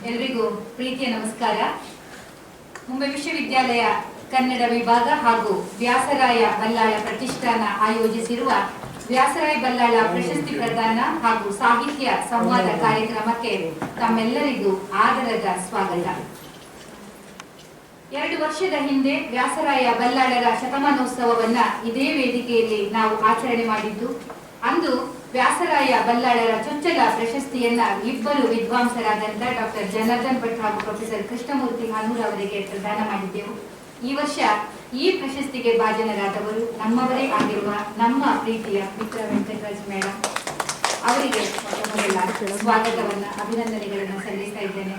ಎಲ್ರಿಗೂ ಪ್ರೀತಿಯ ನಮಸ್ಕಾರ. ಮುಂಬೈ ವಿಶ್ವವಿದ್ಯಾಲಯ ಕನ್ನಡ ವಿಭಾಗ ಹಾಗೂ ವ್ಯಾಸರಾಯ ಬಲ್ಲಾಳ ಪ್ರತಿಷ್ಠಾನ ಆಯೋಜಿಸಿರುವ ವ್ಯಾಸರಾಯ ಬಲ್ಲಾಳ ಪ್ರಶಸ್ತಿ ಪ್ರದಾನ ಹಾಗೂ ಸಾಹಿತ್ಯ ಸಂವಾದ ಕಾರ್ಯಕ್ರಮಕ್ಕೆ ತಮ್ಮೆಲ್ಲರಿಗೂ ಆದರದ ಸ್ವಾಗತ. 2 ವರ್ಷದ ಹಿಂದೆ ವ್ಯಾಸರಾಯ ಬಲ್ಲಾಳರ ಶತಮಾನೋತ್ಸವವನ್ನ ಇದೇ ವೇದಿಕೆಯಲ್ಲಿ ನಾವು ಆಚರಣೆ ಮಾಡಿದ್ದು. ಅಂದು ವ್ಯಾಸರಾಯ ಬಲ್ಲಾಳರ ಚೊಚ್ಚಲ ಪ್ರಶಸ್ತಿಯನ್ನ ಇಬ್ಬರು ವಿದ್ವಾಂಸರಾದಂತ ಡಾಕ್ಟರ್ ಜನಾರ್ದನ್ ಭಟ್ ಹಾಗೂ ಪ್ರೊಫೆಸರ್ ಕೃಷ್ಣಮೂರ್ತಿ ಹಾನೂರ್ ಅವರಿಗೆ ಪ್ರದಾನ ಮಾಡಿದ್ದೆವು. ಈ ವರ್ಷ ಈ ಪ್ರಶಸ್ತಿಗೆ ಭಾಜನರಾದವರು ನಮ್ಮವರೇ ಆಗಿರುವ ನಮ್ಮ ಪ್ರೀತಿಯ ಮಿತ್ರ ವೆಂಕಟರಾಜ್ ಮೇಡಮ್ ಅವರಿಗೆ ಸ್ವಾಗತವನ್ನ ಅಭಿನಂದನೆಗಳನ್ನು ಸಲ್ಲಿಸ್ತಾ ಇದ್ದೇನೆ.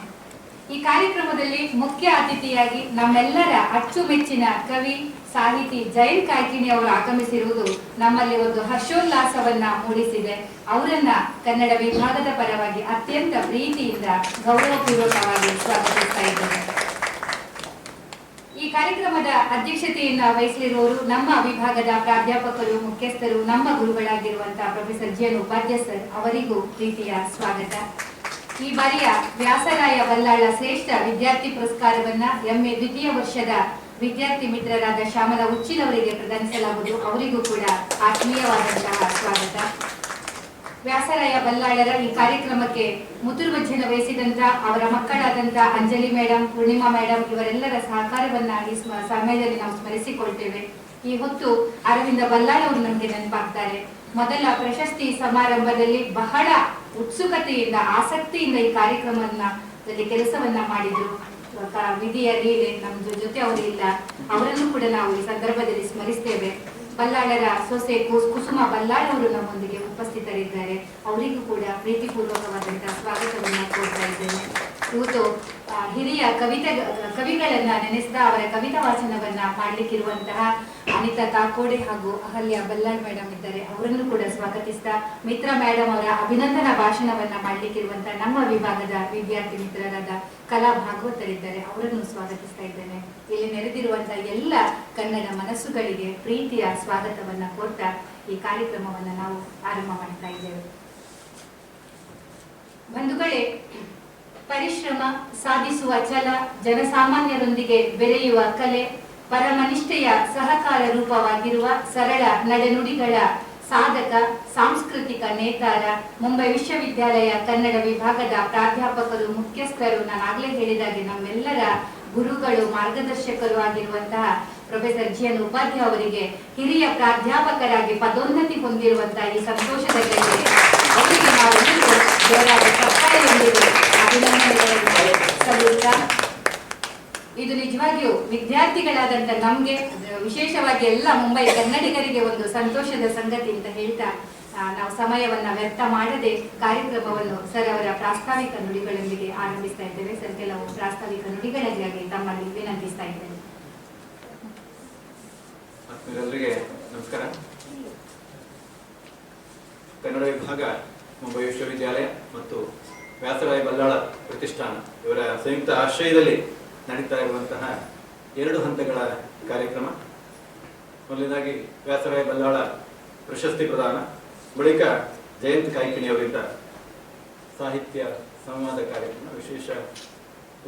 ಈ ಕಾರ್ಯಕ್ರಮದಲ್ಲಿ ಮುಖ್ಯ ಅತಿಥಿಯಾಗಿ ನಮ್ಮೆಲ್ಲರ ಅಚ್ಚುಮೆಚ್ಚಿನ ಕವಿ ಸಾಹಿತಿ ಜಯಂತ್ ಕಾಯ್ಕಿಣಿ ಅವರು ಆಗಮಿಸಿರುವುದು ನಮ್ಮಲ್ಲಿ ಒಂದು ಹರ್ಷೋಲ್ಲಾಸವನ್ನ ಮೂಡಿಸಿದೆ. ಅವರನ್ನ ಕನ್ನಡ ವಿಭಾಗದ ಪರವಾಗಿ ಅತ್ಯಂತ ಪ್ರೀತಿಯಿಂದ ಗೌರವಪೂರ್ವಕವಾಗಿ ಸ್ವಾಗತಿಸ್ತಾ ಇದ್ದೇನೆ. ಈ ಕಾರ್ಯಕ್ರಮದ ಅಧ್ಯಕ್ಷತೆಯನ್ನ ವಹಿಸಲಿರುವವರು ನಮ್ಮ ವಿಭಾಗದ ಪ್ರಾಧ್ಯಾಪಕರು, ಮುಖ್ಯಸ್ಥರು, ನಮ್ಮ ಗುರುಗಳಾಗಿರುವಂತಹ ಪ್ರೊಫೆಸರ್ ಜಿ.ಎನ್. ಉಪಾಧ್ಯಾಯ ಸರ್, ಅವರಿಗೂ ಪ್ರೀತಿಯ ಸ್ವಾಗತ. ಈ ಬಾರಿಯ ವ್ಯಾಸರಾಯ ಬಲ್ಲಾಳ ಶ್ರೇಷ್ಠ ವಿದ್ಯಾರ್ಥಿ ಪುರಸ್ಕಾರವನ್ನ MA ದ್ವಿತೀಯ ವರ್ಷದ ವಿದ್ಯಾರ್ಥಿ ಮಿತ್ರರಾದ ಶ್ಯಾಮಲ ಉಚ್ಚಿಲವರಿಗೆ ಪ್ರದಾನಿಸಲಾಗುವುದು. ಅವರಿಗೂ ಕೂಡ ಆತ್ಮೀಯವಾದಂತಹ ಸ್ವಾಗತ. ವ್ಯಾಸರಾಯ ಬಲ್ಲಾಳರ ಈ ಕಾರ್ಯಕ್ರಮಕ್ಕೆ ಮುತುರ್ವಜ್ಜನ ವಹಿಸಿದಂತ ಅವರ ಮಕ್ಕಳಾದಂತ ಅಂಜಲಿ ಮೇಡಮ್, ಪೂರ್ಣಿಮಾ ಮೇಡಮ್ ಇವರೆಲ್ಲರ ಸಹಕಾರವನ್ನ ಈ ಸಮಯದಲ್ಲಿ ನಾವು ಸ್ಮರಿಸಿಕೊಳ್ತೇವೆ. ಈ ಹೊತ್ತು ಅರವಿಂದ ಬಲ್ಲಾಳ ಅವರು ನಮಗೆ ನೆನಪಾಗ್ತಾರೆ. ಮೊದಲ ಪ್ರಶಸ್ತಿ ಸಮಾರಂಭದಲ್ಲಿ ಬಹಳ ಉತ್ಸುಕತೆಯಿಂದ, ಆಸಕ್ತಿಯಿಂದ ಈ ಕಾರ್ಯಕ್ರಮದಲ್ಲಿ ಕೆಲಸವನ್ನ ಮಾಡಿದ್ರು. ವಿಧಿಯ ಲೀಲೆ ನಮ್ಮ ಜೊತೆ ಅವರು ಇಲ್ಲ, ಅವರನ್ನು ಕೂಡ ನಾವು ಈ ಸಂದರ್ಭದಲ್ಲಿ ಸ್ಮರಿಸ್ತೇವೆ. ಬಲ್ಲಾಳರ ಸೊಸೆ ಕುಸುಮ ಬಲ್ಲಾಳ ಅವರು ನಮ್ಮೊಂದಿಗೆ ಉಪಸ್ಥಿತರಿದ್ದಾರೆ. ಅವರಿಗೂ ಕೂಡ ಪ್ರೀತಿಪೂರ್ವಕವಾದಂತಹ ಸ್ವಾಗತವನ್ನ ಕೋರ್ತಾ ಇದ್ದೇನೆ. ಇವತ್ತು ಹಿರಿಯ ಕವಿಗಳನ್ನ ನೆನೆಸ್ತಾ ಅವರ ಕವಿತಾ ವಾಚನವನ್ನ ಮಾಡ್ಲಿಕ್ಕಿರುವಂತಹ ಅನಿತಾ ಕಾಕೋಡೆ ಹಾಗೂ ಅಹಲ್ಯ ಬಲ್ಲಾಳ್ ಮೇಡಮ್ ಇದ್ದಾರೆ. ಅವರನ್ನು ಕೂಡ ಸ್ವಾಗತಿಸ್ತಾ ಮಿತ್ರ ಮೇಡಮ್ ಅವರ ಅಭಿನಂದನಾ ಭಾಷಣವನ್ನ ಮಾಡ್ಲಿಕ್ಕಿರುವಂತಹ ನಮ್ಮ ವಿಭಾಗದ ವಿದ್ಯಾರ್ಥಿ ಮಿತ್ರರಾದ ಕಲಾ ಭಾಗವತರಿದ್ದಾರೆ. ಅವರನ್ನು ಸ್ವಾಗತಿಸ್ತಾ ಇದ್ದೇನೆ. ಇಲ್ಲಿ ನೆರೆದಿರುವಂತಹ ಎಲ್ಲ ಕನ್ನಡ ಮನಸ್ಸುಗಳಿಗೆ ಪ್ರೀತಿಯ ಸ್ವಾಗತವನ್ನ ಕೋರ್ತಾ ಈ ಕಾರ್ಯಕ್ರಮವನ್ನ ನಾವು ಆರಂಭ ಮಾಡ್ತಾ ಇದ್ದೇವೆ. ಬಂಧುಗಳೇ, ಪರಿಶ್ರಮ ಸಾಧಿಸುವ ಛಲ, ಜನಸಾಮಾನ್ಯರೊಂದಿಗೆ ಬೆರೆಯುವ ಕಲೆ, ಪರಮನಿಷ್ಠೆಯ ಸಹಕಾರ ರೂಪವಾಗಿರುವ ಸರಳ ನಡೆನುಡಿಗಳ ಸಾಧಕ, ಸಾಂಸ್ಕೃತಿಕ ನೇತಾರ, ಮುಂಬೈ ವಿಶ್ವವಿದ್ಯಾಲಯ ಕನ್ನಡ ವಿಭಾಗದ ಪ್ರಾಧ್ಯಾಪಕರು, ಮುಖ್ಯಸ್ಥರು, ನಾನಾಗಲೇ ಹೇಳಿದಾಗೆ ನಮ್ಮೆಲ್ಲರ ಗುರುಗಳು, ಮಾರ್ಗದರ್ಶಕರು ಆಗಿರುವಂತಹ ಪ್ರೊಫೆಸರ್ ಜಿ.ಎನ್. ಉಪಾಧ್ಯಾಯ ಅವರಿಗೆ ಹಿರಿಯ ಪ್ರಾಧ್ಯಾಪಕರಾಗಿ ಪದೋನ್ನತಿ ಹೊಂದಿರುವಂತಹ ಈ ಸಂತೋಷದ ಗಳಿಗೆ ಅವರಿಗೆ ನಾವೆಲ್ಲರೂ ಜೋರಾದ ಸಹಾಯದೊಂದಿಗೆ ಅಭಿನಂದನೆಗಳನ್ನು ಸಲ್ಲುತ್ತಾ, ಇದು ನಿಜವಾಗಿಯೂ ವಿದ್ಯಾರ್ಥಿಗಳಾದಂತ ನಮ್ಗೆ, ವಿಶೇಷವಾಗಿ ಎಲ್ಲ ಮುಂಬೈ ಕನ್ನಡಿಗರಿಗೆ ಒಂದು ಸಂತೋಷದ ಸಂಗತಿ ಅಂತ ಹೇಳ್ತಾ ನಾವು ಸಮಯವನ್ನ ವ್ಯರ್ಥ ಮಾಡದೆ ಕಾರ್ಯಕ್ರಮವನ್ನು ಸರ್ ಅವರ ಪ್ರಾಸ್ತಾವಿಕ ನುಡಿಗಳೊಂದಿಗೆ ಆರಂಭಿಸ್ತಾ ಇದ್ದೇವೆ. ಸರ್, ಕೆಲವು ಪ್ರಾಸ್ತಾವಿಕ ನುಡಿಗಳಿಗಾಗಿ ತಮ್ಮಲ್ಲಿ ವಿನಂತಿಸ್ತಾ ಇದ್ದೇನೆ. ಎಲ್ಲರಿಗೆ ನಮಸ್ಕಾರ. ಕನ್ನಡ ವಿಭಾಗ, ಮುಂಬೈ ವಿಶ್ವವಿದ್ಯಾಲಯ ಮತ್ತು ವ್ಯಾಸರಾಯ ಬಲ್ಲಾಳ ಪ್ರತಿಷ್ಠಾನ ಇವರ ಸಂಯುಕ್ತ ಆಶ್ರಯದಲ್ಲಿ ನಡೀತಾ ಇರುವಂತಹ 2 ಹಂತಗಳ ಕಾರ್ಯಕ್ರಮ. ಮೊದಲನೇದಾಗಿ ವ್ಯಾಸರಾಯ ಬಲ್ಲಾಳ ಪ್ರಶಸ್ತಿ ಪ್ರದಾನ, ಬಳಿಕ ಜಯಂತ್ ಕಾಯ್ಕಿಣಿ ಅವರಿಂದ ಸಾಹಿತ್ಯ ಸಂವಾದ ಕಾರ್ಯಕ್ರಮ, ವಿಶೇಷ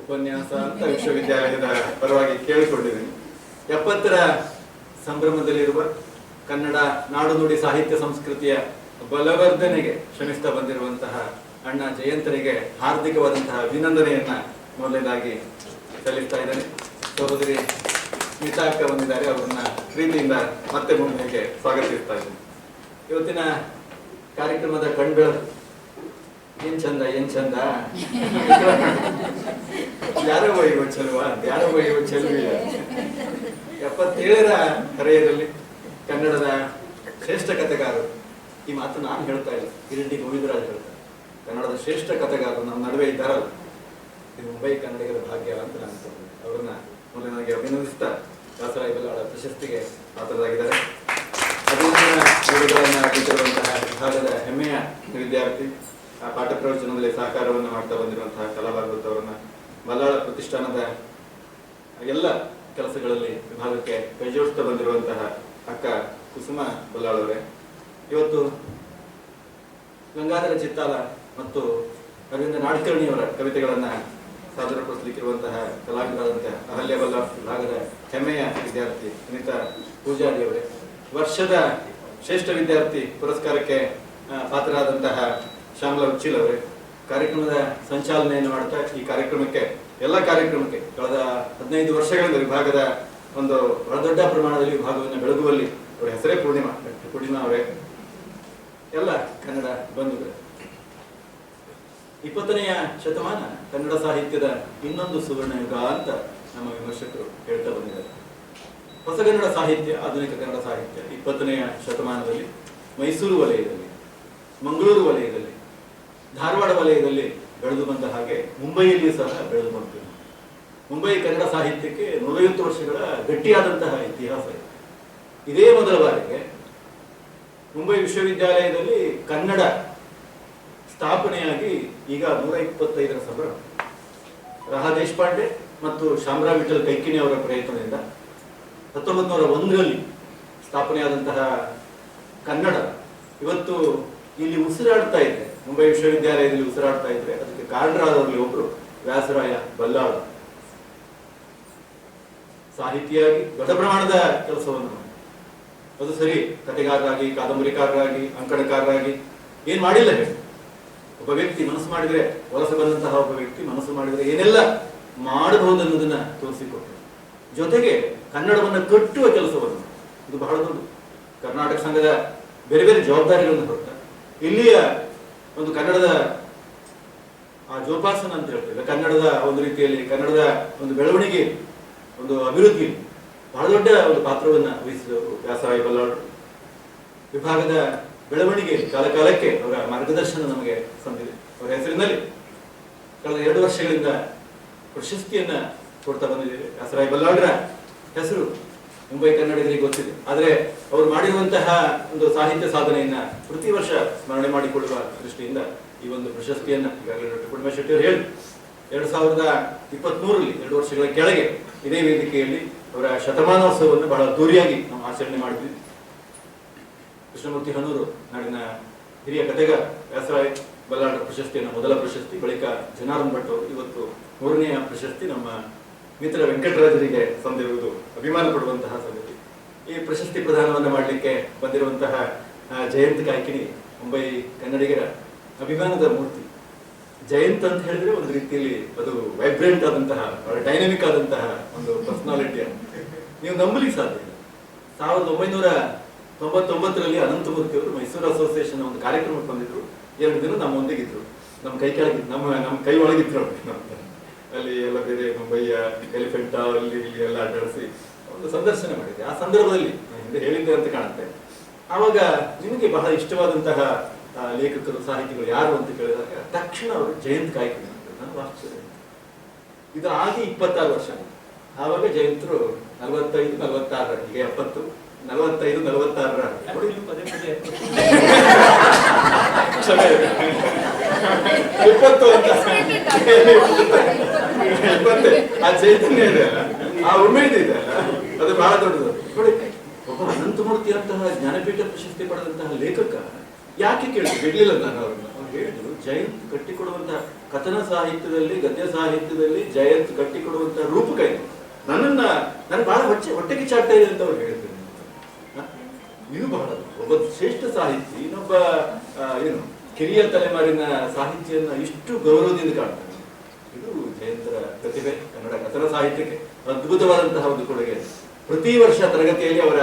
ಉಪನ್ಯಾಸ ಅಂತ ವಿಶ್ವವಿದ್ಯಾಲಯದ ಪರವಾಗಿ ಕೇಳಿಕೊಂಡಿದ್ದೀನಿ. 70ರ ಸಂಭ್ರಮದಲ್ಲಿರುವ ಕನ್ನಡ ನಾಡು ನುಡಿ ಸಾಹಿತ್ಯ ಸಂಸ್ಕೃತಿಯ ಬಲವರ್ಧನೆಗೆ ಶ್ರಮಿಸ್ತಾ ಬಂದಿರುವಂತಹ ಅಣ್ಣ ಜಯಂತರಿಗೆ ಹಾರ್ದಿಕವಾದಂತಹ ಅಭಿನಂದನೆಯನ್ನ ಮೊದಲನೇದಾಗಿ ಸಲ್ಲಿಸ್ತಾ ಇದ್ದೇನೆ. ಸಹೋದರಿ ಸ್ಮಿತಾ ಅಕ್ಕ ಬಂದಿದ್ದಾರೆ, ಅವರನ್ನ ಪ್ರೀತಿಯಿಂದ ಮತ್ತೆ ಮುಂದೆಗೆ ಸ್ವಾಗತಿಸ್ತಾ ಇದ್ದೇನೆ. ಇವತ್ತಿನ ಕಾರ್ಯಕ್ರಮದ ಕಣ್ಬೆಳಕು ಏನ್ ಚಂದ, ಏನ್ ಚಂದ, ಯಾರೋ ಬೈಯುವ ಚೆಲುವ, ಯಾರೋ ಬೈಯುವ ಚೆಲುವಿಲ್ಲ. 77ರ ಹರೆಯದಲ್ಲಿ ಕನ್ನಡದ ಶ್ರೇಷ್ಠ ಕಥೆಗಾರರು, ಈ ಮಾತು ನಾನು ಹೇಳ್ತಾ ಇಲ್ಲ, ಕಿರೀಟಿ ಗೋವಿಂದರಾಜ್ ಹೇಳ್ತಾರೆ, ಕನ್ನಡದ ಶ್ರೇಷ್ಠ ಕಥೆಗಾರರು ನಮ್ಮ ನಡುವೆ ಇದ್ದಾರಲ್ಲ, ಇದು ಮುಂಬೈ ಕನ್ನಡಿಗರ ಭಾಗ್ಯ ಅಂತ ನಾನು ಅನ್ಕೊಂಡೆ. ಅವರನ್ನ ಮೊದಲನಾಗಿ ಅಭಿನಂದಿಸ್ತಾ ವ್ಯಾಸರಾಯ ಬಲ್ಲಾಳ ಪ್ರಶಸ್ತಿಗೆ ಪಾತ್ರರಾಗಿದ್ದಾರೆ. ಅಭಿನಂದನೆಗಳನ್ನ ವಿಭಾಗದ ಹೆಮ್ಮೆಯ ವಿದ್ಯಾರ್ಥಿ, ಪಾಠ ಪ್ರವಚನದಲ್ಲಿ ಸಹಕಾರವನ್ನು ಮಾಡ್ತಾ ಬಂದಿರುವಂತಹ ಕಲಾ ಭಾಗವತ್ ಅವರನ್ನ, ಬಲ್ಲಾಳ ಪ್ರತಿಷ್ಠಾನದ ಎಲ್ಲ ಕೆಲಸಗಳಲ್ಲಿ ವಿಭಾಗಕ್ಕೆ ಕೈಜೋಡಿಸ್ತಾ ಬಂದಿರುವಂತಹ ಅಕ್ಕ ಕುಸುಮ ಬಲ್ಲಾಳ ಅವರೇ, ಇವತ್ತು ಗಂಗಾಧರ ಚಿತ್ತಾಲ ಮತ್ತು ಅರವಿಂದ ನಾಡಕರ್ಣಿಯವರ ಕವಿತೆಗಳನ್ನ ಸಾದರಪಡಿಸಲಿಕ್ಕಿರುವಂತಹ ಕಲಾವಿದರಾದಂತಹ ಅಹಲ್ಯ ಬಲ್ಲ ವಿಭಾಗದ ಹೆಮ್ಮೆಯ ವಿದ್ಯಾರ್ಥಿ ಸುನೀತಾ ಪೂಜಾರಿ ಅವರೇ, ವರ್ಷದ ಶ್ರೇಷ್ಠ ವಿದ್ಯಾರ್ಥಿ ಪುರಸ್ಕಾರಕ್ಕೆ ಪಾತ್ರರಾದಂತಹ ಶ್ಯಾಮಲಾ ಉಚ್ಚಿಲ್ ಅವರೇ, ಕಾರ್ಯಕ್ರಮದ ಸಂಚಾಲನೆಯನ್ನು ಮಾಡ್ತಾ ಈ ಕಾರ್ಯಕ್ರಮಕ್ಕೆ ಎಲ್ಲ ಕಾರ್ಯಕ್ರಮಕ್ಕೆ ಕಳೆದ 15 ವರ್ಷಗಳಿಂದ ವಿಭಾಗದ ಒಂದು ದೊಡ್ಡ ಪ್ರಮಾಣದಲ್ಲಿ ವಿಭಾಗವನ್ನು ಬೆಳಗುವಲ್ಲಿ ಅವರ ಹೆಸರೇ ಪೂರ್ಣಿಮಾ ಅವರೇ, ಎಲ್ಲ ಕನ್ನಡ ಬಂಧುಗಳೇ, 20ನೆಯ ಶತಮಾನ ಕನ್ನಡ ಸಾಹಿತ್ಯದ ಇನ್ನೊಂದು ಸುವರ್ಣ ಯುಗ ಅಂತ ನಮ್ಮ ವಿಮರ್ಶಕರು ಹೇಳ್ತಾ ಬಂದಿದ್ದಾರೆ. ಹೊಸಗನ್ನಡ ಸಾಹಿತ್ಯ, ಆಧುನಿಕ ಕನ್ನಡ ಸಾಹಿತ್ಯ 20ನೆಯ ಶತಮಾನದಲ್ಲಿ ಮೈಸೂರು ವಲಯದಲ್ಲಿ, ಮಂಗಳೂರು ವಲಯದಲ್ಲಿ, ಧಾರವಾಡ ವಲಯದಲ್ಲಿ ಬೆಳೆದು ಬಂದ ಹಾಗೆ ಮುಂಬೈಯಲ್ಲಿಯೂ ಸಹ ಬೆಳೆದು ಬಂತು. ಮುಂಬೈ ಕನ್ನಡ ಸಾಹಿತ್ಯಕ್ಕೆ 150 ವರ್ಷಗಳ ಗಟ್ಟಿಯಾದಂತಹ ಇತಿಹಾಸ ಇದೆ. ಇದೇ ಮೊದಲ ಬಾರಿಗೆ ಮುಂಬೈ ವಿಶ್ವವಿದ್ಯಾಲಯದಲ್ಲಿ ಕನ್ನಡ ಸ್ಥಾಪನೆಯಾಗಿ ಈಗ 125ರ ಸಂಭ್ರಮ. ರಹಾ ದೇಶಪಾಂಡೆ ಮತ್ತು ಶಾಮರಾವ್ ವಿಠಲ್ ಕೈಕಿಣಿ ಅವರ ಪ್ರಯತ್ನದಿಂದ 1901ರಲ್ಲಿ ಸ್ಥಾಪನೆಯಾದಂತಹ ಕನ್ನಡ ಇವತ್ತು ಇಲ್ಲಿ ಉಸಿರಾಡ್ತಾ ಇದೆ. ಮುಂಬೈ ವಿಶ್ವವಿದ್ಯಾಲಯದಲ್ಲಿ ಉಸಿರಾಡ್ತಾ ಇದ್ರೆ ಅದಕ್ಕೆ ಕಾರಣರಾದವರಲ್ಲಿ ಒಬ್ರು ವ್ಯಾಸರಾಯ ಬಲ್ಲಾಳ. ಸಾಹಿತಿಯಾಗಿ ದೊಡ್ಡ ಪ್ರಮಾಣದ ಕೆಲಸವನ್ನು ಅದು ಸರಿ, ಕಥೆಗಾರರಾಗಿ, ಕಾದಂಬರಿಕಾರರಾಗಿ, ಅಂಕಣಕಾರರಾಗಿ ಏನ್ ಮಾಡಿಲ್ಲ ಹೇಳಿ. ಒಬ್ಬ ವ್ಯಕ್ತಿ ಮನಸ್ಸು ಮಾಡಿದ್ರೆ, ವಲಸೆ ಬಂದಂತಹ ಒಬ್ಬ ವ್ಯಕ್ತಿ ಮನಸ್ಸು ಮಾಡಿದ್ರೆ ಏನೆಲ್ಲ ಮಾಡಬಹುದು ಅನ್ನೋದನ್ನ ತೋರಿಸಿಕೊಟ್ಟರು. ಜೊತೆಗೆ ಕನ್ನಡವನ್ನು ಕಟ್ಟುವ ಕೆಲಸವನ್ನು, ಇದು ಬಹಳ ದೊಡ್ಡ ಕರ್ನಾಟಕ ಸಂಘದ ಬೇರೆ ಬೇರೆ ಜವಾಬ್ದಾರಿಗಳನ್ನು ಹೊರತ ಇಲ್ಲಿಯ ಒಂದು ಕನ್ನಡದ ಆ ಜೋಪಾಸನ ಅಂತ ಹೇಳ್ತೇವೆ, ಕನ್ನಡದ ಒಂದು ರೀತಿಯಲ್ಲಿ ಕನ್ನಡದ ಒಂದು ಬೆಳವಣಿಗೆ, ಒಂದು ಅಭಿವೃದ್ಧಿ ಬಹಳ ದೊಡ್ಡ ಒಂದು ಪಾತ್ರವನ್ನ ವಹಿಸಿದವರು ವ್ಯಾಸರಾಯ ಬಲ್ಲಾಳರು. ವಿಭಾಗದ ಬೆಳವಣಿಗೆ ಕಾಲಕಾಲಕ್ಕೆ ಅವರ ಮಾರ್ಗದರ್ಶನ ನಮಗೆ ಸಂದಿದೆ. ಅವರ ಹೆಸರಿನಲ್ಲಿ ಕಳೆದ 2 ವರ್ಷಗಳಿಂದ ಪ್ರಶಸ್ತಿಯನ್ನ ಕೊಡ್ತಾ ಬಂದಿದ್ದೇವೆ. ವ್ಯಾಸರಾಯ ಬಲ್ಲಾಳರ ಹೆಸರು ಮುಂಬೈ ಕನ್ನಡಿಗರಿಗೆ ಗೊತ್ತಿದೆ, ಆದರೆ ಅವರು ಮಾಡಿರುವಂತಹ ಒಂದು ಸಾಹಿತ್ಯ ಸಾಧನೆಯನ್ನ ಪ್ರತಿ ವರ್ಷ ಸ್ಮರಣೆ ಮಾಡಿಕೊಳ್ಳುವ ದೃಷ್ಟಿಯಿಂದ ಈ ಒಂದು ಪ್ರಶಸ್ತಿಯನ್ನ ಈಗಾಗಲೇ ಡಾಕ್ಟರ್ ಪೂರ್ಣಿಮಾ ಶೆಟ್ಟಿ ಅವರು ಹೇಳಿ 2023ರಲ್ಲಿ 2 ವರ್ಷಗಳ ಕೆಳಗೆ ಇದೇ ವೇದಿಕೆಯಲ್ಲಿ ಅವರ ಶತಮಾನೋತ್ಸವವನ್ನು ಬಹಳ ಅದ್ದೂರಿಯಾಗಿ ನಾವು ಆಚರಣೆ ಮಾಡಿದ್ವಿ. ಕೃಷ್ಣಮೂರ್ತಿ ಹನೂರು ನಾಡಿನ ಹಿರಿಯ ಕಥೆಗಾರ ವ್ಯಾಸರಾಯ ಬಲ್ಲಾಳರ ಪ್ರಶಸ್ತಿಯನ್ನು ಮೊದಲ ಪ್ರಶಸ್ತಿ, ಬಳಿಕ ಜನಾರ್ದನ್ ಭಟ್ ಅವರು ಇವತ್ತು 3ನೆಯ ಪ್ರಶಸ್ತಿ ನಮ್ಮ ಮಿತ್ರ ವೆಂಕಟರಾಜರಿಗೆ ಸಂದಿರುವುದು ಅಭಿಮಾನ ಪಡುವಂತಹ ಸಂಗತಿ. ಈ ಪ್ರಶಸ್ತಿ ಪ್ರದಾನವನ್ನು ಮಾಡಲಿಕ್ಕೆ ಬಂದಿರುವಂತಹ ಜಯಂತ್ ಕಾಯ್ಕಿಣಿ ಮುಂಬೈ ಕನ್ನಡಿಗರ ಅಭಿಮಾನದ ಮೂರ್ತಿ. ಜಯಂತ್ ಅಂತ ಹೇಳಿದ್ರೆ ಒಂದು ರೀತಿಯಲ್ಲಿ ಅದು ವೈಬ್ರೆಂಟ್ ಆದಂತಹ, ಡೈನಾಮಿಕ್ ಆದಂತಹ ಒಂದು ಪರ್ಸನಾಲಿಟಿ. ನೀವು ನಂಬಲಿಕ್ಕೆ ಸಾಧ್ಯ ಇಲ್ಲ. 1999ರಲ್ಲಿ ಅನಂತಮೂರ್ತಿ ಅವರು ಮೈಸೂರು ಅಸೋಸಿಯೇಷನ್ ಒಂದು ಕಾರ್ಯಕ್ರಮಕ್ಕೆ ಬಂದಿದ್ರು. 2 ದಿನ ನಮ್ಮೊಂದಿಗಿದ್ರು, ನಮ್ಮ ಕೈ ಕೆಳಗಿದ್ರು, ನಮ್ಮ ಕೈ ಒಳಗಿದ್ರು. ಅಲ್ಲಿ ಎಲ್ಲ ಬೇರೆ ಮುಂಬೈಯ ಎಲಿಫೆಂಟ್ ಅಲ್ಲಿ ಇಲ್ಲಿ ಎಲ್ಲ ಅಡ್ಡಾಡಿಸಿ ಒಂದು ಸಂದರ್ಶನ ಮಾಡಿದೆ. ಆ ಸಂದರ್ಭದಲ್ಲಿ ಹಿಂದೆ ಹೇಳಿದ್ದೆ ಅಂತ ಕಾಣುತ್ತೆ. ಆವಾಗ ನಿಮಗೆ ಬಹಳ ಇಷ್ಟವಾದಂತಹ ಲೇಖಕರು, ಸಾಹಿತಿಗಳು ಯಾರು ಅಂತ ಕೇಳಿದಾಗ ತಕ್ಷಣ ಅವರು ಜಯಂತ್ ಕಾಯ್ಕಿಣಿ ಅಂತ. ನಾನು ಆಶ್ಚರ್ಯ. ಇದು ಆಗಿ 26 ವರ್ಷ. ಆವಾಗ ಜಯಂತರು 45, 46, ಈಗ 70, 45, 46 ಪದೇ ಪದೇ 20 ಅಂತ 20. ಆ ಚೈತನ್ಯ ಇದೆ ಅಲ್ಲ, ಆ ಉಮೇದು ಇದೆ ಅಲ್ಲ, ಅದು ಬಹಳ ದೊಡ್ಡದು. ನೋಡಿ, ಒಬ್ಬ ಅನಂತಮೂರ್ತಿ ಅಂತಹ ಜ್ಞಾನಪೀಠ ಪ್ರಶಸ್ತಿ ಪಡೆದಂತಹ ಲೇಖಕ ಯಾಕೆ ಬಿಡ್ಲಿಲ್ಲ ನಾನು ಅವ್ರನ್ನ. ಅವ್ರು ಹೇಳಿದ್ರು, ಜಯಂತ್ ಕಟ್ಟಿಕೊಡುವಂತಹ ಕಥನ ಸಾಹಿತ್ಯದಲ್ಲಿ, ಗದ್ಯ ಸಾಹಿತ್ಯದಲ್ಲಿ ಜಯಂತ್ ಕಟ್ಟಿಕೊಡುವಂತಹ ರೂಪಕ ಇದೆ. ನನ್ ಬಹಳ ಹೊಟ್ಟೆ ಕಿಚ್ಚಾಗ್ತಾ ಇದೆ ಅಂತ ಅವ್ರು ಹೇಳಿದ್ರು. ಇದು ಬಹಳ ಒಬ್ಬ ಶ್ರೇಷ್ಠ ಸಾಹಿತಿ, ಇನ್ನೊಬ್ಬ ಕಿರಿಯ ತಲೆಮಾರಿನ ಸಾಹಿತ್ಯವನ್ನ ಇಷ್ಟು ಗೌರವದಿಂದ ಕಾಣ್ತಾನೆ. ಇದು ಜಯಂತರ ಪ್ರತಿಭೆ. ಕನ್ನಡ ಕಥನ ಸಾಹಿತ್ಯಕ್ಕೆ ಅದ್ಭುತವಾದಂತಹ ಒಂದು ಕೊಡುಗೆ. ಪ್ರತಿ ವರ್ಷ ತರಗತಿಯಲ್ಲಿ ಅವರ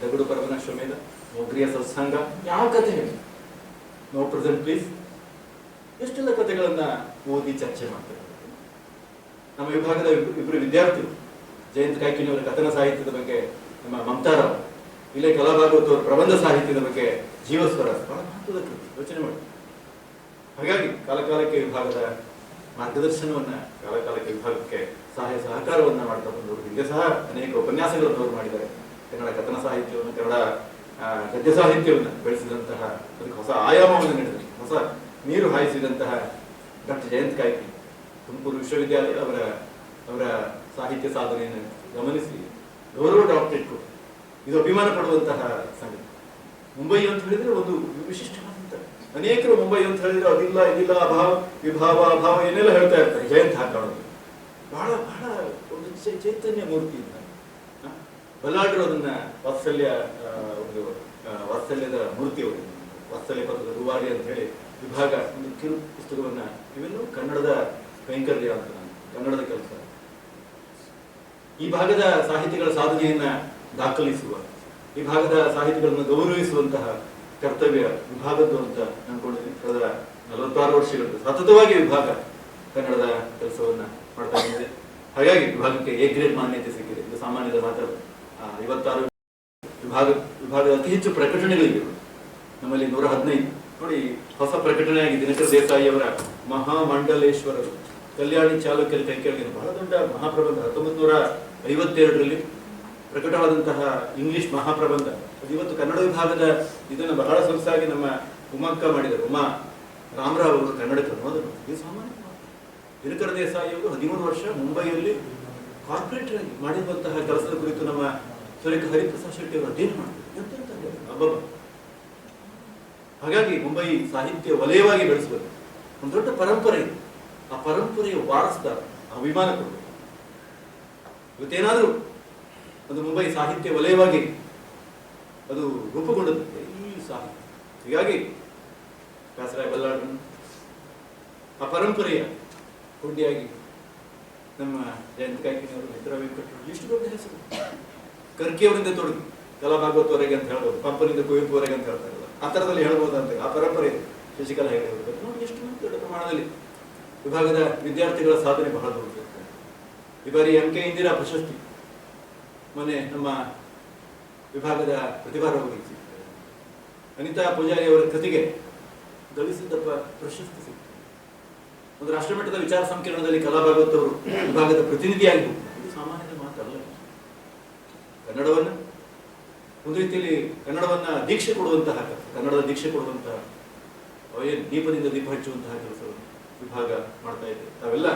ದಗಡು ಪರಮನಶ್ವಮೇಧ, ಮೊಗ್ರಿಯ ಸತ್ಸಂಗ, ಯಾವ ಕಥೆ ಹೇಳಿ, ನೋ ಪ್ರೆಸೆಂಟ್ ಪ್ಲೀಸ್, ಎಷ್ಟೆಲ್ಲ ಕಥೆಗಳನ್ನ ಓದಿ ಚರ್ಚೆ ಮಾಡ್ತಾರೆ. ನಮ್ಮ ವಿಭಾಗದ ಇಬ್ಬರು ವಿದ್ಯಾರ್ಥಿಗಳು, ಜಯಂತ್ ಕಾಯ್ಕಿಣಿ ಅವರ ಕಥನ ಸಾಹಿತ್ಯದ ಬಗ್ಗೆ ನಮ್ಮ ಮಮತಾರಾವ್, ಇಲ್ಲೇ ಕಲಾಭಾಗವತ್ ಅವರ ಪ್ರಬಂಧ ಸಾಹಿತ್ಯದ ಬಗ್ಗೆ ಜೀವಸ್ವರ, ಬಹಳ ಮಹತ್ವದ ಕೃತಿ, ಯೋಚನೆ ಮಾಡಿ. ಹಾಗಾಗಿ ಕಾಲಕಾಲಕ್ಕೆ ವಿಭಾಗದ ಮಾರ್ಗದರ್ಶನವನ್ನ, ಕಾಲಕಾಲಕ್ಕೆ ವಿಭಾಗಕ್ಕೆ ಸಹಾಯ ಸಹಕಾರವನ್ನ ಮಾಡ್ತಾ ಬಂದವರು. ಹಿಂದೆ ಸಹ ಅನೇಕ ಉಪನ್ಯಾಸಗಳನ್ನು ಅವರು ಮಾಡಿದ್ದಾರೆ. ಕನ್ನಡ ಕಥನ ಸಾಹಿತ್ಯವನ್ನು, ಕನ್ನಡ ಗದ್ಯ ಸಾಹಿತ್ಯವನ್ನು ಬೆಳೆಸಿದಂತಹ, ಅದಕ್ಕೆ ಹೊಸ ಆಯಾಮವನ್ನು ನೀಡಿದ, ಹೊಸ ನೀರು ಹಾಯಿಸಿದಂತಹ ಡಾಕ್ಟರ್ ಜಯಂತ್ ಕಾಯ್ಕಿಣಿ. ತುಮಕೂರು ವಿಶ್ವವಿದ್ಯಾಲಯ ಅವರ ಸಾಹಿತ್ಯ ಸಾಧನೆಯನ್ನು ಗಮನಿಸಿ ಗೌರವ ಡಾಕ್ಟರೇಟ್ ಕೊಟ್ಟು ಇದು ಅಭಿಮಾನ ಪಡುವಂತಹ ಸಂಗತಿ. ಮುಂಬೈ ಅಂತ ಹೇಳಿದ್ರೆ ಒಂದು ವಿಶಿಷ್ಟವಾದಂತ, ಅನೇಕರು ಮುಂಬೈ ಅಂತ ಹೇಳಿದ್ರೆ ಅದಿಲ್ಲ ಇದಿಲ್ಲ ಅಭಾವ ವಿಭಾವ ಅಭಾವ ಏನೆಲ್ಲ ಹೇಳ್ತಾ ಇರ್ತಾರೆ. ಜಯಂತ್ ಹಾಕೋದು ಬಹಳ ಬಹಳ ಒಂದು ಚೈತನ್ಯ ಮೂರ್ತಿ ಇದ್ದ. ಬಲ್ಲಾಳರು ಅದನ್ನ ವಾತ್ಸಲ್ಯ ಒಂದು ವಾತ್ಸಲ್ಯದ ಮೂರ್ತಿ ಅವರು, ವಾತ್ಸಲ್ಯ ಪದದ ರೂವಾರಿ ಅಂತ ಹೇಳಿ ವಿಭಾಗ ಒಂದು ಕಿರು ಪುಸ್ತಕವನ್ನ, ಇವೆಲ್ಲವೂ ಕನ್ನಡದ ಕೈಂಕರ್ಯ ಅಂತ, ಕನ್ನಡದ ಕೆಲಸ. ಈ ಭಾಗದ ಸಾಹಿತಿಗಳ ಸಾಧನೆಯನ್ನ ದಾಖಲಿಸುವ, ಈ ಭಾಗದ ಸಾಹಿತಿಗಳನ್ನು ಗೌರವಿಸುವಂತಹ ಕರ್ತವ್ಯ ವಿಭಾಗದ್ದು ಅಂತ ಅನ್ಕೊಂಡಿದ್ದೀನಿ. ಕಳೆದ 46 ವರ್ಷಗಳಿಂದ ಸತತವಾಗಿ ವಿಭಾಗ ಕನ್ನಡದ ಕೆಲಸವನ್ನ ಮಾಡ್ತಾ ಇದೆ. ಹಾಗಾಗಿ ವಿಭಾಗಕ್ಕೆ ಎ ಗ್ರೇಡ್ ಮಾನ್ಯತೆ ಸಿಕ್ಕಿದೆ. ಇದು ಸಾಮಾನ್ಯದ ಮಾತಾಡ 56 ವಿಭಾಗದ ಅತಿ ಹೆಚ್ಚು ಪ್ರಕಟಣೆಗಳಿವೆ ನಮ್ಮಲ್ಲಿ, 115. ನೋಡಿ, ಹೊಸ ಪ್ರಕಟಣೆಯಾಗಿ ದಿನಕರ ದೇಸಾಯಿ ಅವರ ಮಹಾಮಂಡಲೇಶ್ವರರು ಕಲ್ಯಾಣಿ ಚಾಲುಕ್ಯರ ಕೈಕೆಳಗಿನ ಬಹಳ ದೊಡ್ಡ ಮಹಾಪ್ರಬಂಧ 1952ರಲ್ಲಿ ಪ್ರಕಟವಾದಂತಹ ಇಂಗ್ಲಿಷ್ ಮಹಾಪ್ರಬಂಧ. ಅದು ಇವತ್ತು ಕನ್ನಡ ವಿಭಾಗದ ಇದನ್ನು ಬಹಳ ಸೊಗಸಾಗಿ ನಮ್ಮ ಉಮಕ್ಕ ಮಾಡಿದರು. ಉಮಾ ರಾಮರಾವ್ ಅವರು ಕನ್ನಡಕ್ಕೆ ಅನುವಾದ. ಇದು ಸಾಮಾನ್ಯ. ದಿನಕರ ದೇಸಾಯಿ ಅವರು 13 ವರ್ಷ ಮುಂಬೈಯಲ್ಲಿ ಕಾರ್ಪೊರೇಟರ್ ಆಗಿ ಮಾಡಿರುವಂತಹ ಕೆಲಸದ ಕುರಿತು ನಮ್ಮ ಸುರೇಖ ಹರಿಪ್ರಸಾದ್ ಶೆಟ್ಟಿ ಅವರು ಅಧ್ಯಯನ ಮಾಡಿದ್ರು. ಅಬ್ಬಬ್ಬ. ಹಾಗಾಗಿ ಮುಂಬೈ ಸಾಹಿತ್ಯ ವಲಯವಾಗಿ ಬೆಳೆಸಬೇಕು. ಒಂದು ದೊಡ್ಡ ಪರಂಪರೆ ಇದೆ. ಆ ಪರಂಪರೆಯ ವಾರಸದಾರ ಅಭಿಮಾನ ಕೊಡಬೇಕು. ಇವತ್ತೇನಾದ್ರೂ ಒಂದು ಮುಂಬೈ ಸಾಹಿತ್ಯ ವಲಯವಾಗಿ ಅದು ರೂಪುಗೊಂಡಂತೆ ಈ ಸಾಹಿತ್ಯ. ಹೀಗಾಗಿ ವ್ಯಾಸರಾಯ ಬಲ್ಲಾಳರನ್ನು ಆ ಪರಂಪರೆಯ ಕೊಂಡಿಯಾಗಿ ನಮ್ಮ ಜಯಂತ ಕಾಯ್ಕಿಣಿಯವರು, ಹೆಸರ ವೆಂಕಟರು, ಎಷ್ಟು ದೊಡ್ಡ ಹೆಸರು. ಕರ್ಕಿಯವರಿಂದ ತೊಡಗಿ ಕಲಾಭಾಗವತವರೆಗೆ ಅಂತ ಹೇಳ್ಬೋದು, ಪಂಪನಿಂದ ಕುವೆಂಪುವರೆಗೆ ಅಂತ ಹೇಳ್ತಾ ಇರಲ್ಲ, ಆ ಥರದಲ್ಲಿ ಹೇಳ್ಬೋದು ಅಂತ ಆ ಪರಂಪರೆ ಇದೆ. ಶಶಿಕಲಾ ಹೆಗಡೆ ನೋಡಿ, ಎಷ್ಟು ದೊಡ್ಡ ಪ್ರಮಾಣದಲ್ಲಿ ವಿಭಾಗದ ವಿದ್ಯಾರ್ಥಿಗಳ ಸಾಧನೆ ಬಹಳ ದೊಡ್ಡದಿರ್ತದೆ. ಈ ಬಾರಿ MK ಇಂದಿರಾ ಪ್ರಶಸ್ತಿ ಮೊನ್ನೆ ನಮ್ಮ ವಿಭಾಗದ ಪ್ರತಿಭಾರವರಿಗೆ ಸಿಗ್ತದೆ. ಅನಿತಾ ಪೂಜಾರಿ ಅವರ ಕೃತಿಗೆ ಗವಿಸಿದ್ದಪ್ಪ ಪ್ರಶಸ್ತಿ ಸಿಗ್ತದೆ. ಒಂದು ರಾಷ್ಟ್ರಮಟ್ಟದ ವಿಚಾರ ಸಂಕಿರಣದಲ್ಲಿ ಕಲಾಭಾಗವತ್ ಅವರು ವಿಭಾಗದ ಪ್ರತಿನಿಧಿಯಾಗಿ ಹೋಗ್ತಾರೆ. ಇದು ಸಾಮಾನ್ಯದ ಮಾತಲ್ಲ. ಕನ್ನಡವನ್ನ ಒಂದು ರೀತಿಯಲ್ಲಿ ಕನ್ನಡವನ್ನ ದೀಕ್ಷೆ ಕೊಡುವಂತಹ, ಕನ್ನಡದ ದೀಕ್ಷೆ ಕೊಡುವಂತಹ, ದೀಪದಿಂದ ದೀಪ ಹಚ್ಚುವಂತಹ ಕೆಲಸವನ್ನು ವಿಭಾಗ ಮಾಡ್ತಾ ಇದೆ. ತಾವೆಲ್ಲ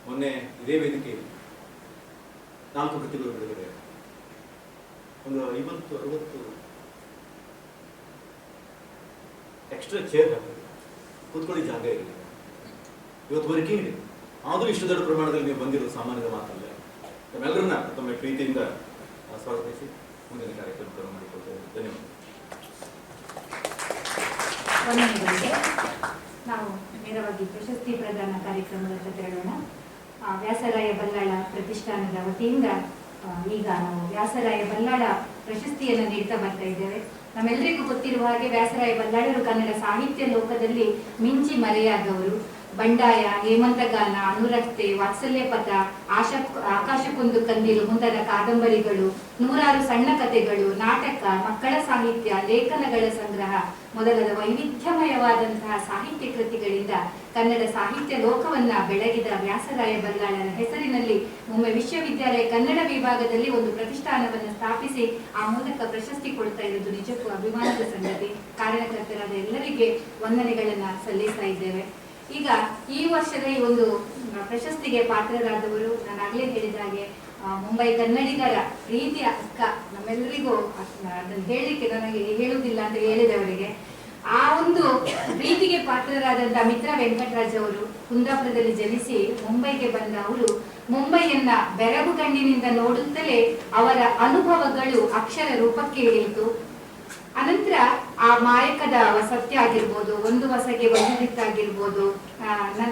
ಮೊನ್ನೆ ಇದೇ ವೇದಿಕೆಯಲ್ಲಿ 4 ಕೃತಿಗಳು ಬಿಡುಗಡೆ, ಒಂದು 50-60 ಎಕ್ಸ್ಟ್ರಾ ಚೇರ್ ಹಾಕಿದೆ, ಕೂತ್ಕೊಳ್ಳಿ ಜಾಗ ಇರಲಿ. ಇವತ್ತು ವರ್ಕಿಂಗ್ ಇದೆ, ಆದರೂ ಇಷ್ಟು ದೊಡ್ಡ ಪ್ರಮಾಣದಲ್ಲಿ ನೀವು ಬಂದಿರೋದು ಸಾಮಾನ್ಯದ ಮಾತಲ್ಲ. ನಮ್ಮೆಲ್ಲರನ್ನ ತಮ್ಮ ಪ್ರೀತಿಯಿಂದ ಸ್ವಾಗತಿಸಿ ಮುಂದಿನ ಕಾರ್ಯಕ್ರಮವನ್ನು ಮಾಡಿಕೊಳ್ತೇವೆ. ಧನ್ಯವಾದ. ನಾವು ನೇರವಾಗಿ ಪ್ರಶಸ್ತಿ ಪ್ರದಾನ ಕಾರ್ಯಕ್ರಮದ ತೆರಳೋಣ. ವ್ಯಾಸರಾಯ ಬಲ್ಲಾಳ ಪ್ರತಿಷ್ಠಾನದ ವತಿಯಿಂದ ಈಗ ನಾವು ವ್ಯಾಸರಾಯ ಬಲ್ಲಾಳ ಪ್ರಶಸ್ತಿಯನ್ನು ನೀಡ್ತಾ ಬರ್ತಾ ಇದ್ದೇವೆ. ನಮ್ಮೆಲ್ಲರಿಗೂ ಗೊತ್ತಿರುವ ಹಾಗೆ ವ್ಯಾಸರಾಯ ಬಲ್ಲಾಳರು ಕನ್ನಡ ಸಾಹಿತ್ಯ ಲೋಕದಲ್ಲಿ ಮಿಂಚಿ ಮರೆಯಾದವರು. ಬಂಡಾಯ, ಹೇಮಂತಗಾನ, ಅನುರಕ್ತೆ, ವಾತ್ಸಲ್ಯ ಪಥ, ಆಕಾಶಕ್ಕೊಂದು ಕಂದಿಲು ಮುಂತಾದ ಕಾದಂಬರಿಗಳು, 100 ಸಣ್ಣ ಕಥೆಗಳು, ನಾಟಕ, ಮಕ್ಕಳ ಸಾಹಿತ್ಯ, ಲೇಖನಗಳ ಸಂಗ್ರಹ ಮೊದಲಾದ ವೈವಿಧ್ಯಮಯವಾದಂತಹ ಸಾಹಿತ್ಯ ಕೃತಿಗಳಿಂದ ಕನ್ನಡ ಸಾಹಿತ್ಯ ಲೋಕವನ್ನ ಬೆಳಗಿದ ವ್ಯಾಸರಾಯ ಬಲ್ಲಾಳರ ಹೆಸರಿನಲ್ಲಿ ಮುಂಬೈ ವಿಶ್ವವಿದ್ಯಾಲಯ ಕನ್ನಡ ವಿಭಾಗದಲ್ಲಿ ಒಂದು ಪ್ರತಿಷ್ಠಾನವನ್ನು ಸ್ಥಾಪಿಸಿ ಆ ಮೂಲಕ ಪ್ರಶಸ್ತಿ ಕೊಡ್ತಾ ಇರೋದು ನಿಜಕ್ಕೂ ಅಭಿಮಾನದ ಸಂಗತಿ. ಕಾರಣಕರ್ತರಾದ ಎಲ್ಲರಿಗೆ ವಂದನೆಗಳನ್ನ ಸಲ್ಲಿಸ್ತಾ ಇದ್ದೇವೆ. ಈಗ ಈ ವರ್ಷದ ಈ ಒಂದು ಪ್ರಶಸ್ತಿಗೆ ಪಾತ್ರರಾದವರು ನಾನಾಗ್ಲೇ ಹೇಳಿದ ಹಾಗೆ ಮುಂಬೈ ಕನ್ನಡಿಗರ ಪ್ರೀತಿಯ ಅಕ್ಕ. ನಮ್ಮೆಲ್ಲರಿಗೂ ಅದನ್ನು ಹೇಳಲಿಕ್ಕೆ ನನಗೆ ಹೇಳುವುದಿಲ್ಲ ಅಂತ ಹೇಳಿದವರಿಗೆ ಆ ಒಂದು ಪ್ರೀತಿಗೆ ಪಾತ್ರರಾದಂತ ಮಿತ್ರ ವೆಂಕಟರಾಜ್ ಅವರು ಕುಂದಾಪುರದಲ್ಲಿ ಜನಿಸಿ ಮುಂಬೈಗೆ ಬಂದ ಅವರು ಮುಂಬೈಯನ್ನ ಬೆರಗು ಕಣ್ಣಿನಿಂದ ನೋಡುತ್ತಲೇ ಅವರ ಅನುಭವಗಳು ಅಕ್ಷರ ರೂಪಕ್ಕೆ ಇಳಿಯಿತು. ಅನಂತರ ಆ ಮಾಯಕದ ಸತ್ಯ ಆಗಿರ್ಬೋದು, ಒಂದು ಹೊಸಗೆ ಆಗಿರ್ಬೋದು,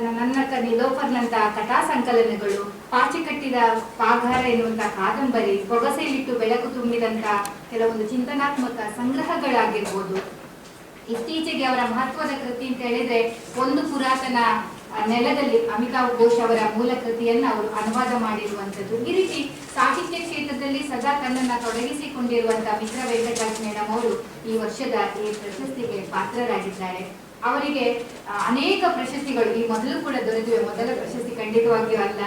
ನನ್ನ ಕನಿ ಲೋಫರ್ನಂತಹ ಕಥಾ ಸಂಕಲನಗಳು, ಪಾಚಿ ಕಟ್ಟಿದ ಪಾಗಾರ ಎನ್ನುವಂತಹ ಕಾದಂಬರಿ, ಬೊಗಸೆಯಲ್ಲಿಟ್ಟು ಬೆಳಕು ತುಂಬಿದಂತ ಕೆಲವೊಂದು ಚಿಂತನಾತ್ಮಕ ಸಂಗ್ರಹಗಳಾಗಿರ್ಬೋದು. ಇತ್ತೀಚೆಗೆ ಅವರ ಮಹತ್ವದ ಕೃತಿ ಅಂತ ಹೇಳಿದ್ರೆ ಒಂದು ಪುರಾತನ ನೆಲದಲ್ಲಿ ಅಮಿತಾವ್ ಘೋಷ್ ಅವರ ಮೂಲ ಕೃತಿಯನ್ನು ಅವರು ಅನುವಾದ ಮಾಡಿರುವಂತದ್ದು. ಈ ರೀತಿ ಸಾಹಿತ್ಯ ಕ್ಷೇತ್ರದಲ್ಲಿ ಸದಾ ತನ್ನನ್ನ ತೊಡಗಿಸಿಕೊಂಡಿರುವಂತಹ ಮಿತ್ರ ವೆಂಕಟರಾಜ್ ಮೇಡಮ್ ಅವರು ಈ ವರ್ಷದ ಈ ಪ್ರಶಸ್ತಿಗೆ ಪಾತ್ರರಾಗಿದ್ದಾರೆ. ಅವರಿಗೆ ಅನೇಕ ಪ್ರಶಸ್ತಿಗಳು ಈ ಮೊದಲು ಕೂಡ ದೊರೆತಿವೆ. ಮೊದಲ ಪ್ರಶಸ್ತಿ ಖಂಡಿತವಾಗಿಯೂ ಅಲ್ಲ.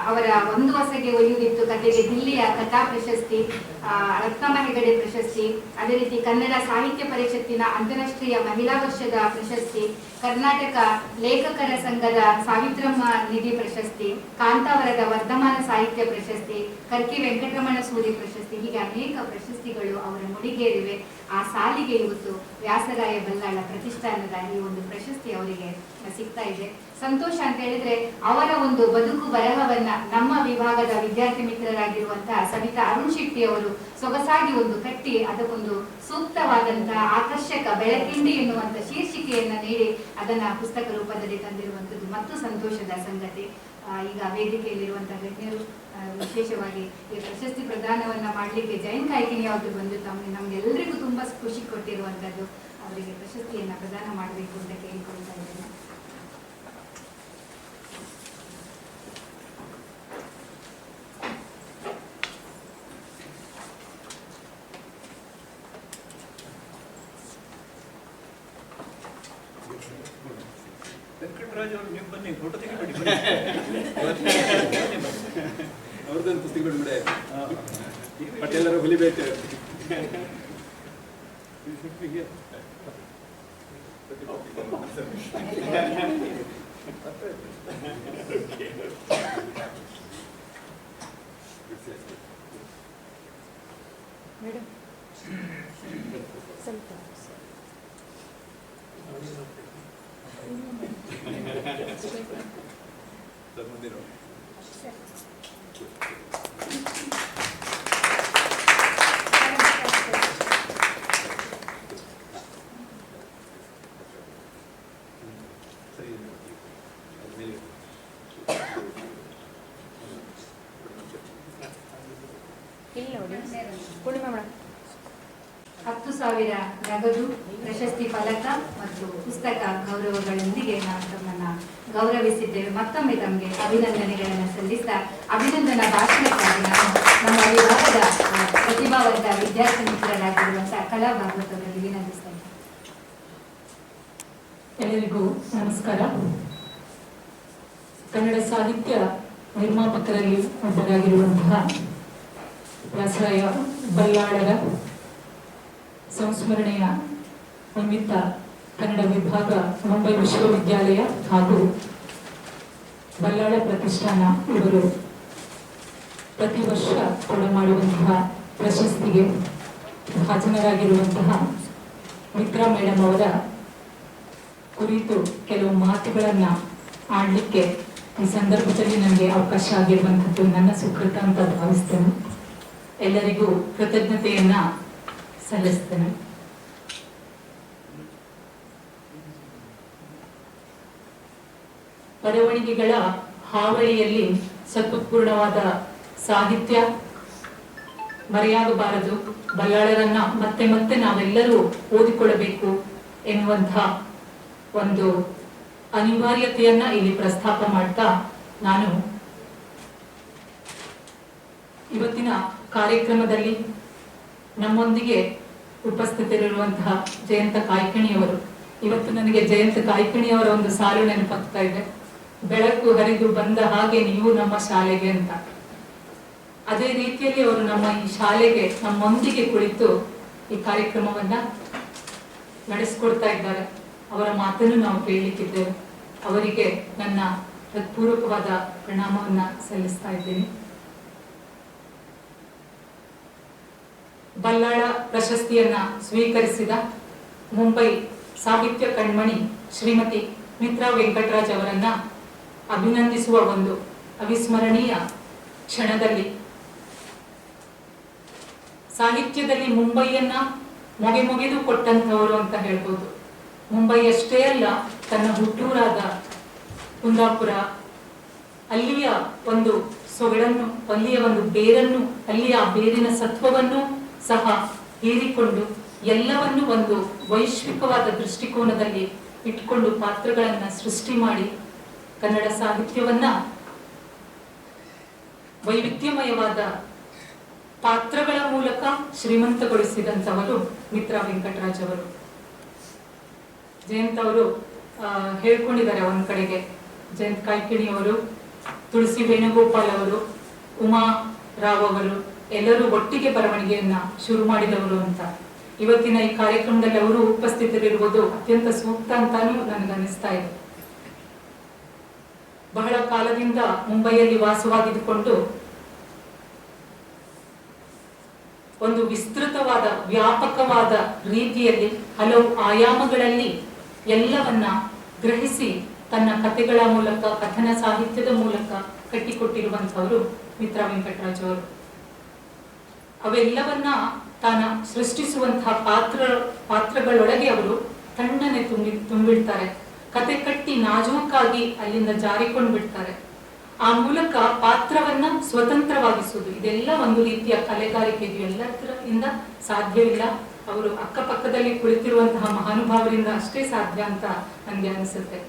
ಅವರ ಒಂದು ಹೊಸಗೆ ಒಯ್ಯುವುದಿತ್ತು ಕಥೆಗೆ ದಿಲ್ಲಿಯ ಕಥಾ ಪ್ರಶಸ್ತಿ, ರತ್ನಮ್ಮ ಹೆಗಡೆ ಪ್ರಶಸ್ತಿ, ಅದೇ ರೀತಿ ಕನ್ನಡ ಸಾಹಿತ್ಯ ಪರಿಷತ್ತಿನ ಅಂತಾರಾಷ್ಟ್ರೀಯ ಮಹಿಳಾ ವರ್ಷದ ಪ್ರಶಸ್ತಿ, ಕರ್ನಾಟಕ ಲೇಖಕರ ಸಂಘದ ಸಾವಿತ್ರಮ್ಮ ನಿಧಿ ಪ್ರಶಸ್ತಿ, ಕಾಂತಾವರದ ವರ್ಧಮಾನ ಸಾಹಿತ್ಯ ಪ್ರಶಸ್ತಿ, ಕರ್ಕಿ ವೆಂಕಟರಮಣ ಸೂರಿ ಪ್ರಶಸ್ತಿ, ಹೀಗೆ ಅನೇಕ ಪ್ರಶಸ್ತಿಗಳು ಅವರ ಮುಡಿಗೇರಿವೆ. ಆ ಸಾಲಿಗೆ ಇವತ್ತು ವ್ಯಾಸರಾಯ ಬಲ್ಲಾಳ ಪ್ರತಿಷ್ಠಾನದ ಈ ಒಂದು ಪ್ರಶಸ್ತಿ ಅವರಿಗೆ ಸಿಗ್ತಾ ಇದೆ. ಸಂತೋಷ ಅಂತ ಹೇಳಿದ್ರೆ ಅವರ ಒಂದು ಬದುಕು ಬರಹವನ್ನ ನಮ್ಮ ವಿಭಾಗದ ವಿದ್ಯಾರ್ಥಿ ಮಿತ್ರರಾಗಿರುವಂತಹ ಸವಿತಾ ಅರುಣ್ ಶೆಟ್ಟಿ ಅವರು ಸೊಗಸಾಗಿ ಒಂದು ಕಟ್ಟಿ ಅದಕ್ಕೊಂದು ಸೂಕ್ತವಾದಂತಹ ಆಕರ್ಷಕ ಬೆಳಕಿಂಡಿ ಎನ್ನುವಂತ ಶೀರ್ಷಿಕೆಯನ್ನ ನೀಡಿ ಅದನ್ನ ಪುಸ್ತಕ ರೂಪದಲ್ಲಿ ತಂದಿರುವಂತದ್ದು ಮತ್ತು ಸಂತೋಷದ ಸಂಗತಿ. ಈಗ ವೇದಿಕೆಯಲ್ಲಿರುವಂತಹ ಗಣ್ಯರು ವಿಶೇಷವಾಗಿ ಈ ಪ್ರಶಸ್ತಿ ಪ್ರದಾನವನ್ನ ಮಾಡಲಿಕ್ಕೆ ಜೈನ್ ಕಾಯ್ಕಿಣಿ ಅವರು ಬಂದು ನಮ್ಗೆಲ್ಲರಿಗೂ ತುಂಬಾ ಖುಷಿ ಕೊಟ್ಟಿರುವಂತದ್ದು. ಅವರಿಗೆ ಪ್ರಶಸ್ತಿಯನ್ನ ಪ್ರದಾನ ಮಾಡಬೇಕು ಅಂತ ಕೇಳಿಕೊಳ್ತಾ ಇದ್ದೇನೆ. ವೆಂಕಟರಾಜ್ ಅವರು ನೀವು ಬನ್ನಿ, ಫೋಟೋ ತೆಗಿಬೇಡಿ. ಅವ್ರದ್ದೊಂದು ಪುಸ್ತಕ ಬಿಡ್ಬಿಡೆ, ಪಟೇಲರ ಹುಲಿಬೇಕು. ಮೇಡಮ್ ಸ್ವಲ್ಪ ಇಲ್ಲಿ ನೋಡಿ ಪೂರ್ಣಿಮಾ ಮೇಡಮ್ 10,000 ನಗದು, ಪ್ರಶಸ್ತಿ ಫಲಕ ಮತ್ತು ಪುಸ್ತಕ ಗೌರವಗಳೊಂದಿಗೆ ನಾವು ತಮ್ಮನ್ನ ಗೌರವಿಸಿದ್ದೇವೆ. ಮತ್ತೊಮ್ಮೆ ತಮಗೆ ಅಭಿನಂದನೆಗಳನ್ನು ಸಲ್ಲಿಸ್ತಾ ಅಭಿನಂದನಾ ಭಾಷಣಕ್ಕಾಗಿ ನಾನು ನಮ್ಮ ವಿಭಾಗದ ಪ್ರತಿಭಾವಂತ ವಿದ್ಯಾರ್ಥಿ ಮಿತ್ರರಾಗಿರುವಂತಹ ಕಲಾ ಭಾಗವತ್ ಅವರಲ್ಲಿ ವಿನಂತಿಸ್ತೇನೆ. ಎಲ್ಲರಿಗೂ ನಮಸ್ಕಾರ. ಕನ್ನಡ ಸಾಹಿತ್ಯ ನಿರ್ಮಾಪಕರಲ್ಲಿ ಒಬ್ಬರಾಗಿರುವಂತಹ ವ್ಯಾಸರಾಯ ಬಲ್ಲಾಳರ ಸಂಸ್ಮರಣೆಯ ನಿಮಿತ್ತ ಕನ್ನಡ ವಿಭಾಗ ಮುಂಬೈ ವಿಶ್ವವಿದ್ಯಾಲಯ ಹಾಗೂ ಬಲ್ಲಾಳ ಪ್ರತಿಷ್ಠಾನ ಇವರು ಪ್ರತಿ ವರ್ಷ ಕೊಡಮಾಡುವಂತಹ ಪ್ರಶಸ್ತಿಗೆ ಭಾಜನರಾಗಿರುವಂತಹ ಮಿತ್ರಾ ಮೇಡಮ್ ಅವರ ಕುರಿತು ಕೆಲವು ಮಾತುಗಳನ್ನ ಆಡಲಿಕ್ಕೆ ಈ ಸಂದರ್ಭದಲ್ಲಿ ನನಗೆ ಅವಕಾಶ ಆಗಿರುವಂಥದ್ದು ನನ್ನ ಸುಕೃತ ಅಂತ ಭಾವಿಸ್ತೇನೆ. ಎಲ್ಲರಿಗೂ ಕೃತಜ್ಞತೆಯನ್ನ ಸಲ್ಲಿಸ್ತೇನೆ. ಬರವಣಿಗೆಗಳ ಹಾವಳಿಯಲ್ಲಿ ಸತ್ವಪೂರ್ಣವಾದ ಸಾಹಿತ್ಯ ಮರೆಯಾಗಬಾರದು. ಬಲ್ಲಾಳರನ್ನ ಮತ್ತೆ ಮತ್ತೆ ನಾವೆಲ್ಲರೂ ಓದಿಕೊಳ್ಳಬೇಕು ಎನ್ನುವಂತಹ ಒಂದು ಅನಿವಾರ್ಯತೆಯನ್ನ ಇಲ್ಲಿ ಪ್ರಸ್ತಾಪ ಮಾಡ್ತಾ ನಾನು ಇವತ್ತಿನ ಕಾರ್ಯಕ್ರಮದಲ್ಲಿ ನಮ್ಮೊಂದಿಗೆ ಉಪಸ್ಥಿತರಿರುವಂತಹ ಜಯಂತ ಕಾಯ್ಕಿಣಿಯವರು, ಇವತ್ತು ನನಗೆ ಜಯಂತ ಕಾಯ್ಕಿಣಿಯವರ ಒಂದು ಸಾಲು ನೆನಪಾಗ್ತಾ ಇದೆ, ಬೆಳಕು ಹರಿದು ಬಂದ ಹಾಗೆ ನೀವು ನಮ್ಮ ಶಾಲೆಗೆ ಅಂತ. ಅದೇ ರೀತಿಯಲ್ಲಿ ಅವರು ನಮ್ಮ ಈ ಶಾಲೆಗೆ ನಮ್ಮೊಂದಿಗೆ ಕುಳಿತು ಈ ಕಾರ್ಯಕ್ರಮವನ್ನ ನಡೆಸಿಕೊಡ್ತಾ ಇದ್ದಾರೆ. ಅವರ ಮಾತನ್ನು ನಾವು ಕೇಳಲಿಕ್ಕಿದ್ದೇವೆ. ಅವರಿಗೆ ನನ್ನ ಹೃತ್ಪೂರ್ವಕವಾದ ಪ್ರಣಾಮವನ್ನ ಸಲ್ಲಿಸ್ತಾ ಇದ್ದೇನೆ. ಬಲ್ಲಾಳ ಪ್ರಶಸ್ತಿಯನ್ನ ಸ್ವೀಕರಿಸಿದ ಮುಂಬೈ ಸಾಹಿತ್ಯ ಕಣ್ಮಣಿ ಶ್ರೀಮತಿ ಮಿತ್ರಾ ವೆಂಕಟರಾಜ್ ಅವರನ್ನ ಅಭಿನಂದಿಸುವ ಒಂದು ಅವಿಸ್ಮರಣೀಯ ಕ್ಷಣದಲ್ಲಿ ಸಾಹಿತ್ಯದಲ್ಲಿ ಮುಂಬೈಯನ್ನ ಮೊಗೆದು ಕೊಟ್ಟಂತವರು ಅಂತ ಹೇಳ್ಬೋದು. ಮುಂಬೈ ಅಷ್ಟೇ ಅಲ್ಲ, ತನ್ನ ಹುಟ್ಟೂರಾದ ಕುಂದಾಪುರ, ಅಲ್ಲಿಯ ಒಂದು ಸೊಗಡನ್ನು, ಅಲ್ಲಿಯ ಒಂದು ಬೇರನ್ನು, ಅಲ್ಲಿಯ ಆ ಬೇರಿನ ಸತ್ವವನ್ನು ಸಹ ಹೀರಿಕೊಂಡು ಎಲ್ಲವನ್ನು ಒಂದು ವೈಶ್ವಿಕವಾದ ದೃಷ್ಟಿಕೋನದಲ್ಲಿ ಇಟ್ಕೊಂಡು ಪಾತ್ರಗಳನ್ನ ಸೃಷ್ಟಿ ಮಾಡಿ ಕನ್ನಡ ಸಾಹಿತ್ಯವನ್ನ ವೈವಿಧ್ಯಮಯವಾದ ಪಾತ್ರಗಳ ಮೂಲಕ ಶ್ರೀಮಂತಗೊಳಿಸಿದಂತವರು ಮಿತ್ರಾ ವೆಂಕಟರಾಜ್ ಅವರು. ಜಯಂತ್ ಅವರು ಹೇಳ್ಕೊಂಡಿದ್ದಾರೆ ಒಂದ್ ಕಡೆಗೆ, ಜಯಂತ್ ಕಾಯ್ಕಿಣಿಯವರು, ತುಳಸಿ ವೇಣುಗೋಪಾಲ್ ಅವರು, ಉಮಾ ರಾವ್ ಅವರು ಎಲ್ಲರೂ ಒಟ್ಟಿಗೆ ಬರವಣಿಗೆಯನ್ನ ಶುರು ಮಾಡಿದವರು ಅಂತ. ಇವತ್ತಿನ ಈ ಕಾರ್ಯಕ್ರಮದಲ್ಲಿ ಅವರು ಉಪಸ್ಥಿತರಿರುವುದು ಅತ್ಯಂತ ಸೂಕ್ತ ಅಂತಾನೂ ನನಗನ್ನಿಸ್ತಾ ಇದೆ. ಬಹಳ ಕಾಲದಿಂದ ಮುಂಬೈಯಲ್ಲಿ ವಾಸವಾಗಿದ್ದುಕೊಂಡು ಒಂದು ವಿಸ್ತೃತವಾದ ವ್ಯಾಪಕವಾದ ರೀತಿಯಲ್ಲಿ ಹಲವು ಆಯಾಮಗಳಲ್ಲಿ ಎಲ್ಲವನ್ನ ಗ್ರಹಿಸಿ ತನ್ನ ಕಥೆಗಳ ಮೂಲಕ ಕಥನ ಸಾಹಿತ್ಯದ ಮೂಲಕ ಕಟ್ಟಿಕೊಟ್ಟಿರುವಂತವರು ಮಿತ್ರ ವೆಂಕಟರಾಜ್ ಅವರು. ಅವೆಲ್ಲವನ್ನ ತಾನ ಸೃಷ್ಟಿಸುವಂತಹ ಪಾತ್ರಗಳೊಳಗೆ ಅವರು ತಣ್ಣನೆ ತುಂಬಿಡ್ತಾರೆ. ಕತೆ ಕಟ್ಟಿ ನಾಜೂಕಾಗಿ ಅಲ್ಲಿಂದ ಜಾರಿಕೊಂಡು ಬಿಡ್ತಾರೆ. ಆ ಮೂಲಕ ಪಾತ್ರವನ್ನ ಸ್ವತಂತ್ರವಾಗಿಸುವುದು ಇದೆಲ್ಲ ಒಂದು ರೀತಿಯ ಕಲೆಗಾರಿಕೆ. ಇದು ಎಲ್ಲದರಿಂದ ಸಾಧ್ಯವಿಲ್ಲ. ಅವರು ಅಕ್ಕಪಕ್ಕದಲ್ಲಿ ಕುಳಿತಿರುವಂತಹ ಮಹಾನುಭಾವರಿಂದ ಅಷ್ಟೇ ಸಾಧ್ಯ ಅಂತ ನನಗೆ ಅನಿಸುತ್ತೆ.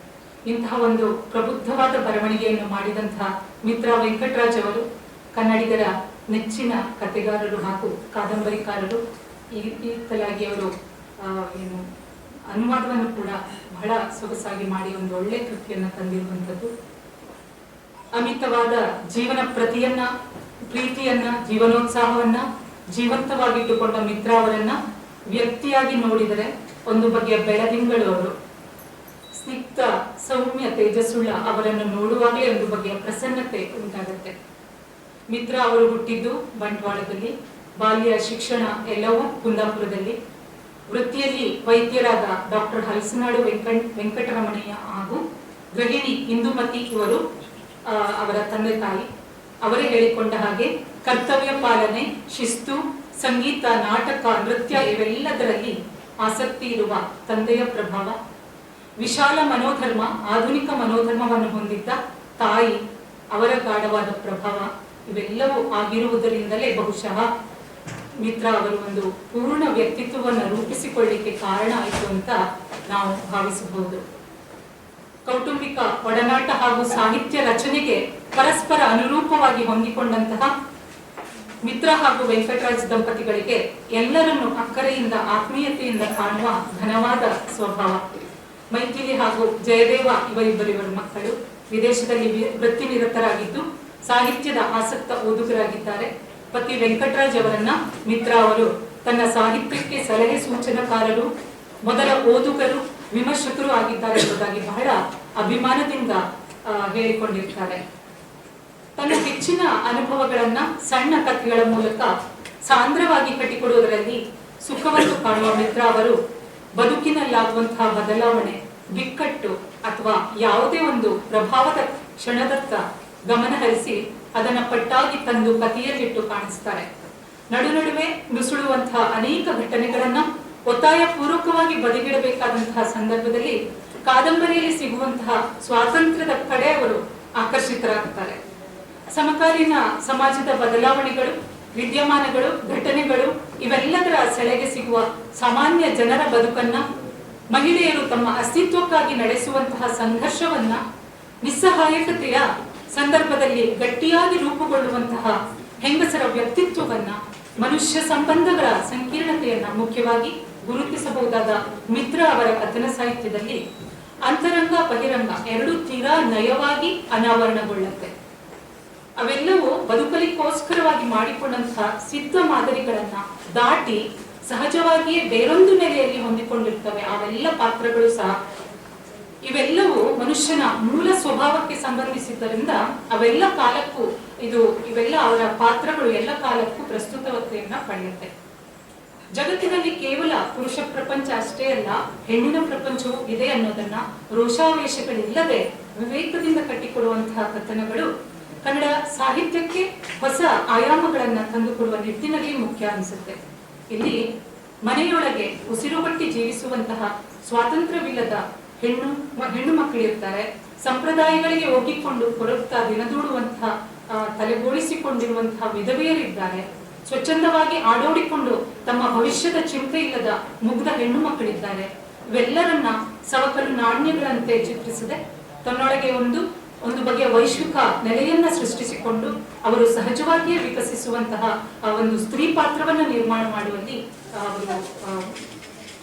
ಇಂತಹ ಒಂದು ಪ್ರಬುದ್ಧವಾದ ಬರವಣಿಗೆಯನ್ನು ಮಾಡಿದಂತಹ ಮಿತ್ರ ವೆಂಕಟರಾಜ್ ಅವರು ಕನ್ನಡಿಗರ ನೆಚ್ಚಿನ ಕಥೆಗಾರರು ಹಾಗೂ ಕಾದಂಬರಿಕಾರರು. ಈತಲಾಗಿ ಅವರು ಏನು ಅನುವಾದವನ್ನು ಕೂಡ ಬಹಳ ಸೊಗಸಾಗಿ ಮಾಡಿ ಒಂದು ಒಳ್ಳೆ ಕೃತಿಯನ್ನ ತಂದಿರುವಂಥದ್ದು. ಅಮಿತವಾದ ಜೀವನ ಪ್ರೀತಿಯನ್ನ ಜೀವನೋತ್ಸಾಹವನ್ನ ಜೀವಂತವಾಗಿಟ್ಟುಕೊಂಡ ಮಿತ್ರ ಅವರನ್ನ ವ್ಯಕ್ತಿಯಾಗಿ ನೋಡಿದರೆ ಒಂದು ಬಗೆಯ ಬೆಳದಿಂಗಳು ಅವರು. ಸ್ನಿಗ್ಧ ಸೌಮ್ಯ ತೇಜಸ್ಸುಳ್ಳ ಅವರನ್ನು ನೋಡುವಾಗಲೇ ಒಂದು ಬಗೆಯ ಪ್ರಸನ್ನತೆ ಉಂಟಾಗುತ್ತೆ. ಮಿತ್ರ ಅವರು ಹುಟ್ಟಿದ್ದು ಬಂಟ್ವಾಳದಲ್ಲಿ, ಬಾಲ್ಯ ಶಿಕ್ಷಣ ಎಲ್ಲವೂ ಕುಂದಾಪುರದಲ್ಲಿ. ವೃತ್ತಿಯಲ್ಲಿ ವೈದ್ಯರಾದ ಡಾಕ್ಟರ್ ಹಲಸನಾಡು ವೆಂಕಟರಮಣಯ್ಯ ಹಾಗೂ ಗೃಹಿಣಿ ಇಂದುಮತಿ ಇವರು ಅವರ ತಂದೆ ತಾಯಿ. ಅವರೇ ಹೇಳಿಕೊಂಡ ಹಾಗೆ ಕರ್ತವ್ಯ ಪಾಲನೆ, ಶಿಸ್ತು, ಸಂಗೀತ, ನಾಟಕ, ನೃತ್ಯ ಇವೆಲ್ಲದರಲ್ಲಿ ಆಸಕ್ತಿ ಇರುವ ತಂದೆಯ ಪ್ರಭಾವ, ವಿಶಾಲ ಮನೋಧರ್ಮ, ಆಧುನಿಕ ಮನೋಧರ್ಮವನ್ನು ಹೊಂದಿದ್ದ ತಾಯಿ ಅವರ ಗಾಢವಾದ ಪ್ರಭಾವ ಇವೆಲ್ಲವೂ ಆಗಿರುವುದರಿಂದಲೇ ಬಹುಶಃ ಮಿತ್ರ ಅವರು ಒಂದು ಪೂರ್ಣ ವ್ಯಕ್ತಿತ್ವವನ್ನು ರೂಪಿಸಿಕೊಳ್ಳಿಕ್ಕೆ ಕಾರಣ ಆಯಿತು ಅಂತ ನಾವು ಭಾವಿಸಬಹುದು. ಕೌಟುಂಬಿಕ ಒಡನಾಟ ಹಾಗೂ ಸಾಹಿತ್ಯ ರಚನೆಗೆ ಪರಸ್ಪರ ಅನುರೂಪವಾಗಿ ಹೊಂದಿಕೊಂಡಂತಹ ಮಿತ್ರ ಹಾಗೂ ವೆಂಕಟರಾಜ್ ದಂಪತಿಗಳಿಗೆ ಎಲ್ಲರನ್ನು ಅಕ್ಕರೆಯಿಂದ ಆತ್ಮೀಯತೆಯಿಂದ ಕಾಣುವ ಘನವಾದ ಸ್ವಭಾವ. ಮೈಥಿಲಿ ಹಾಗೂ ಜಯದೇವ ಇವರಿಬ್ಬರಿವರ ಮಕ್ಕಳು ವಿದೇಶದಲ್ಲಿ ವೃತ್ತಿ ನಿರತರಾಗಿದ್ದು ಸಾಹಿತ್ಯದ ಆಸಕ್ತ ಓದುಗರಾಗಿದ್ದಾರೆ. ಪತಿ ವೆಂಕಟರಾಜ್ ಅವರನ್ನ ಮಿತ್ರ ಅವರು ತನ್ನ ಸಾಹಿತ್ಯಕ್ಕೆ ಸಲಹೆ ಸೂಚನಕಾರರು, ಮೊದಲ ಓದುಗರು, ವಿಮರ್ಶಕರು ಆಗಿದ್ದಾರೆ ಎಂಬುದಾಗಿ ಬಹಳ ಅಭಿಮಾನದಿಂದ ಹೇಳಿಕೊಂಡಿರ್ತಾರೆ. ತನ್ನ ಹೆಚ್ಚಿನ ಅನುಭವಗಳನ್ನ ಸಣ್ಣ ಕಥೆಗಳ ಮೂಲಕ ಸಾಂದ್ರವಾಗಿ ಕಟ್ಟಿಕೊಡುವುದರಲ್ಲಿ ಸುಖವನ್ನು ಕಾಣುವ ಮಿತ್ರ ಅವರು ಬದುಕಿನಲ್ಲಾಗುವಂತಹ ಬದಲಾವಣೆ, ಬಿಕ್ಕಟ್ಟು ಅಥವಾ ಯಾವುದೇ ಒಂದು ಪ್ರಭಾವದ ಕ್ಷಣದತ್ತ ಗಮನ ಹರಿಸಿ ಅದನ್ನ ಪಟ್ಟಾಗಿ ತಂದು ಕಥೆಯಲ್ಲಿಟ್ಟು ಕಾಣಿಸ್ತಾರೆ. ನಡುವೆ ನುಸುಳುವಂತಹ ಅನೇಕ ಘಟನೆಗಳನ್ನ ಒತ್ತಾಯ ಪೂರ್ವಕವಾಗಿ ಬದಿಗಿಡಬೇಕಾದಂತಹ ಸಂದರ್ಭದಲ್ಲಿ ಕಾದಂಬರಿಯಲ್ಲಿ ಸಿಗುವಂತಹ ಸ್ವಾತಂತ್ರ್ಯದ ಕಡೆ ಅವರು ಆಕರ್ಷಿತರಾಗ್ತಾರೆ. ಸಮಕಾಲೀನ ಸಮಾಜದ ಬದಲಾವಣೆಗಳು, ವಿದ್ಯಮಾನಗಳು, ಘಟನೆಗಳು ಇವೆಲ್ಲದರ ಸೆಳೆಗೆ ಸಿಗುವ ಸಾಮಾನ್ಯ ಜನರ ಬದುಕನ್ನ, ಮಹಿಳೆಯರು ತಮ್ಮ ಅಸ್ತಿತ್ವಕ್ಕಾಗಿ ನಡೆಸುವಂತಹ ಸಂಘರ್ಷವನ್ನ, ನಿಸ್ಸಹಾಯಕತೆಯ ಸಂದರ್ಭದಲ್ಲಿ ಗಟ್ಟಿಯಾಗಿ ರೂಪುಗೊಳ್ಳುವಂತಹ ಹೆಂಗಸರ ವ್ಯಕ್ತಿತ್ವವನ್ನ, ಮನುಷ್ಯ ಸಂಬಂಧಗಳ ಸಂಕೀರ್ಣತೆಯನ್ನ ಮುಖ್ಯವಾಗಿ ಗುರುತಿಸಬಹುದಾದ ಮಿತ್ರ ಅವರ ಕಥನ ಸಾಹಿತ್ಯದಲ್ಲಿ ಅಂತರಂಗ ಬಹಿರಂಗ ಎರಡೂ ತೀರಾ ನಯವಾಗಿ ಅನಾವರಣಗೊಳ್ಳುತ್ತೆ. ಅವೆಲ್ಲವೂ ಬದುಕಲಿಕ್ಕೋಸ್ಕರವಾಗಿ ಮಾಡಿಕೊಂಡಂತಹ ಸಿದ್ಧ ಮಾದರಿಗಳನ್ನ ದಾಟಿ ಸಹಜವಾಗಿಯೇ ಬೇರೊಂದು ನೆಲೆಯಲ್ಲಿ ಹೊಂದಿಕೊಂಡಿರ್ತವೆ ಅವೆಲ್ಲ ಪಾತ್ರಗಳು ಸಹ. ಇವೆಲ್ಲವೂ ಮನುಷ್ಯನ ಮೂಲ ಸ್ವಭಾವಕ್ಕೆ ಸಂಬಂಧಿಸಿದ್ದರಿಂದ ಅವೆಲ್ಲ ಕಾಲಕ್ಕೂ ಇವೆಲ್ಲ ಅವರ ಪಾತ್ರಗಳು ಎಲ್ಲ ಕಾಲಕ್ಕೂ ಪ್ರಸ್ತುತತೆಯನ್ನ ಪಡೆಯುತ್ತೆ. ಜಗತ್ತಿನಲ್ಲಿ ಕೇವಲ ಪುರುಷ ಪ್ರಪಂಚ ಅಷ್ಟೇ ಅಲ್ಲ, ಹೆಣ್ಣಿನ ಪ್ರಪಂಚವೂ ಇದೆ ಅನ್ನೋದನ್ನ ರೋಷಾವೇಶಗಳಿಲ್ಲದೆ ವಿವೇಕದಿಂದ ಕಟ್ಟಿಕೊಡುವಂತಹ ಕಥನಗಳು ಕನ್ನಡ ಸಾಹಿತ್ಯಕ್ಕೆ ಹೊಸ ಆಯಾಮಗಳನ್ನ ತಂದುಕೊಡುವ ನಿಟ್ಟಿನಲ್ಲಿ ಮುಖ್ಯ ಅನಿಸುತ್ತೆ. ಇಲ್ಲಿ ಮನೆಯೊಳಗೆ ಉಸಿರುಗಟ್ಟಿ ಜೀವಿಸುವಂತಹ ಸ್ವಾತಂತ್ರ್ಯವಿಲ್ಲದ ಹೆಣ್ಣು ಮಕ್ಕಳಿರ್ತಾರೆ. ಸಂಪ್ರದಾಯಗಳಿಗೆ ಒಗ್ಗಿಕೊಂಡು ಕೊರಗ್ತಾ ದಿನದೂಡುವಂತಹ ತಲೆಗೋಳಿಸಿಕೊಂಡಿರುವಂತಹ ವಿಧವೆಯರಿದ್ದಾರೆ. ಸ್ವಚ್ಛಂದವಾಗಿ ಆಡೋಡಿಕೊಂಡು ತಮ್ಮ ಭವಿಷ್ಯದ ಚಿಂತೆ ಇಲ್ಲದ ಮುಗ್ಧ ಹೆಣ್ಣು ಮಕ್ಕಳಿದ್ದಾರೆ. ಇವೆಲ್ಲರನ್ನ ಸವಕಲು ನಾಣ್ಯಗಳಂತೆ ಚಿತ್ರಿಸದೆ ತನ್ನೊಳಗೆ ಒಂದು ಬಗೆಯ ವೈಶ್ವಿಕ ನೆಲೆಯನ್ನ ಸೃಷ್ಟಿಸಿಕೊಂಡು ಅವರು ಸಹಜವಾಗಿಯೇ ವಿಕಸಿಸುವಂತಹ ಒಂದು ಸ್ತ್ರೀ ಪಾತ್ರವನ್ನ ನಿರ್ಮಾಣ ಮಾಡುವಲ್ಲಿ ಅವರು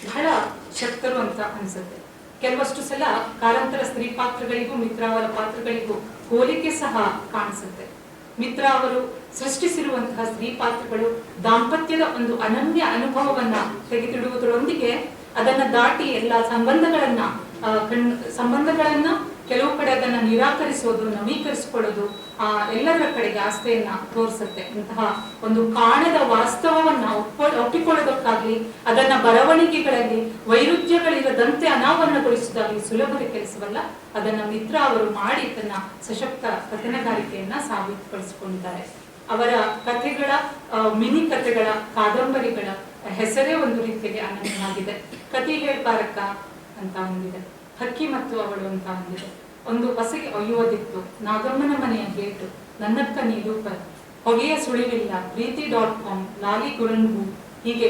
ಬಹಳ ಶಕ್ತರು ಅಂತ ಅನ್ಸುತ್ತೆ. ಕೆಲವಷ್ಟು ಸಲ ಕಾರಂತರ ಸ್ತ್ರೀ ಪಾತ್ರಗಳಿಗೂ ಮಿತ್ರ ಅವರ ಪಾತ್ರಗಳಿಗೂ ಹೋಲಿಕೆ ಸಹ ಕಾಣಿಸುತ್ತೆ. ಮಿತ್ರ ಅವರು ಸೃಷ್ಟಿಸಿರುವಂತಹ ಸ್ತ್ರೀ ಪಾತ್ರಗಳು ದಾಂಪತ್ಯದ ಒಂದು ಅನನ್ಯ ಅನುಭವವನ್ನ ತೆಗೆದಿಡುವುದರೊಂದಿಗೆ ಅದನ್ನ ದಾಟಿ ಎಲ್ಲ ಸಂಬಂಧಗಳನ್ನ ಕೆಲವು ಕಡೆ ಅದನ್ನ ನಿರಾಕರಿಸೋದು, ನವೀಕರಿಸಿಕೊಳ್ಳೋದು ಎಲ್ಲರ ಕಡೆಗೆ ಆಸ್ಥೆಯನ್ನ ತೋರಿಸುತ್ತೆ. ಇಂತಹ ಒಂದು ಕಾಣದ ವಾಸ್ತವವನ್ನ ಒಪ್ಪಿಕೊಳ್ಳೋದಕ್ಕಾಗ್ಲಿ, ಅದನ್ನ ಬರವಣಿಗೆಗಳಲ್ಲಿ ವೈರುಧ್ಯಗಳಿರದಂತೆ ಅನಾವರಣಗೊಳಿಸುವುದಾಗಲಿ ಸುಲಭದ ಕೆಲಸವಲ್ಲ. ಅದನ್ನ ಮಿತ್ರ ಅವರು ಮಾಡಿ ತನ್ನ ಸಶಕ್ತ ಕಥನಗಾರಿಕೆಯನ್ನ ಸಾಬೀತುಪಡಿಸಿಕೊಂಡಿದ್ದಾರೆ. ಅವರ ಕಥೆಗಳ ಮಿನಿ ಕಥೆಗಳ ಕಾದಂಬರಿಗಳ ಹೆಸರೇ ಒಂದು ರೀತಿಯಲ್ಲಿ ಅನನ್ಯವಾಗಿದೆ. ಕಥೆ ಹೇಳ್ಬಾರಕ ಅಂತ ಒಂದಿದೆ, ಹಕ್ಕಿ ಮತ್ತು ಅವಳು ಅಂತ ಒಂದಿದೆ, ಒಂದು ಹೊಸಗೆ ಒಯ್ಯುವುದಿತ್ತು, ನಾಗಮ್ಮನ ಮನೆಯ ಗೇಟು, ನನ್ನಕ್ಕ ನೀಲೂಪರ್, ಹೊಗೆಯ ಸುಳಿವಿಲ್ಲ, ಪ್ರೀತಿ.com, ಲಾಲಿ ಗುರಂಬು, ಹೀಗೆ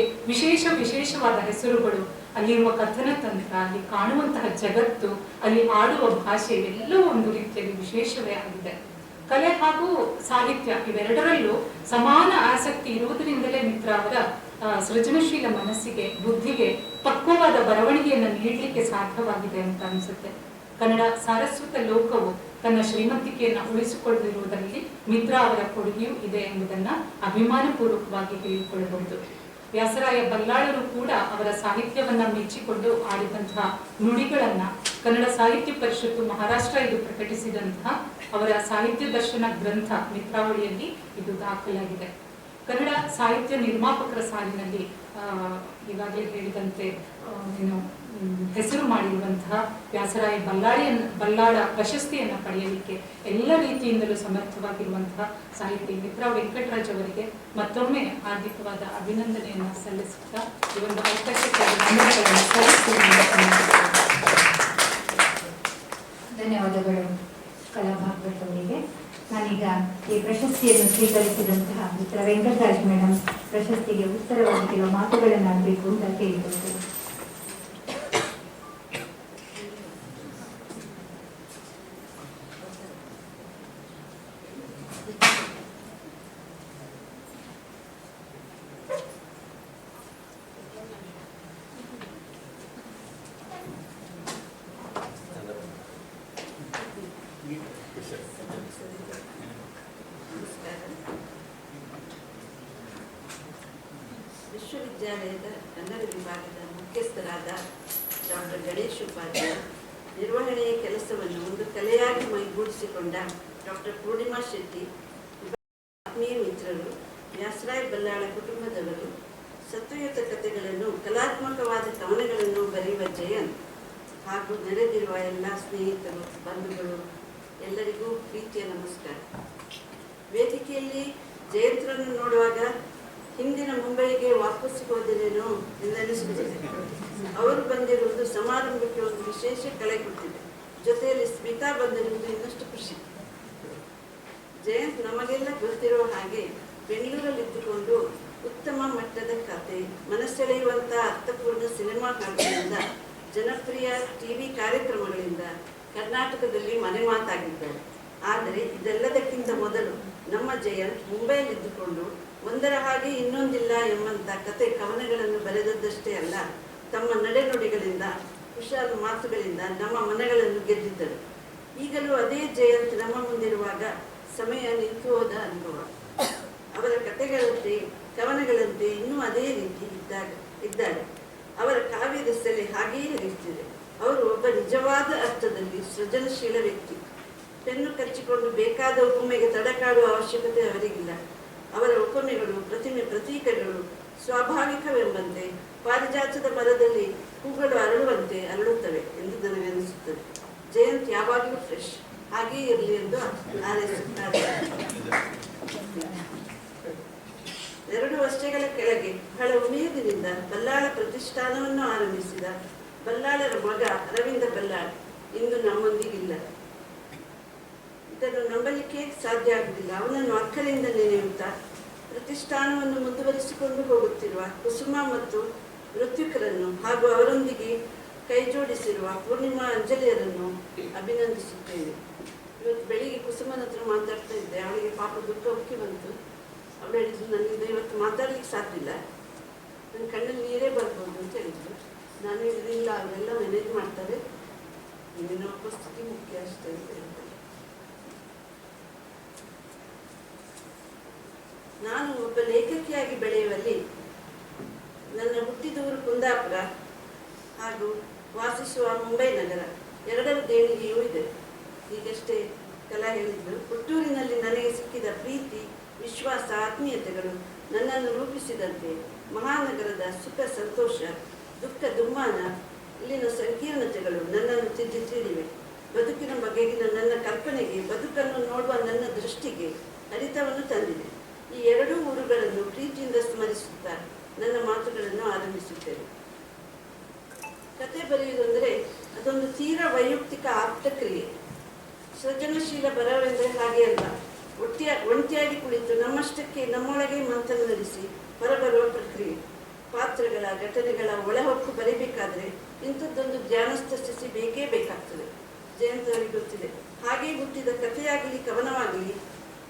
ವಿಶೇಷವಾದ ಹೆಸರುಗಳು. ಅಲ್ಲಿರುವ ಕಥನ ತಂತ್ರ, ಅಲ್ಲಿ ಕಾಣುವಂತಹ ಜಗತ್ತು, ಅಲ್ಲಿ ಆಡುವ ಭಾಷೆ ಇವೆಲ್ಲವೂ ಒಂದು ರೀತಿಯಲ್ಲಿ ವಿಶೇಷವೇ ಆಗಿದೆ. ಕಲೆ ಹಾಗೂ ಸಾಹಿತ್ಯ ಇವೆರಡರಲ್ಲೂ ಸಮಾನ ಆಸಕ್ತಿ ಇರುವುದರಿಂದಲೇ ಮಿತ್ರ ಅವರ ಸೃಜನಶೀಲ ಮನಸ್ಸಿಗೆ, ಬುದ್ಧಿಗೆ ಪಕ್ವವಾದ ಬರವಣಿಗೆಯನ್ನು ನೀಡಲಿಕ್ಕೆ ಸಾಧ್ಯವಾಗಿದೆ ಅಂತ ಅನಿಸುತ್ತೆ. ಕನ್ನಡ ಸಾರಸ್ವತ ಲೋಕವು ತನ್ನ ಶ್ರೀಮಂತಿಕೆಯನ್ನು ಉಳಿಸಿಕೊಳ್ಳದಿರುವುದರಲ್ಲಿ ಮಿತ್ರ ಅವರ ಕೊಡುಗೆಯೂ ಇದೆ ಎಂಬುದನ್ನ ಅಭಿಮಾನಪೂರ್ವಕವಾಗಿ ಹೇಳಿಕೊಳ್ಳಬಹುದು. ವ್ಯಾಸರಾಯ ಬಲ್ಲಾಳರು ಕೂಡ ಅವರ ಸಾಹಿತ್ಯವನ್ನ ಮೆಚ್ಚಿಕೊಂಡು ಆಡಿದಂತಹ ನುಡಿಗಳನ್ನ ಕನ್ನಡ ಸಾಹಿತ್ಯ ಪರಿಷತ್ತು ಮಹಾರಾಷ್ಟ್ರ ಇದು ಪ್ರಕಟಿಸಿದಂತಹ ಅವರ ಸಾಹಿತ್ಯ ದರ್ಶನ ಗ್ರಂಥ ಮಿತ್ರಾವಳಿಯಲ್ಲಿ ಇದು ದಾಖಲಾಗಿದೆ. ಕನ್ನಡ ಸಾಹಿತ್ಯ ನಿರ್ಮಾಪಕರ ಸಾಲಿನಲ್ಲಿ ಈಗಾಗಲೇ ಹೇಳಿದಂತೆ ಹೆಸರು ಮಾಡಿರುವಂತಹ ವ್ಯಾಸರಾಯ ಬಲ್ಲಾಳ ಪ್ರಶಸ್ತಿಯನ್ನು ಪಡೆಯಲಿಕ್ಕೆ ಎಲ್ಲ ರೀತಿಯಿಂದಲೂ ಸಮರ್ಥವಾಗಿರುವಂತಹ ಸಾಹಿತಿ ಮಿತ್ರ ವೆಂಕಟರಾಜ್ ಅವರಿಗೆ ಮತ್ತೊಮ್ಮೆ ಹಾರ್ದಿಕವಾದ ಅಭಿನಂದನೆಯನ್ನು ಸಲ್ಲಿಸುತ್ತಾ ಈ ಒಂದು ಅವಕಾಶಕ್ಕೆ ಧನ್ಯವಾದಗಳು ಕಲಾಭಾಗ್ಭಟ್ ಅವರಿಗೆ. ನಾನೀಗ ಈ ಪ್ರಶಸ್ತಿಯನ್ನು ಸ್ವೀಕರಿಸಿದಂತಹ ಮಿತ್ರ ವೆಂಕಟರಾಜ್ ಮೇಡಮ್ ಪ್ರಶಸ್ತಿಗೆ ಉತ್ತರವಾಗಿ ಕೆಲವು ಮಾತುಗಳನ್ನಾಡಬೇಕು ಅಂತ ಕೇಳಿಕೊಳ್ತೇವೆ. ವಿಶ್ವವಿದ್ಯಾಲಯದ ಕನ್ನಡ ವಿಭಾಗದ ಮುಖ್ಯಸ್ಥರಾದ ಡಾಕ್ಟರ್ ಗಣೇಶ್ ಉಪಾಧ್ಯಾಯ, ನಿರ್ವಹಣೆಯ ಕೆಲಸವನ್ನು ಒಂದು ಕಲೆಯಾಗಿ ಮೈಗೂಡಿಸಿಕೊಂಡ ಡಾಕ್ಟರ್ ಪೂರ್ಣಿಮಾ ಶೆಟ್ಟಿ, ಆತ್ಮೀಯ ಮಿತ್ರರು, ವ್ಯಾಸರಾಯ ಬಲ್ಲಾಳ ಕುಟುಂಬದವರು, ಸತ್ವಯುತ ಕಥೆಗಳನ್ನು, ಕಲಾತ್ಮಕವಾದ ಕವನಗಳನ್ನು ಬರೆಯುವ ಜಯಂತ್ ಹಾಗೂ ನೆರೆದಿರುವ ಎಲ್ಲ ಸ್ನೇಹಿತರು, ಬಂಧುಗಳು ಎಲ್ಲರಿಗೂ ಪ್ರೀತಿಯ ನಮಸ್ಕಾರ. ವೇದಿಕೆಯಲ್ಲಿ ಜಯಂತ್ರನ್ನು ನೋಡುವಾಗ ಹಿಂದಿನ ಮುಂಬೈಗೆ ವಾಪಸ್ ಹೋದರೇನೋ ಎಂದನಿಸುತ್ತಿದೆ. ಅವರು ಬಂದಿರುವುದು ಸಮಾರಂಭಕ್ಕೆ ಒಂದು ವಿಶೇಷ ಕಳೆ ಕೊಟ್ಟಿದೆ. ಜೊತೆಯಲ್ಲಿ ಸ್ಮಿತಾ ಬಂದಿರುವುದು ಇನ್ನಷ್ಟು ಖುಷಿ. ಜಯಂತ್ ನಮಗೆಲ್ಲ ಗೊತ್ತಿರುವ ಹಾಗೆ ಬೆಂಗಳೂರಲ್ಲಿದ್ದುಕೊಂಡು ಉತ್ತಮ ಮಟ್ಟದ ಕಥೆ, ಮನಸೆಳೆಯುವಂತಹ ಅರ್ಥಪೂರ್ಣ ಸಿನಿಮಾ ಹಾಡುಗಳಿಂದ, ಜನಪ್ರಿಯ ಟಿವಿ ಕಾರ್ಯಕ್ರಮಗಳಿಂದ ಕರ್ನಾಟಕದಲ್ಲಿ ಮನೆ ಮಾತಾಗಿದ್ದಾರೆ. ಆದರೆ ಇದೆಲ್ಲದಕ್ಕಿಂತ ಮೊದಲು ನಮ್ಮ ಜಯಂತ್ ಮುಂಬೈಯಲ್ಲಿದ್ದುಕೊಂಡು ಒಂದರ ಹಾಗೆ ಇನ್ನೊಂದಿಲ್ಲ ಎಂಬಂತ ಕತೆ ಕವನಗಳನ್ನು ಬರೆದದ್ದಷ್ಟೇ ಅಲ್ಲ, ತಮ್ಮ ನಡೆನುಡಿಗಳಿಂದ, ಕುಶಾಲ ಮಾತುಗಳಿಂದ ನಮ್ಮ ಮನಗಳನ್ನು ಗೆದ್ದಿದ್ದರು. ಈಗಲೂ ಅದೇ ಜಯಂತ್ ನಮ್ಮ ಮುಂದಿರುವಾಗ ಸಮಯ ನಿಂತು ಹೋದ ಅನುಭವ. ಅವರ ಕತೆಗಳಂತೆ, ಕವನಗಳಂತೆ ಇನ್ನೂ ಅದೇ ರೀತಿ ಇದ್ದಾರೆ. ಅವರ ಕಾವ್ಯದ ಸೆಲೆ ಹಾಗೆಯೇ ಇರುತ್ತಿದೆ. ಅವರು ಒಬ್ಬ ನಿಜವಾದ ಅರ್ಥದಲ್ಲಿ ಸೃಜನಶೀಲ ವ್ಯಕ್ತಿ. ಪೆನ್ನು ಕಚ್ಚಿಕೊಂಡು ಬೇಕಾದ ಉಪಮೆಗೆ ತಡಕಾಡುವ ಅವಶ್ಯಕತೆ ಅವರಿಗಿಲ್ಲ. ಅವರ ಉಪಮೆಗಳು, ಪ್ರತೀಕಗಳು ಸ್ವಾಭಾವಿಕವೆಂಬಂತೆ, ಪಾರಿಜಾತದ ಮರದಲ್ಲಿ ಹೂಗಳು ಅರಳುವಂತೆ ಅರಳುತ್ತವೆ ಎಂದು ನನಗನಿಸುತ್ತದೆ. ಜಯಂತ್ ಯಾವಾಗಲೂ ಫ್ರೆಶ್, ಹಾಗೆಯೇ ಇರಲಿ ಎಂದು ಹಾರೈಸುತ್ತಾರೆ. 2 ವರ್ಷಗಳ ಕೆಳಗೆ ಬಹಳ ಉಮೇದಿನಿಂದ ಬಲ್ಲಾಳ ಪ್ರತಿಷ್ಠಾನವನ್ನು ಆರಂಭಿಸಿದ ಬಲ್ಲಾಳರ ಮಗ ಅರವಿಂದ ಬಲ್ಲಾಳ್ ಇಂದು ನಮ್ಮೊಂದಿಗಿಲ್ಲ. ಇದನ್ನು ನಂಬಲಿಕ್ಕೆ ಸಾಧ್ಯ ಆಗುವುದಿಲ್ಲ. ಅವನನ್ನು ಅಕ್ಕರಿಂದ ನೆನೆಯುತ್ತಾ ಪ್ರತಿಷ್ಠಾನವನ್ನು ಮುಂದುವರಿಸಿಕೊಂಡು ಹೋಗುತ್ತಿರುವ ಕುಸುಮ ಮತ್ತು ಋತ್ವಿಕರನ್ನು ಹಾಗೂ ಅವರೊಂದಿಗೆ ಕೈ ಜೋಡಿಸಿರುವ ಪೂರ್ಣಿಮಾ ಅಂಜಲಿಯರನ್ನು ಅಭಿನಂದಿಸುತ್ತೇವೆ. ಇವತ್ತು ಬೆಳಿಗ್ಗೆ ಕುಸುಮನ ಹತ್ರ ಮಾತಾಡ್ತಾ ಇದ್ದೆ. ಅವಳಿಗೆ ಪಾಪ ದುಃಖ ಉಕ್ಕಿ ಬಂತು. ಅವಳು ಹೇಳಿದ್ರು, ನನಗೆ ಇವತ್ತು ಮಾತಾಡ್ಲಿಕ್ಕೆ ಸಾಧ್ಯ ಇಲ್ಲ, ನನ್ನ ಕಣ್ಣಲ್ಲಿ ನೀರೇ ಬರ್ಬೋದು ಅಂತ ಹೇಳಿದ್ರು. ನಾನು ಹೇಳಿಲ್ಲ, ಅವರೆಲ್ಲ ಮ್ಯಾನೇಜ್ ಮಾಡ್ತಾರೆ, ನಿನ್ನ ಉಪಸ್ಥಿತಿ ಮುಖ್ಯ ಅಷ್ಟೇ ಅಂತ ಹೇಳ್ತಾರೆ. ನಾನು ಒಬ್ಬ ಲೇಖಕಿಯಾಗಿ ಬೆಳೆಯುವಲ್ಲಿ ನನ್ನ ಹುಟ್ಟಿದೂರು ಕುಂದಾಪುರ ಹಾಗೂ ವಾಸಿಸುವ ಮುಂಬೈ ನಗರ ಎರಡರ ದೇಣಿಗೆಯೂ ಇದೆ. ಈಗಷ್ಟೇ ಕಲಾ ಹೇಳಿದ್ರು, ಹುಟ್ಟೂರಿನಲ್ಲಿ ನನಗೆ ಸಿಕ್ಕಿದ ಪ್ರೀತಿ, ವಿಶ್ವಾಸ, ಆತ್ಮೀಯತೆಗಳು ನನ್ನನ್ನು ರೂಪಿಸಿದಂತೆ ಮಹಾನಗರದ ಸುಖ ಸಂತೋಷ, ದುಃಖ ದುಮ್ಮಾನ, ಇಲ್ಲಿನ ಸಂಕೀರ್ಣತೆಗಳು ನನ್ನನ್ನು ತಿಳಿದಿವೆ. ಬದುಕಿನ ಬಗೆಗಿನ ನನ್ನ ಕಲ್ಪನೆಗೆ, ಬದುಕನ್ನು ನೋಡುವ ನನ್ನ ದೃಷ್ಟಿಗೆ ಹರಿತವನ್ನು ತಂದಿದೆ. ಈ ಎರಡೂ ಊರುಗಳನ್ನು ಪ್ರೀತಿಯಿಂದ ಸ್ಮರಿಸುತ್ತಾ ನನ್ನ ಮಾತುಗಳನ್ನು ಆರಂಭಿಸುತ್ತೇನೆ. ಕತೆ ಬರೆಯುವುದೆಂದರೆ ಅದೊಂದು ತೀರಾ ವೈಯಕ್ತಿಕ ಆಪ್ತಕ್ರಿಯೆ. ಸೃಜನಶೀಲ ಬರಹವೆಂದರೆ ಹಾಗೆ ಅಲ್ಲ. ಒಂಟಿಯಾಗಿ ಕುಳಿತು ನಮ್ಮಷ್ಟಕ್ಕೆ ನಮ್ಮೊಳಗೆ ಮಂಥನ ನಡೆಸಿ ಹೊರಬರುವ ಪ್ರಕ್ರಿಯೆ. ಪಾತ್ರಗಳ, ಘಟನೆಗಳ ಒಳಹೊಕ್ಕು ಬರೀಬೇಕಾದ್ರೆ ಇಂಥದ್ದೊಂದು ಧ್ಯಾನಸ್ಥ ಸ್ಥಿತಿ ಬೇಕೇ ಬೇಕಾಗ್ತದೆ. ಜಯಂತರಿಗೆ ಗೊತ್ತಿದೆ. ಹಾಗೆ ಹುಟ್ಟಿದ ಕಥೆಯಾಗಲಿ ಕವನವಾಗಲಿ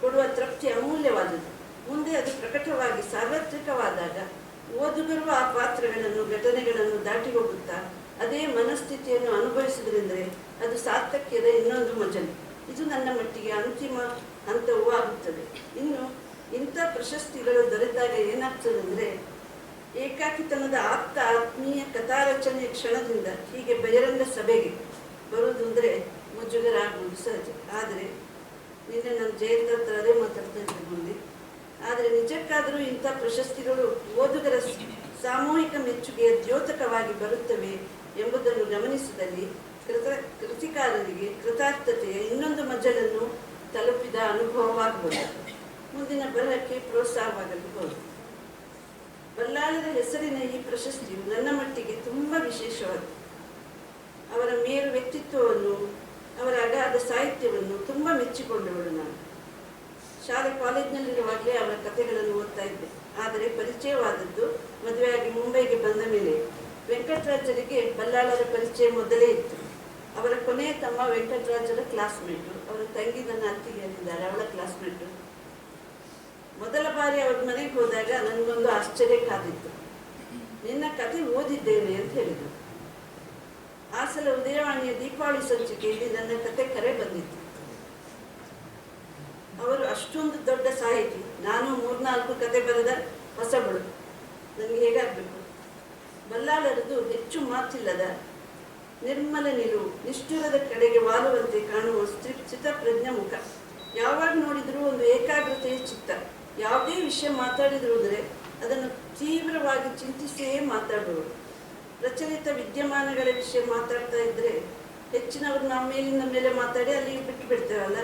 ಕೊಡುವ ತೃಪ್ತಿ ಅಮೂಲ್ಯವಾದದ್ದು. ಮುಂದೆ ಅದು ಪ್ರಕಟವಾಗಿ ಸಾರ್ವತ್ರಿಕವಾದಾಗ ಓದುಗರು ಆ ಪಾತ್ರಗಳನ್ನು, ಘಟನೆಗಳನ್ನು ದಾಟಿ ಹೋಗುತ್ತಾ ಅದೇ ಮನಸ್ಥಿತಿಯನ್ನು ಅನುಭವಿಸುವುದರೆಂದರೆ ಅದು ಸಾರ್ಥಕ್ಯದ ಇನ್ನೊಂದು ಮಜಲು. ಇದು ನನ್ನ ಮಟ್ಟಿಗೆ ಅಂತಿಮ ಹಂತವೂ ಆಗುತ್ತದೆ. ಇನ್ನು ಇಂಥ ಪ್ರಶಸ್ತಿಗಳು ದೊರೆತಾಗ ಏನಾಗ್ತದೆ ಅಂದರೆ, ಏಕಾಕಿತನದ ಆತ್ಮೀಯ ಕಥಾರಚನೆಯ ಕ್ಷಣದಿಂದ ಹೀಗೆ ಬಹಿರಂಗ ಸಭೆಗೆ ಬರುವುದು ಅಂದರೆ ಮುಜುಗರ ಆಗುವುದು ಸಹಜ. ಆದರೆ ನಿನ್ನೆ ನಾನು ಜಯಂತ ಹತ್ರ ಅದೇ ಮಾತಾಡ್ತಾ ಇದ್ದೆ ಮುಂದೆ. ಆದರೆ ನಿಜಕ್ಕಾದರೂ ಇಂಥ ಪ್ರಶಸ್ತಿಗಳು ಓದುಗರ ಸಾಮೂಹಿಕ ಮೆಚ್ಚುಗೆಯ ದ್ಯೋತಕವಾಗಿ ಬರುತ್ತವೆ ಎಂಬುದನ್ನು ಗಮನಿಸಿದಲ್ಲಿ ಕೃತಿಕಾರರಿಗೆ ಕೃತಾರ್ಥತೆಯ ಇನ್ನೊಂದು ಮಜಲನ್ನು ತಲುಪಿದ ಅನುಭವವಾಗಬಹುದು. ಮುಂದಿನ ಬರಹಕ್ಕೆ ಪ್ರೋತ್ಸಾಹವಾಗಬಹುದು. ಬಲ್ಲಾಳರ ಹೆಸರಿನ ಈ ಪ್ರಶಸ್ತಿಯು ನನ್ನ ಮಟ್ಟಿಗೆ ತುಂಬ ವಿಶೇಷವಾಗಿದೆ. ಅವರ ಮೇರು ವ್ಯಕ್ತಿತ್ವವನ್ನು, ಅವರ ಅಗಾಧ ಸಾಹಿತ್ಯವನ್ನು ತುಂಬ ಮೆಚ್ಚಿಕೊಂಡವಳು ನಾನು. ಶಾಲೆ ಕಾಲೇಜಿನಲ್ಲಿರುವಾಗಲೇ ಅವರ ಕಥೆಗಳನ್ನು ಓದ್ತಾ ಇದ್ದೆ. ಆದರೆ ಪರಿಚಯವಾದದ್ದು ಮದುವೆಯಾಗಿ ಮುಂಬೈಗೆ ಬಂದ ಮೇಲೆ. ವೆಂಕಟರಾಜರಿಗೆ ಬಲ್ಲಾಳರ ಪರಿಚಯ ಮೊದಲೇ ಇತ್ತು. ಅವರ ಕೊನೆಯ ತಮ್ಮ ವೆಂಕಟರಾಜರ ಕ್ಲಾಸ್ಮೇಟು. ಅವರ ತಂಗಿ ನನ್ನ ಅತ್ತಿಗೆಯಲ್ಲಿದ್ದಾರೆ, ಅವಳ ಕ್ಲಾಸ್ಮೇಟು. ಮೊದಲ ಬಾರಿ ಅವ್ರ ಮನೆಗೆ ಹೋದಾಗ ನನಗೊಂದು ಆಶ್ಚರ್ಯ ಕಾದಿತ್ತು. ನಿನ್ನ ಕಥೆ ಓದಿದ್ದೇನೆ ಅಂತ ಹೇಳಿದರು. ಆ ಸಲ ಉದಯವಾಣಿಯ ದೀಪಾವಳಿ ಸಂಚಿಕೆಯಲ್ಲಿ ನನ್ನ ಕತೆ ಕರೆ ಬಂದಿತ್ತು. ಅವರು ಅಷ್ಟೊಂದು ದೊಡ್ಡ ಸಾಹಿತಿ, ನಾನು 3-4 ಕತೆ ಬರೆದ ಹೊಸಬಳು. ನನಗೆ ಹೇಗಾಗಬೇಕು? ಬಲ್ಲಾಳರದು ಹೆಚ್ಚು ಮಾತಿಲ್ಲದ ನಿರ್ಮಲ ನಿಲುವು, ನಿಷ್ಠುರದ ಕಡೆಗೆ ವಾಲುವಂತೆ ಕಾಣುವ ಚಿತ್ತಪ್ರಜ್ಞ ಮುಖ. ಯಾವಾಗ ನೋಡಿದರೂ ಒಂದು ಏಕಾಗ್ರತೆಯ ಚಿತ್ತ. ಯಾವುದೇ ವಿಷಯ ಮಾತಾಡಿದ್ರು ಅಂದರೆ ಅದನ್ನು ತೀವ್ರವಾಗಿ ಚಿಂತಿಸಿಯೇ ಮಾತಾಡುವವರು. ಪ್ರಚಲಿತ ವಿದ್ಯಮಾನಗಳ ವಿಷಯ ಮಾತಾಡ್ತಾ ಇದ್ದರೆ ಹೆಚ್ಚಿನವರು ನಾವು ಮೇಲಿಂದ ಮೇಲೆ ಮಾತಾಡಿ ಅಲ್ಲಿಗೆ ಬಿಟ್ಟು ಬಿಡ್ತೇವಲ್ಲ,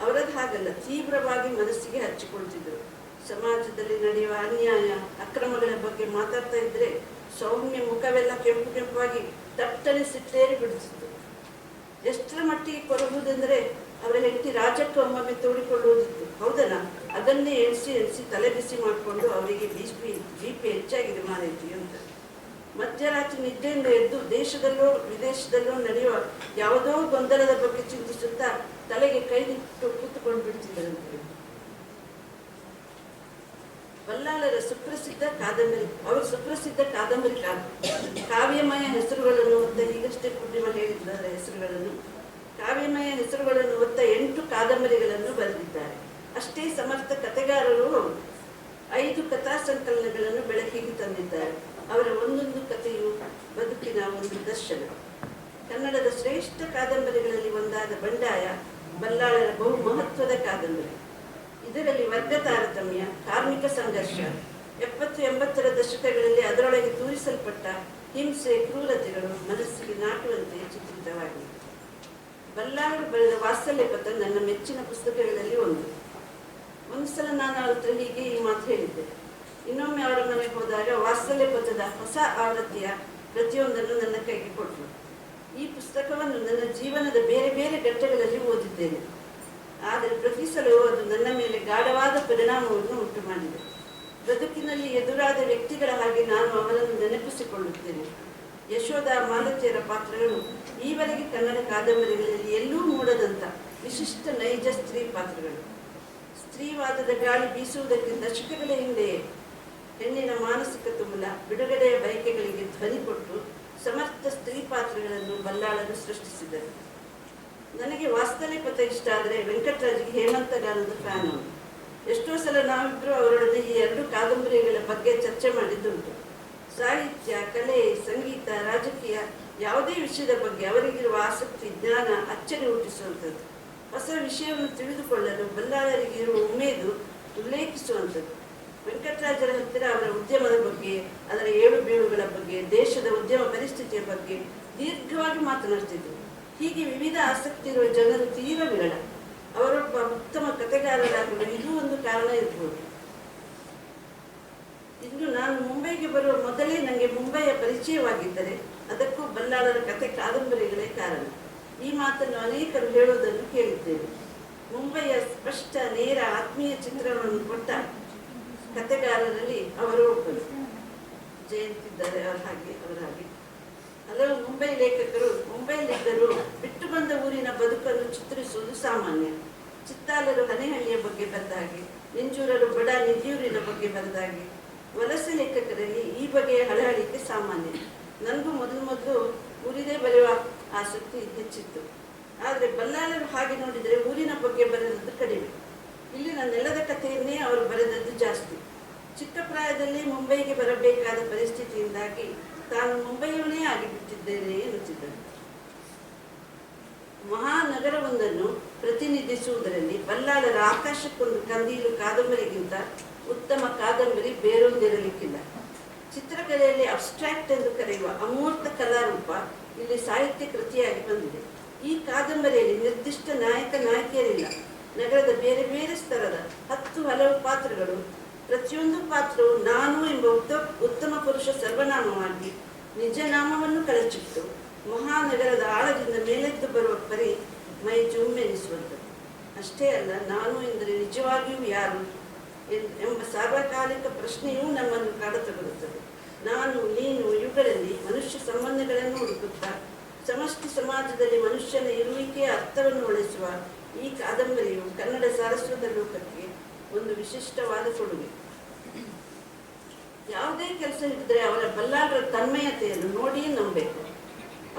ಅವರದ್ದು ಹಾಗಲ್ಲ, ತೀವ್ರವಾಗಿ ಮನಸ್ಸಿಗೆ ಹಚ್ಚಿಕೊಳ್ತಿದ್ರು. ಸಮಾಜದಲ್ಲಿ ನಡೆಯುವ ಅನ್ಯಾಯ, ಅಕ್ರಮಗಳ ಬಗ್ಗೆ ಮಾತಾಡ್ತಾ ಇದ್ದರೆ ಸೌಮ್ಯ ಮುಖವೆಲ್ಲ ಕೆಂಪು ಕೆಂಪಾಗಿ ತಟ್ಟನೆ ಸಿಟ್ಟೇರಿ ಬಿಡಿಸಿತ್ತು. ಎಷ್ಟರ ಮಟ್ಟಿಗೆ ಕೊರಗುವುದೆಂದರೆ ಅವರ ಹೆಂಡತಿ ರಾಜಕ್ಕೆ ಒಮ್ಮೊಮ್ಮೆ ತೋಡಿಕೊಳ್ಳುವುದಿತ್ತು. ಹೌದಲ್ಲ, ಅದನ್ನೇ ಎಣಿಸಿ ತಲೆ ಬಿಸಿ ಮಾಡಿಕೊಂಡು ಅವರಿಗೆ ಬಿ ಪಿ ಹೆಚ್ಚಾಗಿದೆ ಮಾರೈತಿ ಅಂತ. ಮಧ್ಯರಾತ್ರಿ ನಿದ್ದೆಯಿಂದ ಎದ್ದು ದೇಶದಲ್ಲೋ ವಿದೇಶದಲ್ಲೋ ನಡೆಯುವ ಯಾವುದೋ ಗೊಂದಲದ ಬಗ್ಗೆ ಚಿಂತಿಸುತ್ತಾ ತಲೆಗೆ ಕೈನಿಟ್ಟು ಕೂತುಕೊಂಡು ಬಿಡ್ತಿದ್ದರಂತೆ. ಬಲ್ಲಾಳರ ಸುಪ್ರಸಿದ್ಧ ಕಾದಂಬರಿಕಾರ. ಕಾವ್ಯಮಯ ಹೆಸರುಗಳನ್ನು ಒತ್ತ, ಈಗಷ್ಟೇ ಪೂರ್ಣಿಮಾ ಹೇಳಿದ್ದಾರೆ ಹೆಸರುಗಳನ್ನು, ಕಾವ್ಯಮಯ ಹೆಸರುಗಳನ್ನು ಒತ್ತ 8 ಕಾದಂಬರಿಗಳನ್ನು ಬರೆದಿದ್ದಾರೆ. ಅಷ್ಟೇ ಸಮರ್ಥ ಕಥೆಗಾರರು ಹೌದು. 5 ಕಥಾ ಸಂಕಲನಗಳನ್ನು ಬೆಳಕಿಗೆ ತಂದಿದ್ದಾರೆ. ಅವರ ಒಂದೊಂದು ಕಥೆಯು ಬದುಕಿನ ಒಂದು ದರ್ಶನ. ಕನ್ನಡದ ಶ್ರೇಷ್ಠ ಕಾದಂಬರಿಗಳಲ್ಲಿ ಒಂದಾದ ಬಂಡಾಯ ಬಲ್ಲಾಳರ ಬಹು ಮಹತ್ವದ ಕಾದಂಬರಿ. ಇದರಲ್ಲಿ ವರ್ಗ ತಾರತಮ್ಯ, ಕಾರ್ಮಿಕ ಸಂಘರ್ಷ, 70-80ರ ದಶಕಗಳಲ್ಲಿ ಅದರೊಳಗೆ ತೂರಿಸಲ್ಪಟ್ಟ ಹಿಂಸೆ, ಕ್ರೂರತೆಗಳು ಮನಸ್ಸಿಗೆ ನಾಟುವಂತೆ ಚಿತ್ರಿತವಾಗಿದೆ. ಬಲ್ಲಾಳರು ಬರೆದ ವಾತ್ಸಲ್ಯ ಪಥ ನನ್ನ ಮೆಚ್ಚಿನ ಪುಸ್ತಕಗಳಲ್ಲಿ ಒಂದು ಸಲ ನಾನು ಅವ್ರ ಹತ್ರ ಹೀಗೆ ಈ ಮಾತು ಹೇಳಿದ್ದೆ. ಇನ್ನೊಮ್ಮೆ ಅವರ ಮನೆಗೆ ಹೋದಾಗ ವಾತ್ಸಲ್ಯ ಪಥದ ಹೊಸ ಆವೃತ್ತಿಯ ಪ್ರತಿಯೊಂದನ್ನು ನನ್ನ ಕೈಗೆ ಕೊಟ್ಟರು. ಈ ಪುಸ್ತಕವನ್ನು ನನ್ನ ಜೀವನದ ಬೇರೆ ಬೇರೆ ಘಟ್ಟಗಳಲ್ಲಿ ಓದಿದ್ದೇನೆ. ಆದರೆ ಪ್ರತಿ ಸಲವೂ ಅದು ನನ್ನ ಮೇಲೆ ಗಾಢವಾದ ಪರಿಣಾಮವನ್ನು ಉಂಟು ಮಾಡಿದೆ. ಬದುಕಿನಲ್ಲಿ ಎದುರಾದ ವ್ಯಕ್ತಿಗಳ ಹಾಗೆ ನಾನು ಅವರನ್ನು ನೆನಪಿಸಿಕೊಳ್ಳುತ್ತೇನೆ. ಯಶೋಧ, ಮಾಲತಿಯರ ಪಾತ್ರಗಳು ಈವರೆಗೆ ಕನ್ನಡ ಕಾದಂಬರಿಗಳಲ್ಲಿ ಎಲ್ಲೂ ಮೂಡದಂಥ ವಿಶಿಷ್ಟ ನೈಜ ಸ್ತ್ರೀ ಪಾತ್ರಗಳು. ಸ್ತ್ರೀವಾದದ ಗಾಳಿ ಬೀಸುವುದಕ್ಕೆ ದಶಕಗಳ ಹಿಂದೆಯೇ ಹೆಣ್ಣಿನ ಮಾನಸಿಕ ತುಮುಲ, ಬಿಡುಗಡೆಯ ಬಯಕೆಗಳಿಗೆ ಧ್ವನಿ ಕೊಟ್ಟು ಸಮರ್ಥ ಸ್ತ್ರೀ ಪಾತ್ರಗಳನ್ನು ಬಲ್ಲಾಳರು ಸೃಷ್ಟಿಸಿದರು. ನನಗೆ ವಾತ್ಸಲ್ಯ ಪಥ ಇಷ್ಟ ಆದರೆ ವೆಂಕಟರಾಜ್ಗೆ ಹೇಮಂತಗಾನದ ಫ್ಯಾನ್ ಅವರು. ಎಷ್ಟೋ ಸಲ ನಾವಿಬ್ಬರು ಅವರೊಡನೆ ಈ 2 ಕಾದಂಬರಿಗಳ ಬಗ್ಗೆ ಚರ್ಚೆ ಮಾಡಿದ್ದುಂಟು. ಸಾಹಿತ್ಯ, ಕಲೆ, ಸಂಗೀತ, ರಾಜಕೀಯ ಯಾವುದೇ ವಿಷಯದ ಬಗ್ಗೆ ಅವರಿಗಿರುವ ಆಸಕ್ತಿ, ಜ್ಞಾನ ಅಚ್ಚರಿ ಹುಟ್ಟಿಸುವಂಥದ್ದು. ಹೊಸ ವಿಷಯವನ್ನು ತಿಳಿದುಕೊಳ್ಳಲು ಬಲ್ಲಾಳರಿಗೆ ಇರುವ ಉಮೇದು ಉಲ್ಲೇಖಿಸುವಂಥದ್ದು. ವೆಂಕಟರಾಜರ ಹತ್ತಿರ ಅವರ ಉದ್ಯಮದ ಬಗ್ಗೆ, ಅದರ ಏಳು ಬೀಳುಗಳ ಬಗ್ಗೆ, ದೇಶದ ಉದ್ಯಮ ಪರಿಸ್ಥಿತಿಯ ಬಗ್ಗೆ ದೀರ್ಘವಾಗಿ ಮಾತನಾಡ್ತಿದ್ದರು. ಹೀಗೆ ವಿವಿಧ ಆಸಕ್ತಿ ಇರುವ ಜನರು ತೀರ ವಿರಳ. ಅವರೊಬ್ಬ ಉತ್ತಮ ಕಥೆಗಾರರಾಗಲು ಇದೂ ಒಂದು ಕಾರಣ ಇರ್ಬೋದು. ಇನ್ನು ನಾನು ಮುಂಬೈಗೆ ಬರುವ ಮೊದಲೇ ನನಗೆ ಮುಂಬೈಯ ಪರಿಚಯವಾಗಿದ್ದರೆ ಅದಕ್ಕೂ ಬಲ್ಲಾಳರ ಕಥೆ ಕಾದಂಬರಿಗಳೇ ಕಾರಣ. ಈ ಮಾತನ್ನು ಅನೇಕರು ಹೇಳುವುದನ್ನು ಕೇಳಿದ್ದೇನೆ. ಮುಂಬೈಯ ಸ್ಪಷ್ಟ ನೇರ ಆತ್ಮೀಯ ಚಿತ್ರಣವನ್ನು ಕೊಟ್ಟ ಕಥೆಗಾರರಲ್ಲಿ ಅವರು ಒಬ್ಬರು. ಜಯಂತಿದ್ದಾರೆ ಅವರ ಹಾಗೆ ಹಲವು ಮುಂಬೈ ಲೇಖಕರು ಮುಂಬೈಲಿದ್ದರೂ ಬಿಟ್ಟು ಬಂದ ಊರಿನ ಬದುಕನ್ನು ಚಿತ್ರಿಸುವುದು ಸಾಮಾನ್ಯ. ಚಿತ್ತಾಲರು ಹನೆಹಳ್ಳಿಯ ಬಗ್ಗೆ ಬರೆದ ಹಾಗೆ, ನಿಂಜೂರರು ಬಡ ನಿಧಿಯೂರಿನ ಬಗ್ಗೆ ಬರೆದ ಹಾಗೆ ವಲಸೆ ಲೇಖಕರಲ್ಲಿ ಈ ಬಗೆಯ ಹಳಹಳಿಕೆ ಸಾಮಾನ್ಯ. ನನಗೂ ಮೊದಲು ಊರಿದೇ ಬರೆಯುವ ಆಸಕ್ತಿ ಹೆಚ್ಚಿತ್ತು. ಆದರೆ ಬಲ್ಲಾಳರು ಹಾಗೆ ನೋಡಿದರೆ ಊರಿನ ಬಗ್ಗೆ ಬರೆದದ್ದು ಕಡಿಮೆ. ಇಲ್ಲಿನ ನೆಲದ ಕಥೆಯನ್ನೇ ಅವರು ಬರೆದದ್ದು ಜಾಸ್ತಿ. ಚಿಕ್ಕ ಪ್ರಾಯದಲ್ಲಿ ಮುಂಬೈಗೆ ಬರಬೇಕಾದ ಪರಿಸ್ಥಿತಿಯಿಂದಾಗಿ ತಾನು ಮುಂಬೈಯವನೇ ಆಗಿಬಿಟ್ಟಿದ್ದೇನೆ ಎನ್ನುತ್ತಿದ್ದರು. ಮಹಾನಗರವೊಂದನ್ನು ಪ್ರತಿನಿಧಿಸುವುದರಲ್ಲಿ ಬಲ್ಲಾಳರ ಆಕಾಶಕ್ಕೊಂದು ಕಂದೀಲು ಕಾದಂಬರಿಗಿಂತ ಉತ್ತಮ ಕಾದಂಬರಿ ಬೇರೊಂದಿರಲಿಕ್ಕಿಲ್ಲ. ಚಿತ್ರಕಲೆಯಲ್ಲಿ ಅಬ್ಸ್ಟ್ರಾಕ್ಟ್ ಎಂದು ಕರೆಯುವ ಅಮೂರ್ತ ಕಲಾರೂಪ ಇಲ್ಲಿ ಸಾಹಿತ್ಯ ಕೃತಿಯಾಗಿ ಬಂದಿದೆ. ಈ ಕಾದಂಬರಿಯಲ್ಲಿ ನಿರ್ದಿಷ್ಟ ನಾಯಕ ನಾಯಕಿಯರಿಲ್ಲ. ನಗರದ ಬೇರೆ ಬೇರೆ ಸ್ತರದ 10 ಹಲವು ಪಾತ್ರಗಳು, ಪ್ರತಿಯೊಂದು ಪಾತ್ರವು ನಾನು ಎಂಬ ಉತ್ತಮ ಪುರುಷ ಸರ್ವನಾಮವಾಗಿ ನಿಜ ನಾಮವನ್ನು ಕಳಚಿಟ್ಟು ಮಹಾನಗರದ ಆಳದಿಂದ ಮೇಲೆದ್ದು ಬರುವ ಪರಿ ಮೈ ಜುಮ್ಮೆನಿಸುವಂಥದ್ದು. ಅಷ್ಟೇ ಅಲ್ಲ, ನಾನು ಎಂದರೆ ನಿಜವಾಗಿಯೂ ಯಾರು ಎಂಬ ಸಾರ್ವಕಾಲಿಕ ಪ್ರಶ್ನೆಯೂ ನಮ್ಮನ್ನು ಕಾಡತೊಡಗುತ್ತದೆ. ನಾನು ನೀನು ಇವುಗಳಲ್ಲಿ ಮನುಷ್ಯ ಸಂಬಂಧಗಳನ್ನು ಹುಡುಕುತ್ತಾ ಸಮಷ್ಟಿ ಸಮಾಜದಲ್ಲಿ ಮನುಷ್ಯನ ಇರುವಿಕೆಯ ಅರ್ಥವನ್ನು ಉಳಿಸುವ ಈ ಕಾದಂಬರಿಯು ಕನ್ನಡ ಸಾರಸ್ವತ ಲೋಕಕ್ಕೆ ಒಂದು ವಿಶಿಷ್ಟವಾದ ಕೊಡುಗೆ. ಯಾವುದೇ ಕೆಲಸ ಹಿಡಿದ್ರೆ ಅವರ ಬಲ್ಲಾಳರ ತನ್ಮಯತೆಯನ್ನು ನೋಡಿಯೇ ನಂಬಬೇಕು.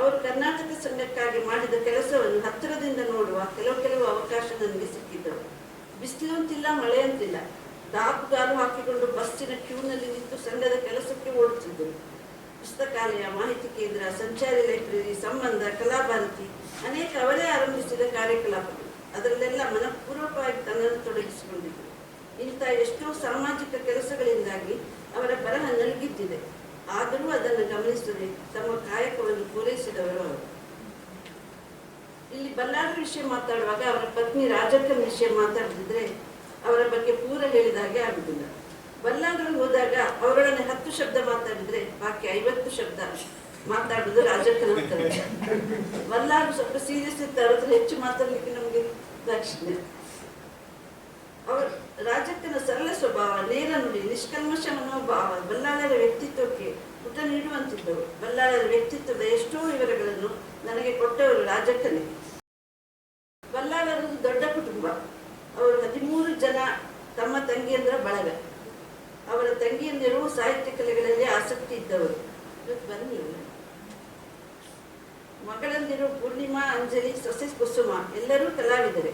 ಅವರು ಕರ್ನಾಟಕ ಸಂಘಕ್ಕಾಗಿ ಮಾಡಿದ ಕೆಲಸವನ್ನು ಹತ್ತಿರದಿಂದ ನೋಡುವ ಕೆಲವು ಅವಕಾಶ ನನಗೆ ಸಿಕ್ಕಿದ್ದವು. ಬಿಸಿಲು ಅಂತಿಲ್ಲ, ಮಳೆ ಅಂತಿಲ್ಲ. ದಾಪುಗಾಲು ಹಾಕಿಕೊಂಡು ಬಸ್ಸಿನ ಕ್ಯೂನಲ್ಲಿ ನಿಂತು ಸಂಘದ ಕೆಲಸಕ್ಕೆ ಓಡುತ್ತಿದ್ದರು. ಪುಸ್ತಕಾಲಯ, ಮಾಹಿತಿ ಕೇಂದ್ರ, ಸಂಚಾರಿ ಲೈಬ್ರರಿ, ಸಂಬಂಧ, ಕಲಾಭಾರತಿ ಅನೇಕ ಅವರೇ ಆರಂಭಿಸಿದ ಕಾರ್ಯಕಲಾಪಗಳು. ಅದರಲ್ಲೆಲ್ಲ ಮನಪೂರ್ವಕವಾಗಿ ತನ್ನನ್ನು ತೊಡಗಿಸಿಕೊಂಡಿದ್ದರು. ಇಂಥ ಎಷ್ಟೋ ಸಾಮಾಜಿಕ ಕೆಲಸಗಳಿಂದಾಗಿ ಅವರ ಬರಹ ನಲುಗಿದ್ದಿದೆ. ಆದರೂ ಅದನ್ನು ಗಮನಿಸದೆ ತಮ್ಮ ಕಾಯಕವನ್ನು ಪೂರೈಸಿದವರು ಅವರು. ಇಲ್ಲಿ ಬಲ್ಲಾಳರ ವಿಷಯ ಮಾತಾಡುವಾಗ ಅವರ ಪತ್ನಿ ರಾಜಕ್ಕನ ವಿಷಯ ಮಾತಾಡದಿದ್ರೆ ಅವರ ಬಗ್ಗೆ ಪೂರ ಹೇಳಿದ ಹಾಗೆ ಆಗುವುದಿಲ್ಲ. ಬಲ್ಲಾಳರು ಹೋದಾಗ ಅವರೊಡನೆ 10 ಶಬ್ದ ಮಾತಾಡಿದ್ರೆ ಬಾಕಿ 50 ಶಬ್ದ ಮಾತಾಡುವುದು ರಾಜಕ್ಕನ ಅಂತಾರೆ. ಬಲ್ಲಾಳರು ಸ್ವಲ್ಪ ಸೀರಿಯಸ್ ಇರ್ತಾರೆ, ಅವ್ರ ಹತ್ರ ಹೆಚ್ಚು ಮಾತಾಡ್ಲಿಕ್ಕೆ ನಮಗೆ ದಾಕ್ಷಿಣ್ಯ. ಅವರ ರಾಜಕ್ಕನ ಸರಳ ಸ್ವಭಾವ, ನೇರ ನುಡಿ, ನಿಷ್ಕಲ್ಮಶ ಮನೋಭಾವ ಬಲ್ಲಾಳರ ವ್ಯಕ್ತಿತ್ವಕ್ಕೆ ಪುಟ ನೀಡುವಂತಿದ್ದವು. ಬಲ್ಲಾಳರ ವ್ಯಕ್ತಿತ್ವದ ಎಷ್ಟೋ ವಿವರಗಳನ್ನು ನನಗೆ ಕೊಟ್ಟವರು ರಾಜಕ್ಕನೇ. ಬಲ್ಲಾಳರದು ದೊಡ್ಡ ಕುಟುಂಬ. ಅವರು 13 ಜನ ತಮ್ಮ ತಂಗಿಯಂದರ ಬಳಗ. ಅವರ ತಂಗಿಯಂದಿರು ಸಾಹಿತ್ಯ ಕಲೆಗಳಲ್ಲಿ ಆಸಕ್ತಿ ಇದ್ದವರು. ಬನ್ನಿಲ್ಲ ಮಗಳಂದಿರು ಪೂರ್ಣಿಮಾ, ಅಂಜಲಿ, ಸೊಸೆ ಕುಸುಮ ಎಲ್ಲರೂ ಕಲಾವಿದರೆ.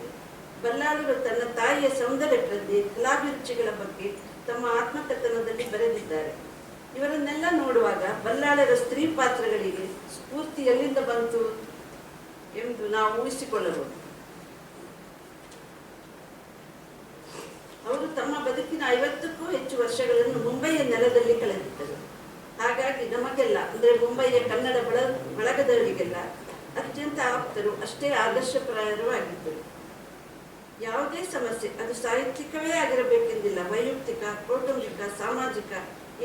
ಬಲ್ಲಾಳರು ತನ್ನ ತಾಯಿಯ ಸೌಂದರ್ಯ ಪ್ರಜ್ಞೆ, ಕಲಾಭಿರುಚಿಗಳ ಬಗ್ಗೆ ತಮ್ಮ ಆತ್ಮಕಥನದಲ್ಲಿ ಬರೆದಿದ್ದಾರೆ. ಇವರನ್ನೆಲ್ಲ ನೋಡುವಾಗ ಬಲ್ಲಾಳರ ಸ್ತ್ರೀ ಪಾತ್ರಗಳಿಗೆ ಸ್ಫೂರ್ತಿ ಎಲ್ಲಿಂದ ಬಂತು ಎಂದು ನಾವು ಊಹಿಸಿಕೊಳ್ಳಬಹುದು. ಅವರು ತಮ್ಮ ಬದುಕಿನ 50ಕ್ಕೂ ಹೆಚ್ಚು ವರ್ಷಗಳನ್ನು ಮುಂಬೈಯ ನೆಲದಲ್ಲಿ ಕಳೆದಿದ್ದರು. ಹಾಗಾಗಿ ನಮಗೆಲ್ಲ, ಅಂದರೆ ಮುಂಬೈಯ ಕನ್ನಡ ಬಳಗದವರಿಗೆಲ್ಲ ಅತ್ಯಂತ ಆಪ್ತರು, ಅಷ್ಟೇ ಆದರ್ಶಪ್ರಾಯರು ಆಗಿದ್ದರು. ಯಾವುದೇ ಸಮಸ್ಯೆ, ಅದು ಸಾಹಿತ್ಯಿಕವೇ ಆಗಿರಬೇಕೆಂದಿಲ್ಲ, ವೈಯಕ್ತಿಕ, ಕೌಟುಂಬಿಕ, ಸಾಮಾಜಿಕ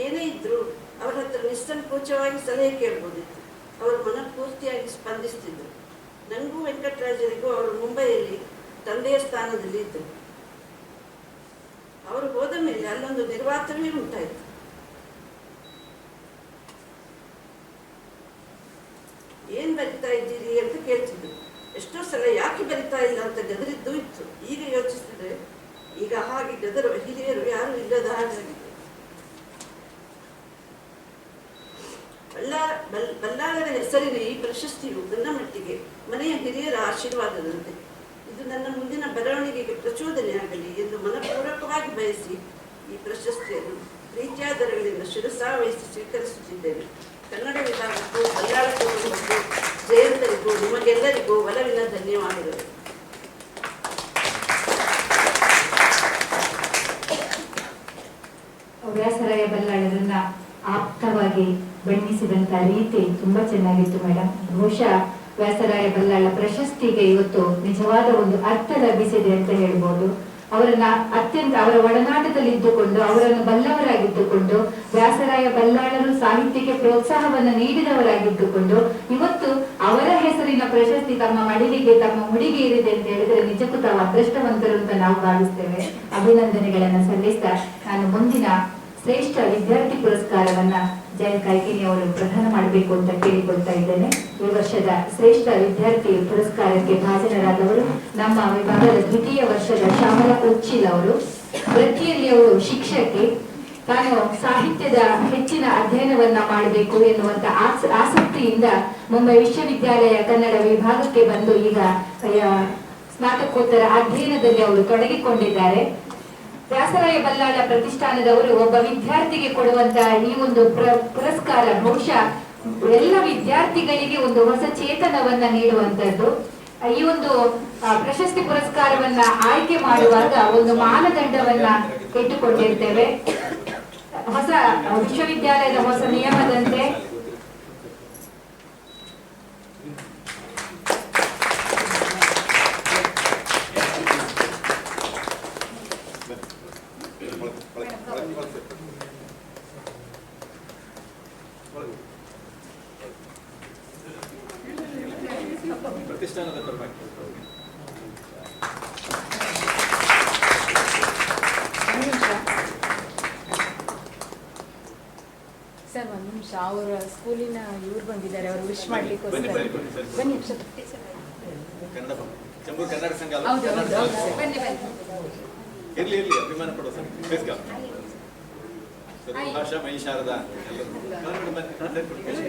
ಏನೇ ಇದ್ರೂ ಅವರ ಹತ್ರ ನಿಸ್ಸಂಕೋಚವಾಗಿ ಸಲಹೆ ಕೇಳ್ಬೋದಿತ್ತು. ಅವರು ಮನಪೂರ್ತಿಯಾಗಿ ಸ್ಪಂದಿಸ್ತಿದ್ದರು. ನನಗೂ ವೆಂಕಟರಾಜರಿಗೂ ಅವರು ಮುಂಬೈಯಲ್ಲಿ ತಂದೆಯ ಸ್ಥಾನದಲ್ಲಿ ಇದ್ದರು. ಅವರು ಹೋದ ಮೇಲೆ ಅಲ್ಲೊಂದು ನಿರ್ವಾತವೇ ಉಂಟಾಯಿತು. ಏನ್ ಬರಿತಾ ಇದ್ದೀರಿ ಅಂತ ಕೇಳ್ತಿದ್ರು. ಎಷ್ಟೋ ಸಲ ಯಾಕೆ ಬರಿತಾ ಇಲ್ಲ ಅಂತ ಗದರಿದ್ದು ಇತ್ತು. ಈಗ ಯೋಚಿಸಿದ್ರೆ ಈಗ ಹಾಗೆ ಗದರುವ ಹಿರಿಯರು ಯಾರು ಇಲ್ಲದ ಹಾಗಾಗಿದೆ. ಬಲ್ಲಾಳರ ಹೆಸರಿನ ಈ ಪ್ರಶಸ್ತಿಯು ನನ್ನ ಮಟ್ಟಿಗೆ ಮನೆಯ ಹಿರಿಯರ ಆಶೀರ್ವಾದದಂತೆ. ಇದು ನನ್ನ ಮುಂದಿನ ಬರವಣಿಗೆಗೆ ಪ್ರಚೋದನೆಯಾಗಲಿ ಎಂದು ಮನಪೂರ್ವಕವಾಗಿ ಬಯಸಿ ಈ ಪ್ರಶಸ್ತಿಯನ್ನು ಪ್ರೀತ್ಯಾದರಗಳಿಂದ ಶಿರಸಾವಹಿಸಿ ಸ್ವೀಕರಿಸುತ್ತಿದ್ದೇನೆ. ಕನ್ನಡ ವಿಭಾಗಕ್ಕೂ ಬಲ್ಲಾಳ ಕುಟುಂಬಕ್ಕೂ ಜಯಂತರಿಗೂ ನಿಮಗೆಲ್ಲರಿಗೂ ಒಲವಿನ ಧನ್ಯವಾದಗಳು. ಮಾಡಿದಂತಹ ರೀತಿ ತುಂಬಾ ಚೆನ್ನಾಗಿತ್ತು ಮೇಡಮ್. ಬಹುಶಃ ವ್ಯಾಸರಾಯ ಬಲ್ಲಾಳ ಪ್ರಶಸ್ತಿಗೆ ಇವತ್ತು ನಿಜವಾದ ಒಂದು ಅರ್ಥ ಲಭಿಸಿದೆ ಅಂತ ಹೇಳ್ಬೋದು. ಅವರನ್ನ ಅತ್ಯಂತ ಅವರ ಒಡನಾಟದಲ್ಲಿ ಇದ್ದುಕೊಂಡು ಅವರನ್ನು ಬಲ್ಲವರಾಗಿದ್ದುಕೊಂಡು ವ್ಯಾಸರಾಯ ಬಲ್ಲಾಳರು ಸಾಹಿತ್ಯಕ್ಕೆ ಪ್ರೋತ್ಸಾಹವನ್ನು ನೀಡಿದವರಾಗಿದ್ದುಕೊಂಡು ಇವತ್ತು ಅವರ ಹೆಸರಿನ ಪ್ರಶಸ್ತಿ ತಮ್ಮ ಮಡಿಲಿಗೆ ತಮ್ಮ ಮುಡಿಗೆ ಏರಿದೆ ಅಂತ ಹೇಳಿದ್ರೆ ನಿಜಕ್ಕೂ ತಾವು ಅದೃಷ್ಟವಂತರು ಅಂತ ನಾವು ಭಾವಿಸ್ತೇವೆ. ಅಭಿನಂದನೆಗಳನ್ನ ಸಲ್ಲಿಸ್ತಾ ನಾನು ಮುಂದಿನ ಶ್ರೇಷ್ಠ ವಿದ್ಯಾರ್ಥಿ ಪುರಸ್ಕಾರವನ್ನ ಜಯಂತ್ ಕಾಯ್ಕಿಣಿ ಅವರು ಪ್ರದಾನ ಮಾಡಬೇಕು ಅಂತ ಕೇಳಿಕೊಳ್ತಾ ಇದ್ದೇನೆ. ಈ ವರ್ಷದ ಶ್ರೇಷ್ಠ ವಿದ್ಯಾರ್ಥಿ ಪುರಸ್ಕಾರಕ್ಕೆ ಭಾಜನರಾದವರು ನಮ್ಮ ವಿಭಾಗದ ದ್ವಿತೀಯ ವರ್ಷದ ಶ್ಯಾಮಲಾ ಉಚ್ಚಿಲ್ ಅವರು. ವೃತ್ತಿಯಲ್ಲಿ ಅವರು ಶಿಕ್ಷಕಿ. ತಾನು ಸಾಹಿತ್ಯದ ಹೆಚ್ಚಿನ ಅಧ್ಯಯನವನ್ನ ಮಾಡಬೇಕು ಎನ್ನುವಂತ ಆಸಕ್ತಿಯಿಂದ ಮುಂಬೈ ವಿಶ್ವವಿದ್ಯಾಲಯ ಕನ್ನಡ ವಿಭಾಗಕ್ಕೆ ಬಂದು ಈಗ ಸ್ನಾತಕೋತ್ತರ ಅಧ್ಯಯನದಲ್ಲಿ ಅವರು ತೊಡಗಿಕೊಂಡಿದ್ದಾರೆ. ವ್ಯಾಸರಾಯ ಬಲ್ಲಾಳ ಪ್ರತಿಷ್ಠಾನದವರು ಒಬ್ಬ ವಿದ್ಯಾರ್ಥಿಗೆ ಕೊಡುವಂತಹ ಈ ಒಂದು ಪುರಸ್ಕಾರ ಬಹುಶಃ ಎಲ್ಲ ವಿದ್ಯಾರ್ಥಿಗಳಿಗೆ ಒಂದು ಹೊಸ ಚೇತನವನ್ನ ನೀಡುವಂತದ್ದು. ಈ ಒಂದು ಪ್ರಶಸ್ತಿ ಪುರಸ್ಕಾರವನ್ನ ಆಯ್ಕೆ ಮಾಡುವಾಗ ಒಂದು ಮಾನದಂಡವನ್ನ ಇಟ್ಟುಕೊಂಡಿರ್ತೇವೆ. ಹೊಸ ವಿಶ್ವವಿದ್ಯಾಲಯದ ಹೊಸ ನಿಯಮದಂತೆ ಪ್ರತಿಷ್ಠಾನದ ಪರವಾಗಿ ಸರ್ ಒಂದು ನಿಮಿಷ, ಅವರ ಸ್ಕೂಲಿನ ಇವ್ರು ಬಂದಿದ್ದಾರೆ, ಅವರು ವಿಶ್ ಮಾಡ್ಲಿಕ್ಕೋಸ್ಕರ ಬನ್ನಿ ಬನ್ನಿ. ಕನ್ನಡ ಚಂಬೂರು ಕನ್ನಡ ಸಂಘ ಅಲ್ಲ? ಹೌದು, ಕನ್ನಡ ಹೌದು, ಸಂಘ. ಬನ್ನಿ ಇರ್ಲಿ ಅಭಿಮಾನ ಪಡೋ ಸರ್. ಬೇಸ್ಕ ಭಾಷಾ ಮೈ ಶಾರದಾ ಎಲ್ಲರೂ ಕನ್ನಡ ಬನ್ನಿ.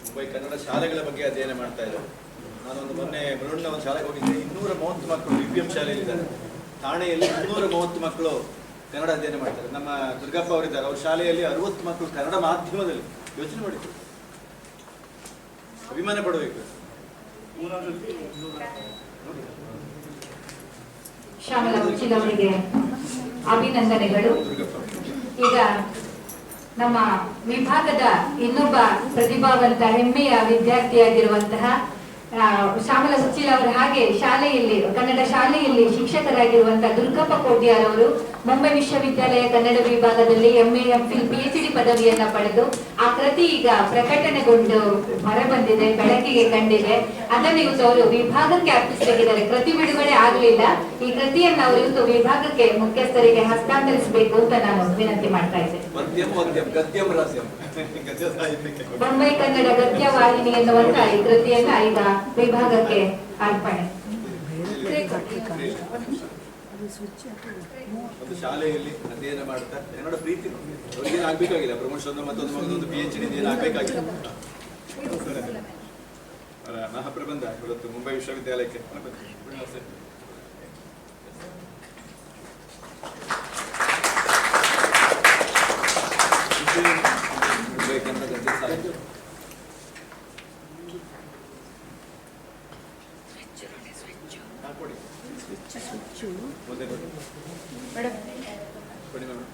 ಮುಂಬೈ ಕನ್ನಡ ಶಾಲೆಗಳ ಬಗ್ಗೆ ಅಧ್ಯಯನ ಮಾಡ್ತಾ ಇದ್ದಾರೆ. ನಾನೊಂದು ಮೊನ್ನೆ ಮರುಳಿನ ಒಂದು ಶಾಲೆಗೆ ಹೋಗಿದ್ದೆ. 230 ಮಕ್ಕಳು BPM ಶಾಲೆಯಲ್ಲಿದ್ದಾರೆ. ಠಾಣೆಯಲ್ಲಿ 230 ಮಕ್ಕಳು ಕನ್ನಡ ಅಧ್ಯಯನ ಮಾಡ್ತಾರೆ. ನಮ್ಮ ದುರ್ಗಪ್ಪ ಅವರಿದ್ದಾರೆ, ಅವ್ರ ಶಾಲೆಯಲ್ಲಿ 60 ಮಕ್ಕಳು ಕನ್ನಡ ಮಾಧ್ಯಮದಲ್ಲಿ. ಯೋಚನೆ ಮಾಡಿದ್ರು, ಅಭಿಮಾನ ಪಡಬೇಕು. ಶ್ಯಾಮಲಾ ಉಚ್ಚಿಲ್ ಅವರಿಗೆ ಅಭಿನಂದನೆಗಳು. ಈಗ ನಮ್ಮ ವಿಭಾಗದ ಇನ್ನೊಬ್ಬ ಪ್ರತಿಭಾವಂತ ಹೆಮ್ಮೆಯ ವಿದ್ಯಾರ್ಥಿಯಾಗಿರುವಂತಹ ಶ್ಯಾಮಲಾ ಉಚ್ಚಿಲ್ ಅವರ ಹಾಗೆ ಶಾಲೆಯಲ್ಲಿ ಕನ್ನಡ ಶಾಲೆಯಲ್ಲಿ ಶಿಕ್ಷಕರಾಗಿರುವಂತಹ ದುರ್ಗಪ್ಪ ಕೋಟ್ಯಾರ್ ಅವರು ಮುಂಬೈ ವಿಶ್ವವಿದ್ಯಾಲಯ ಕನ್ನಡ ವಿಭಾಗದಲ್ಲಿ MA MPhil PhD ಪದವಿಯನ್ನ ಪಡೆದು ಆ ಕೃತಿ ಈಗ ಪ್ರಕಟಣೆಗೊಂಡು ಹೊರಬಂದಿದೆ, ಬೆಳಕಿಗೆ ಕಂಡಿದೆ. ಅದನ್ನು ಇವತ್ತು ಅವರು ವಿಭಾಗಕ್ಕೆ ಅರ್ಪಿಸಬೇಕಿದ್ದಾರೆ. ಕೃತಿ ಬಿಡುಗಡೆ ಆಗಲಿಲ್ಲ. ಈ ಕೃತಿಯನ್ನು ಅವರು ಇವತ್ತು ವಿಭಾಗಕ್ಕೆ ಮುಖ್ಯಸ್ಥರಿಗೆ ಹಸ್ತಾಂತರಿಸಬೇಕು ಅಂತ ನಾನು ವಿನಂತಿ ಮಾಡ್ತಾ ಇದ್ದೇನೆ. ಮುಂಬೈ ಕನ್ನಡ ಗದ್ಯ ವಾಹಿನಿ ಎನ್ನುವಂತ ಈ ಕೃತಿಯನ್ನ ಈಗ ವಿಭಾಗಕ್ಕೆ ಅರ್ಪಣೆ. ಒಂದು ಶಾಲೆಯಲ್ಲಿ ಅಧ್ಯಯನ ಮಾಡ್ತಾ ಕನ್ನಡ ಪ್ರೀತಿ ಅವ್ರಿಗೇನು ಆಗ್ಬೇಕಾಗಿಲ್ಲ. ಪ್ರಮೋಷನ್ ಮತ್ತೊಂದು PhD ಏನು ಆಗ್ಬೇಕಾಗಿಲ್ಲ. ಮಹಾಪ್ರಬಂಧ ಇವತ್ತು ಮುಂಬೈ ವಿಶ್ವವಿದ್ಯಾಲಯಕ್ಕೆ ಮುಂಬೈ ಕನ್ನಡ ಗದ್ಯ ಸಾಹಿತ್ಯ ಮೇಡಮ್ ಕೊಡಿ ಮೇಡಮ್.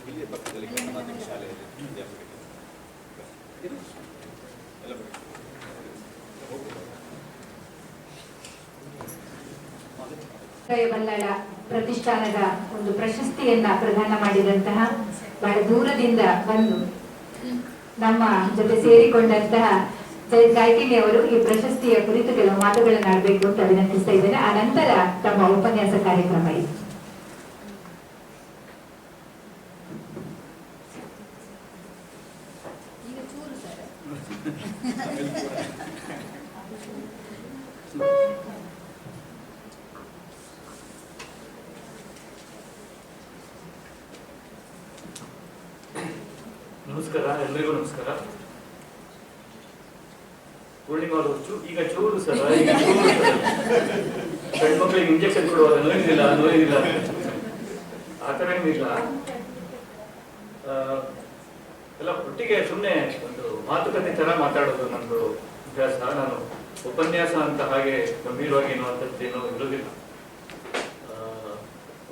ಇಲ್ಲಿಯ ಪಕ್ಕದಲ್ಲಿ ಕನ್ನಡ ಮಾಧ್ಯಮ ಶಾಲೆಯಲ್ಲಿ ಅಧ್ಯಾಪಕರಿಗೆ ಎಲ್ಲ ಬಲ್ಲಾಳ ಪ್ರತಿಷ್ಠಾನದ ಒಂದು ಪ್ರಶಸ್ತಿಯನ್ನ ಪ್ರದಾನ ಮಾಡಿದಂತಹ ಬಹಳ ದೂರದಿಂದ ಬಂದು ನಮ್ಮ ಜೊತೆ ಸೇರಿಕೊಂಡಂತಹ ಜಯಂತ್ ಕಾಯ್ಕಿಣಿ ಅವರು ಈ ಪ್ರಶಸ್ತಿಯ ಕುರಿತು ಕೆಲವು ಮಾತುಗಳನ್ನು ಆಡಬೇಕು ಅಂತ ವಿನಂತಿಸ್ತಾ ಇದ್ದೇನೆ. ಆ ನಂತರ ತಮ್ಮ ಉಪನ್ಯಾಸ ಕಾರ್ಯಕ್ರಮ ಇದೆ. ನಮಸ್ಕಾರ, ಎಲ್ರಿಗೂ ನಮಸ್ಕಾರ. ಪೂರ್ಣಿಮಾ ಅವರು ಈಗ ಚೂರು ಸರ್, ಈಗ ಹೆಣ್ಮಕ್ಳಿಗೆ ಇಂಜೆಕ್ಷನ್ ಕೊಡುವಾಗ ನೋಯಿಲ್ಲ ಆ ಥರ ಏನಿಲ್ಲ. ಎಲ್ಲ ಒಟ್ಟಿಗೆ ಸುಮ್ಮನೆ ಒಂದು ಮಾತುಕತೆ ತರ ಮಾತಾಡೋದು ನಂದು ಅಭ್ಯಾಸ. ನಾನು ಉಪನ್ಯಾಸ ಅಂತ ಹಾಗೆ ಗಂಭೀರವಾಗಿ ಅನ್ನುವಂಥದ್ದೇನೋ ಇರೋದಿಲ್ಲ.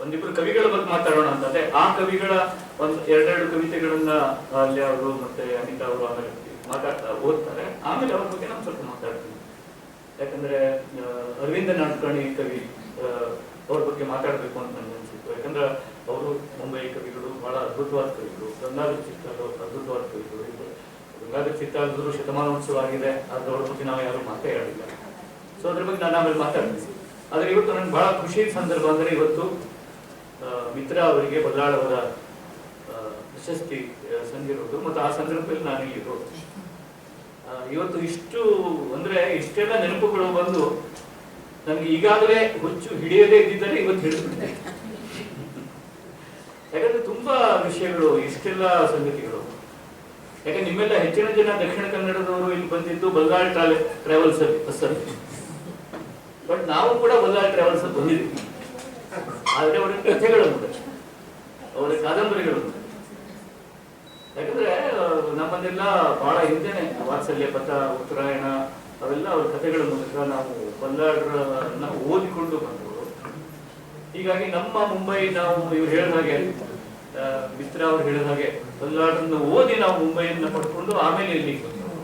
ಒಂದಿಬ್ರು ಕವಿಗಳ ಬಗ್ಗೆ ಮಾತಾಡೋಣ ಅಂತಂದ್ರೆ ಆ ಕವಿಗಳ ಒಂದು ಎರಡೆರಡು ಕವಿತೆಗಳನ್ನ ಅಲ್ಲಿ ಅವರು ಮತ್ತೆ ಅನಿತಾ ಅವರು ಆಮೇಲೆ ಓದ್ತಾರೆ. ಆಮೇಲೆ ಅವ್ರ ಬಗ್ಗೆ ನಾನು ಸ್ವಲ್ಪ ಮಾತಾಡ್ತೀನಿ. ಯಾಕಂದ್ರೆ ಅರವಿಂದ ನಾಡ್ಕರ್ಣಿ ಕವಿ ಅವ್ರ ಬಗ್ಗೆ ಮಾತಾಡ್ಬೇಕು ಅಂತ ನನಗೆ ಅನ್ಸಿತ್ತು. ಯಾಕಂದ್ರೆ ಅವರು ಮುಂಬೈ ಕವಿಗಳು, ಬಹಳ ಅದ್ಭುತವಾದ ಕವಿಗಳು. ಗಂಗಾಧರ್ ಚಿತ್ತಾಲ್ ಅದ್ಭುತವಾದ ಕವಿಗಳು. ಗಂಗಾಧರ್ ಚಿತ್ತಾಲ್ರು ಶತಮಾನೋತ್ಸವ ಆಗಿದೆ, ಆದ್ರೆ ಅವ್ರ ಬಗ್ಗೆ ನಾವು ಯಾರು ಮಾತಾಡಿಲ್ಲ. ಸೊ ಅದ್ರ ಬಗ್ಗೆ ನಾನು ಆಮೇಲೆ ಮಾತಾಡ್ತೀನಿ. ಆದ್ರೆ ಇವತ್ತು ನನ್ಗೆ ಬಹಳ ಖುಷಿ ಸಂದರ್ಭ ಅಂದ್ರೆ ಇವತ್ತು ಮಿತ್ರ ಅವರಿಗೆ ಬಲ್ಲಾಳ್ ಅವರ ಪ್ರಶಸ್ತಿ ಸಂದಿರೋದು ಮತ್ತು ಆ ಸಂದರ್ಭದಲ್ಲಿ ನಾನು ಇಲ್ಲಿರೋದು. ಇವತ್ತು ಇಷ್ಟು ಅಂದ್ರೆ ಇಷ್ಟೆಲ್ಲ ನೆನಪುಗಳು ಬಂದು ನನಗೆ ಈಗಾಗಲೇ ಹುಚ್ಚು ಹಿಡಿಯದೇ ಇದ್ದಿದ್ದರೆ ಇವತ್ತು ಹಿಡಿದ್ಬಿಟ್ಟಿದೆ. ಯಾಕಂದ್ರೆ ತುಂಬಾ ವಿಷಯಗಳು, ಇಷ್ಟೆಲ್ಲ ಸಂಗತಿಗಳು. ಯಾಕಂದ್ರೆ ನಿಮ್ಮೆಲ್ಲ ಹೆಚ್ಚಿನ ಜನ ದಕ್ಷಿಣ ಕನ್ನಡದವರು ಇಲ್ಲಿ ಬಂದಿದ್ದು ಬಲ್ಲಾಳ್ ಟ್ರಾವೆಲ್ಸ್ ಅಲ್ಲಿ, ಬಸ್ಸಲ್ಲಿ. ಬಟ್ ನಾವು ಕೂಡ ಬಲ್ಲಾಳ್ ಟ್ರಾವೆಲ್ಸ್ ಅಲ್ಲಿ ಬಂದಿದ್ವಿ. ಆದ್ರೆ ಅವರ ಕಥೆಗಳು, ಅವರ ಕಾದಂಬರಿಗಳು. ಯಾಕಂದ್ರೆ ನಮ್ಮನ್ನೆಲ್ಲ ಬಹಳ ಹಿಂದೆನೆ ವಾತ್ಸಲ್ಯ ಪಥ, ಉತ್ತರಾಯಣ ಅವೆಲ್ಲ ಅವ್ರ ಕಥೆಗಳ ಮೂಲಕ ನಾವು ಬಲ್ಲಾಳರನ್ನ ಓದಿಕೊಂಡು ಬಂದವರು. ಹೀಗಾಗಿ ನಮ್ಮ ಮುಂಬೈ, ನಾವು ಇವ್ರು ಹೇಳಿದ ಹಾಗೆ, ಮಿತ್ರ ಅವ್ರು ಹೇಳಿದ ಹಾಗೆ ಬಲ್ಲಾಳರನ್ನ ಓದಿ ನಾವು ಮುಂಬೈಯನ್ನ ಪಡ್ಕೊಂಡು ಆಮೇಲೆ ಇಲ್ಲಿಗೆ ಬಂದವರು.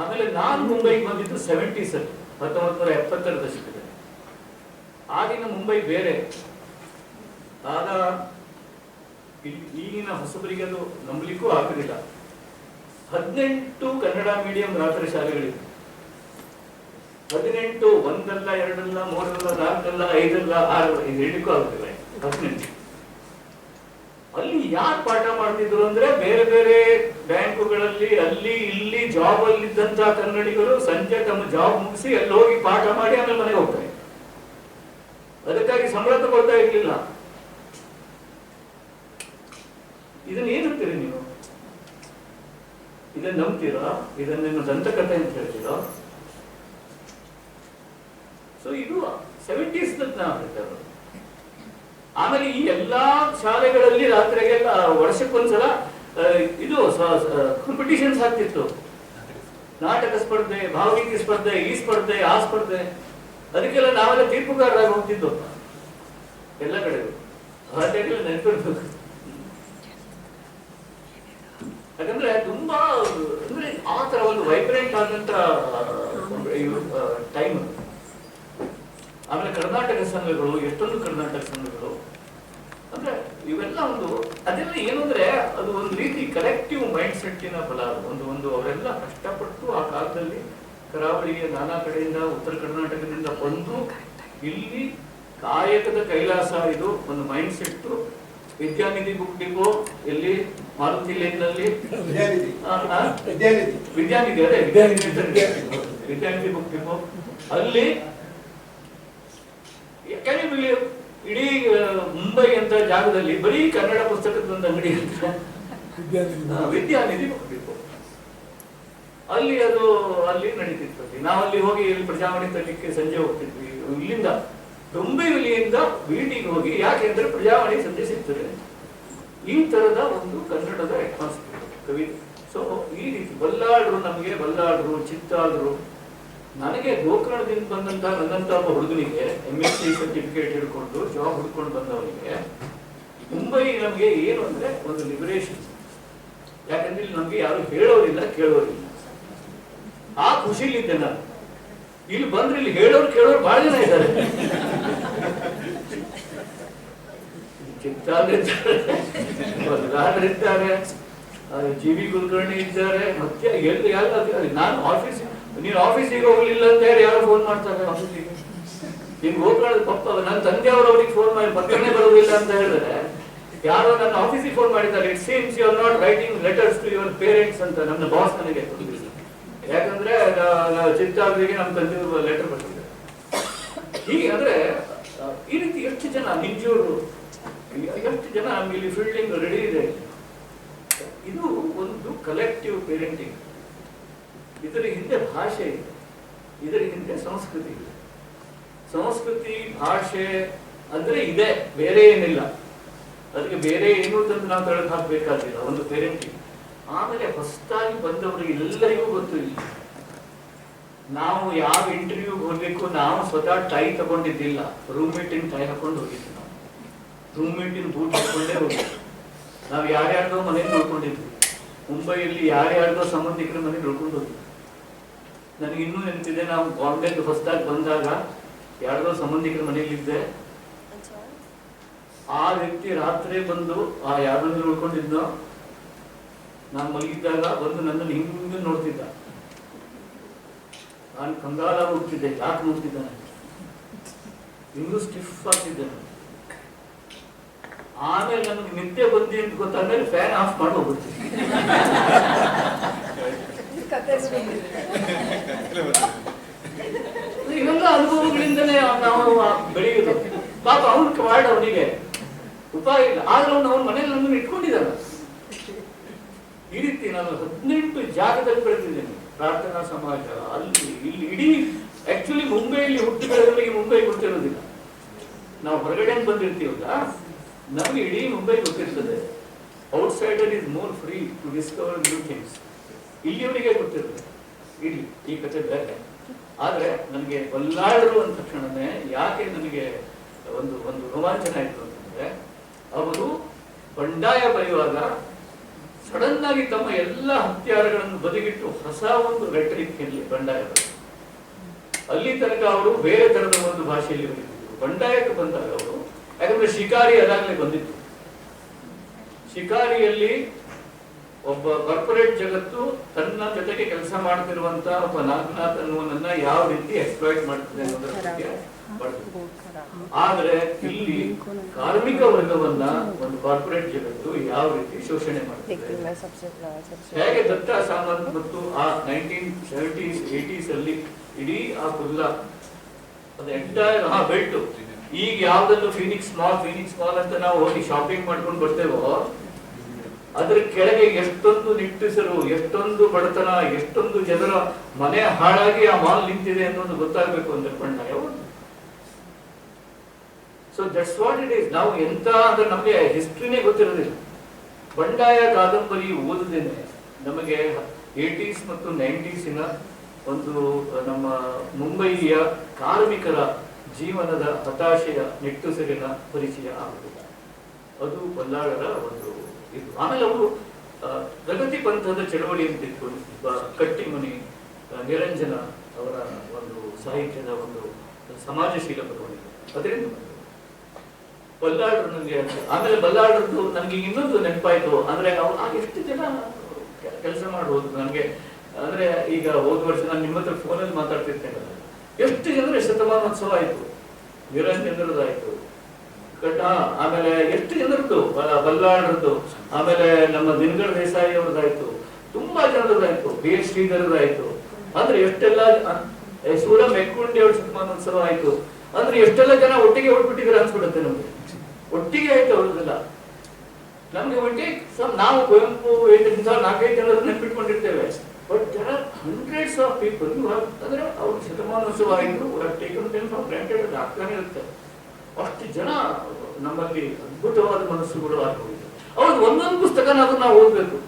ಆಮೇಲೆ ನಾನು ಮುಂಬೈಗೆ ಬಂದಿದ್ದು 70s ಅಲ್ಲಿ, 1970ರ ದಶಕದಲ್ಲಿ. ಆಗಿನ ಮುಂಬೈ ಬೇರೆ. ಆಗ ಈಗಿನ ಹೊಸಬರಿಗೆ ಅದು ನಂಬಲಿಕ್ಕೂ ಆಗುದಿಲ್ಲ. 18 ಕನ್ನಡ ಮೀಡಿಯಂ ರಾತ್ರಿ ಶಾಲೆಗಳಿವೆ. 18, ಒಂದಲ್ಲ, ಎರಡಲ್ಲ, ಮೂರಲ್ಲ, ನಾಲ್ಕಲ್ಲ, ಐದಲ್ಲ, ಆರಲ್ಲ, ಇದು ಹೇಳಿಕ್ಕೂ ಆಗುದಿಲ್ಲ. 18. ಅಲ್ಲಿ ಯಾರು ಪಾಠ ಮಾಡ್ತಿದ್ರು ಅಂದ್ರೆ ಬೇರೆ ಬೇರೆ ಬ್ಯಾಂಕುಗಳಲ್ಲಿ ಅಲ್ಲಿ ಇಲ್ಲಿ ಜಾಬ್ ಅಲ್ಲಿ ಇದ್ದಂತ ಕನ್ನಡಿಗರು ಸಂಜೆ ತಮ್ಮ ಜಾಬ್ ಮುಗಿಸಿ ಅಲ್ಲಿ ಹೋಗಿ ಪಾಠ ಮಾಡಿ ಆಮೇಲೆ ಮನೆಗೆ ಹೋಗ್ತಾರೆ. ಅದಕ್ಕಾಗಿ ಸಂಬಳ ತಗೊಳ್ತಾ ಇರ್ಲಿಲ್ಲ. ಇದನ್ನ ಏನಂತೀರಿ ನೀವು? ಇದನ್ನ ನಂಬ್ತೀರಾ? ಇದನ್ನ ದಂತಕಥೆ ಅಂತ ಹೇಳ್ತೀರಾ? ಸೊ ಇದು 70s ನಾವು ಹೇಳ್ತಾರೆ. ಆಮೇಲೆ ಈ ಎಲ್ಲಾ ಶಾಲೆಗಳಲ್ಲಿ ರಾತ್ರಿಗೆಲ್ಲ ವರ್ಷಕ್ಕೊಂದ್ಸಲ ಇದು ಕಾಂಪಿಟಿಷನ್ಸ್ ಆಗ್ತಿತ್ತು. ನಾಟಕ ಸ್ಪರ್ಧೆ, ಭಾವಗೀತೆ ಸ್ಪರ್ಧೆ, ಈ ಸ್ಪರ್ಧೆ, ಆ ಸ್ಪರ್ಧೆ. ಅದಕ್ಕೆಲ್ಲ ನಾವೆಲ್ಲ ತೀರ್ಪುಗಾರರಾಗಿ ಹೋಗ್ತಿದ್ದು ಎಲ್ಲ ಕಡೆಗೂ. ಹಾಗೆಲ್ಲ ನೆನಪಿರ್ಬೇಕು. ಯಾಕಂದ್ರೆ ತುಂಬಾ ಅಂದ್ರೆ ಆ ತರ ಒಂದು ವೈಬ್ರೆಂಟ್ ಆದಂತ ಟೈಮ್. ಆಮೇಲೆ ಕರ್ನಾಟಕ ಸಂಘಗಳು, ಎಷ್ಟೊಂದು ಕರ್ನಾಟಕ ಸಂಘಗಳು ಅಂದ್ರೆ ಇವೆಲ್ಲ ಒಂದು ಅದೆಲ್ಲ ಏನು ಅಂದ್ರೆ ಅದು ಒಂದು ರೀತಿ ಕಲೆಕ್ಟಿವ್ ಮೈಂಡ್ ಸೆಟ್ಟಿನ ಫಲ. ಒಂದು ಅವರೆಲ್ಲ ಕಷ್ಟಪಟ್ಟು ಆ ಕಾಲದಲ್ಲಿ ಕರಾವಳಿಗೆ ನಾನಾ ಕಡೆಯಿಂದ, ಉತ್ತರ ಕರ್ನಾಟಕದಿಂದ ಬಂದು ಇಲ್ಲಿ ಕಾಯಕದ ಕೈಲಾಸ. ಇದು ಒಂದು ಮೈಂಡ್ ಸೆಟ್. ವಿದ್ಯಾನಿಧಿ ಬುಕ್ ಡಿಪೋ ಎಲ್ಲಿ, ಮಾರುತಿ ಲೇನ್ನಲ್ಲಿ ವಿದ್ಯಾನಿಧಿ, ಅದೇ ವಿದ್ಯಾನಿಧಿ ಬುಕ್ ಡಿಪೋ ಅಲ್ಲಿ. ಯಾಕಂದ್ರೆ ಇಡೀ ಮುಂಬೈ ಅಂತ ಜಾಗದಲ್ಲಿ ಬರೀ ಕನ್ನಡ ಪುಸ್ತಕದ ಒಂದು ಅಂಗಡಿ ಅಂತ ವಿದ್ಯಾನಿಧಿ ಬುಕ್ ಡಿಪೋ ಅಲ್ಲಿ ಅಲ್ಲಿ ನಡೀತಿತ್ತು. ನಾವಲ್ಲಿ ಹೋಗಿ ಇಲ್ಲಿ ಪ್ರಜಾವಾಣಿ ತರಲಿಕ್ಕೆ ಸಂಜೆ ಹೋಗ್ತಿದ್ವಿ. ಇಲ್ಲಿಂದ ಡೊಂಬಿವಲಿಯಿಂದ ಬೀಟಿಗೆ ಹೋಗಿ, ಯಾಕೆಂದ್ರೆ ಪ್ರಜಾವಾಣಿ ಸಂಜೆ ಸಿಗ್ತದೆ. ಈ ತರದ ಒಂದು ಕನ್ನಡದ ಅಟ್ಮಾಸ್ಫಿಯರ್ ಕವಿ. ಸೊ ಈ ರೀತಿ ಬಲ್ಲಾಳರು, ನಮಗೆ ಬಲ್ಲಾಳರು, ಚಿತ್ತಾಳರು. ನನಗೆ ಗೋಕರ್ಣದಿಂದ ಬಂದಂತ ನನ್ನಂತ ಒಬ್ಬ ಹುಡುಗನಿಗೆ MSc ಸರ್ಟಿಫಿಕೇಟ್ ಹಿಡ್ಕೊಂಡು ಜಾಬ್ ಹುಡ್ಕೊಂಡು ಬಂದವನಿಗೆ ಮುಂಬೈ ನಮಗೆ ಏನು ಅಂದ್ರೆ ಒಂದು ಲಿಬರೇಷನ್. ಯಾಕಂದ್ರೆ ಇಲ್ಲಿ ನಮ್ಗೆ ಯಾರು ಹೇಳೋರಿಲ್ಲ, ಕೇಳೋರಿಲ್ಲ. ಆ ಖುಷಿಲಿದ್ದೆ ನಾನು. ಇಲ್ಲಿ ಬಂದ್ರೆ ಇಲ್ಲಿ ಹೇಳೋರು ಕೇಳೋರು ಬಹಳ ಜನ ಇದ್ದಾರೆ. ಚಿತ್ತಾಳರಿದ್ದಾರೆ, GV ಕುಲಕರ್ಣಿ ಇದ್ದಾರೆ, ಮತ್ತೆ ಎಲ್ಲಿ ನಾನು ನೀನು ಆಫೀಸಿಗೆ ಹೋಗ್ಲಿಲ್ಲ ಅಂತ ಹೇಳಿ ಯಾರೋ ಫೋನ್ ಮಾಡ್ತಾರೆ ಆಫೀಸಿಗೆ. ನಿಮ್ಗೆ ಗೋಕರ್ಣದ ಪಪ್ಪ ನನ್ನ ತಂದೆಯವರು ಅವ್ರಿಗೆ ಫೋನ್ ಮಾಡಿ ಪಕ್ಕನೆ ಬರೋದಿಲ್ಲ ಅಂತ ಹೇಳಿದ್ರೆ, ಯಾರೋ ನನ್ನ ಆಫೀಸಿಗೆ ಫೋನ್ ಮಾಡಿದ್ದಾರೆ, it seems you are not writing letters to your parents ಅಂತ ನನ್ನ ಬಾಸ್ ನನಗೆ. ಯಾಕಂದ್ರೆ ಚಿತ್ತಾಳರಿಗೆ ನಮ್ಮ ತಂದೆ ಲೆಟರ್ ಬರ್ತಿದೆ. ಹೀಗೆ ಅಂದ್ರೆ ಈ ರೀತಿ ಎಷ್ಟು ಜನ ನಿಂಜೂರು, ಎಷ್ಟು ಜನ ನಮ್ಗೆ ಇಲ್ಲಿ ಫೀಲ್ಡಿಂಗ್ ರೆಡಿ ಇದೆ. Collective parenting. ಇದರ ಹಿಂದೆ ಭಾಷೆ ಇದೆ, ಇದರ ಹಿಂದೆ ಸಂಸ್ಕೃತಿ ಇದೆ. ಸಂಸ್ಕೃತಿ ಭಾಷೆ ಅಂದ್ರೆ ಇದೆ, ಬೇರೆ ಏನಿಲ್ಲ. ಅದಕ್ಕೆ ಬೇರೆ ಏನು ತಂದು ನಾವು ತೆಗೆದು ಹಾಕಬೇಕಾಗಿಲ್ಲ, ಒಂದು ಪೇರೆಂಟಿಂಗ್. ಆಮೇಲೆ ಹೊಸದಾಗಿ ಬಂದವರಿಗೆ ಎಲ್ಲರಿಗೂ ಗೊತ್ತು ಇಲ್ಲ. ನಾವು ಯಾವ ಇಂಟರ್ವ್ಯೂಗೆ ಹೋಗ್ಬೇಕು, ನಾವು ಸ್ವತಃ ಟೈ ತಗೊಂಡಿದ್ದಿಲ್ಲ, ರೂಮ್ಮೇಟಿನ ಟೈ ಹಾಕೊಂಡು ಹೋಗಿದ್ವಿ. ನಾವು ರೂಮ್ಮೇಟಿನ ಬೂಟ್ ಹಾಕೊಂಡೇ ಹೋಗಿದ್ವಿ. ನಾವು ಯಾರ್ಯಾರ್ದೋ ಮನೇಲಿ ನೋಡ್ಕೊಂಡಿದ್ವಿ. ಮುಂಬೈಯಲ್ಲಿ ಯಾರ್ಯಾರ್ದೋ ಸಂಬಂಧಿಕರ ಮನೆ ನೋಡ್ಕೊಂಡು ಹೋಗಿದ್ವಿ. ನನಗೆ ಇನ್ನೂ ನೆನಪಿದೆ, ನಾವು ಬಾಂಬೆಗೆ ಹೊಸದಾಗಿ ಬಂದಾಗ ಯಾರ್ದೋ ಸಂಬಂಧಿಕರ ಮನೆಯಲ್ಲಿದ್ದೆ. ಆ ವ್ಯಕ್ತಿ ರಾತ್ರಿ ಬಂದು ಆ ಯಾರನ್ನ ನೋಡ್ಕೊಂಡಿದ್ನೋ, ನಾನು ಮಲಗಿದ್ದಾಗ ಬಂದು ನನ್ನನ್ನು ಹಿಂಗೆ ನೋಡ್ತಿದ್ದ. ನಾನು ಕಂಗಾಲ ಹೋಗ್ತಿದ್ದೆ, ಯಾಕೆ ನೋಡ್ತಿದ್ದಾನೆ, ಇನ್ನೂ ಸ್ಟಿಫ್ ಆಗ್ತಿದ್ದೆ. ಆಮೇಲೆ ನನಗೆ ನಿದ್ದೆ ಬಂದಿ ಅಂತ ಗೊತ್ತಾದ್ಮೇಲೆ ಫ್ಯಾನ್ ಆಫ್ ಮಾಡಿ ಹೋಗ್ಬಿಡ್ತೀನಿ. ಇವೆಲ್ಲ ಅನುಭವಗಳಿಂದಲೇ ನಾವು ಬೆಳೆಯುವುದು. ಪಾಪ ಅವನು ಮಾಡಿ ಅವನಿಗೆ ಉಪಾಯ ಇಲ್ಲ, ಆದ್ರೆ ಅವನ ಮನೇಲಿ ನನ್ನನ್ನು ಇಟ್ಕೊಂಡಿದ್ದಾನೆ. ಈ ರೀತಿ ನಾನು 18 ಜಾಗದಲ್ಲಿ ಬೆಳೆದಿದ್ದೇನೆ. ಪ್ರಾರ್ಥನಾ ಸಮಾಜ, ಅಲ್ಲಿ ಇಲ್ಲಿ ಇಡೀ ಆಕ್ಚುಲಿ ಮುಂಬೈಯಲ್ಲಿ ಹುಟ್ಟಿ ಬೆಳೆದವರಿಗೆ ಮುಂಬೈ ಗೊತ್ತಿರೋದಿಲ್ಲ. ನಾವು ಹೊರಗಡೆ ಬಂದಿರ್ತೀವಲ್ಲ, ನಮಗೆ ಇಡೀ ಮುಂಬೈ ಗೊತ್ತಿರ್ತದೆ. Outsider is more free to discover new things. ಇಲ್ಲಿಯವರಿಗೆ ಗೊತ್ತಿರ್ತದೆ ಇಲ್ಲಿ ಈ ಕಥೆ ಬೇರೆ. ಆದ್ರೆ ನನಗೆ ಬಲ್ಲಾಳರು ಅಂದ ತಕ್ಷಣನೇ ಯಾಕೆ ನನಗೆ ಒಂದು ಒಂದು ರೋಮಾಂಚನ ಆಯ್ತು ಅಂತಂದ್ರೆ, ಅವರು ಬಂಡಾಯ ಬರೆಯುವಾಗ ಸಡನ್ ಆಗಿ ತಮ್ಮ ಎಲ್ಲ ಹತ್ಯಾರಗಳನ್ನು ಬದಿಗಿಟ್ಟು ಹೊಸ ಒಂದು ರೆಟರಿಕ್ನಲ್ಲಿ ಬಂಡಾಯ ಬರೆದರು. ಅಲ್ಲಿ ತನಕ ಅವರು ಬೇರೆ ತರದ ಒಂದು ಭಾಷೆಯಲ್ಲಿ ಬರೀತಿದ್ರು. ಬಂಡಾಯಕ್ಕೆ ಬಂದಾಗ ಅವರು, ಯಾಕಂದ್ರೆ ಶಿಕಾರಿ ಅದಾಗಲೇ ಬಂದಿತ್ತು. ಶಿಕಾರಿಯಲ್ಲಿ ಒಬ್ಬ ಕಾರ್ಪೊರೇಟ್ ಜಗತ್ತು ತನ್ನ ಜೊತೆಗೆ ಕೆಲಸ ಮಾಡ್ತಿರುವಂತ ಒಬ್ಬ ನಾಗನಾಥ್ ಅನ್ನುವನ್ನ ಯಾವ ರೀತಿ ಎಕ್ಸ್ಪ್ಲಾಯ್ಟ್ ಮಾಡ್ತದೆ ಅನ್ನೋದ್ರ ಬಗ್ಗೆ ಬರ್ತದೆ. ಆದ್ರೆ ಇಲ್ಲಿ ಕಾರ್ಮಿಕ ವರ್ಗವನ್ನ ಒಂದು ಕಾರ್ಪೊರೇಟ್ ಜಗತ್ತು ಯಾವ ರೀತಿ ಶೋಷಣೆ ಮಾಡ್ತದೆ, ಹೇಗೆ ದತ್ತ ಸಾಮಂತ್ ಮತ್ತು ಆ 1970s 80s ಅಲ್ಲಿ ಇಡೀ ಆ ಕುಲ್ಲ ಅದು ಎಂಟೈರ್ ಬೆಲ್ಟ್. ಈಗ ಯಾವ್ದನ್ನು ಫೀನಿಕ್ಸ್ ಮಾಲ್ ಅಂತ ನಾವು ಹೋಗಿ ಶಾಪಿಂಗ್ ಮಾಡ್ಕೊಂಡು ಬರ್ತೇವೋ, ಅದ್ರ ಕೆಳಗೆ ಎಷ್ಟೊಂದು ನಿಟ್ಟುಸಿರು, ಎಷ್ಟೊಂದು ಬಡತನ, ಎಷ್ಟೊಂದು ಜನರ ಮನೆ ಹಾಳಾಗಿ ಆ ಮಾಲ್ ನಿಂತಿದೆ ಅನ್ನೋದು ಗೊತ್ತಾಗಬೇಕು ಅಂದ್ರೆ ಬಂಡಾಯ. So that's what it is. ನಾವು ಎಂತ ಅಂದ್ರೆ ನಮಗೆ ಹಿಸ್ಟ್ರಿನೇ ಗೊತ್ತಿರೋದಿಲ್ಲ. ಬಂಡಾಯ ಕಾದಂಬರಿ ಓದದೇನೆ ನಮಗೆ 80s ಮತ್ತು 90s ಒಂದು ನಮ್ಮ ಮುಂಬಯಿಯ ಕಾರ್ಮಿಕರ ಜೀವನದ ಹತಾಶೆಯ ನಿಟ್ಟುಸಿರಿನ ಪರಿಚಯ ಆಗುತ್ತದೆ. ಅದು ಬಲ್ಲಾಳರ ಒಂದು ಇದು. ಆಮೇಲೆ ಅವರು ಪ್ರಗತಿ ಪಂಥದ ಚಳವಳಿ ಅಂತಿತ್ತು. ಕಟ್ಟಿಮನಿ ನಿರಂಜನ ಅವರ ಒಂದು ಸಾಹಿತ್ಯದ ಒಂದು ಸಮಾಜಶೀಲ ಬರವಣಿಗೆ, ಅದರಿಂದ ಬಲ್ಲಾಳರು ನನಗೆ. ಆಮೇಲೆ ಬಲ್ಲಾಳರದ್ದು ನನಗೆ ಇನ್ನೊಂದು ನೆನಪಾಯ್ತು, ಅಂದ್ರೆ ಅವ್ರು ಆಗ ಎಷ್ಟು ಜನ ಕೆಲಸ ಮಾಡಬಹುದು ನನಗೆ. ಅಂದ್ರೆ ಈಗ ಹೋದ ವರ್ಷ ನಾನು ನಿಮ್ಮ ಹತ್ರ ಫೋನಲ್ಲಿ ಮಾತಾಡ್ತಿರ್ತೇನೆ, ಎಷ್ಟು ಜನರ ಶತಮಾನೋತ್ಸವ ಆಯ್ತು, ನಿರಂಜನರದಾಯ್ತು, ಆಮೇಲೆ ಎಷ್ಟು ಜನರದ್ದು, ಬಲ್ಲಾಳರದ್ದು, ಆಮೇಲೆ ನಮ್ಮ ದಿನಗಡ ದೇಸಾಯಿ ಅವ್ರದ್ದಾಯ್ತು, ತುಂಬಾ ಜನರದಾಯ್ತು, B.H. ಶ್ರೀಧರದಾಯ್ತು. ಅಂದ್ರೆ ಎಷ್ಟೆಲ್ಲ ಸೂರ ಮೆಕ್ಕುಂಡಿ ಅವ್ರ ಶತಮಾನೋತ್ಸವ ಆಯ್ತು. ಅಂದ್ರೆ ಎಷ್ಟೆಲ್ಲ ಜನ ಒಟ್ಟಿಗೆ ಹೊಟ್ಬಿಟ್ಟಿದ್ರೆ ಅನ್ಸ್ಬಿಡುತ್ತೆ ನಮ್ಗೆ. ಒಟ್ಟಿಗೆ ಆಯ್ತು ಅವ್ರದ್ದೆಲ್ಲ. ನಮ್ಗೆ ಒಟ್ಟಿಗೆ ನಾವು ಕುವೆಂಪು 4-5 ಜನರು ನೆನ್ಪಿಟ್ಕೊಂಡಿರ್ತೇವೆ. But there are hundreds of people ಅಂದ್ರೆ ಅವ್ರ ಶತಮಾನೋತ್ಸವ ಆಯ್ತು, ಟೇಕನ್ ದೆಮ್ ಫಾರ್ ಗ್ರಾಂಟೆಡ್. ಅದು ಆಗ್ತಾನೆ ಇರುತ್ತೆ. ಅಷ್ಟು ಜನ ನಮ್ಮಲ್ಲಿ ಅದ್ಭುತವಾದ ಮನಸ್ಸುಗಳು ಆಗೋಗಿದೆ. ಅವ್ರದ್ದು ಒಂದೊಂದು ಪುಸ್ತಕನಾದ್ರೂ ನಾವು ಓದ್ಬೇಕು.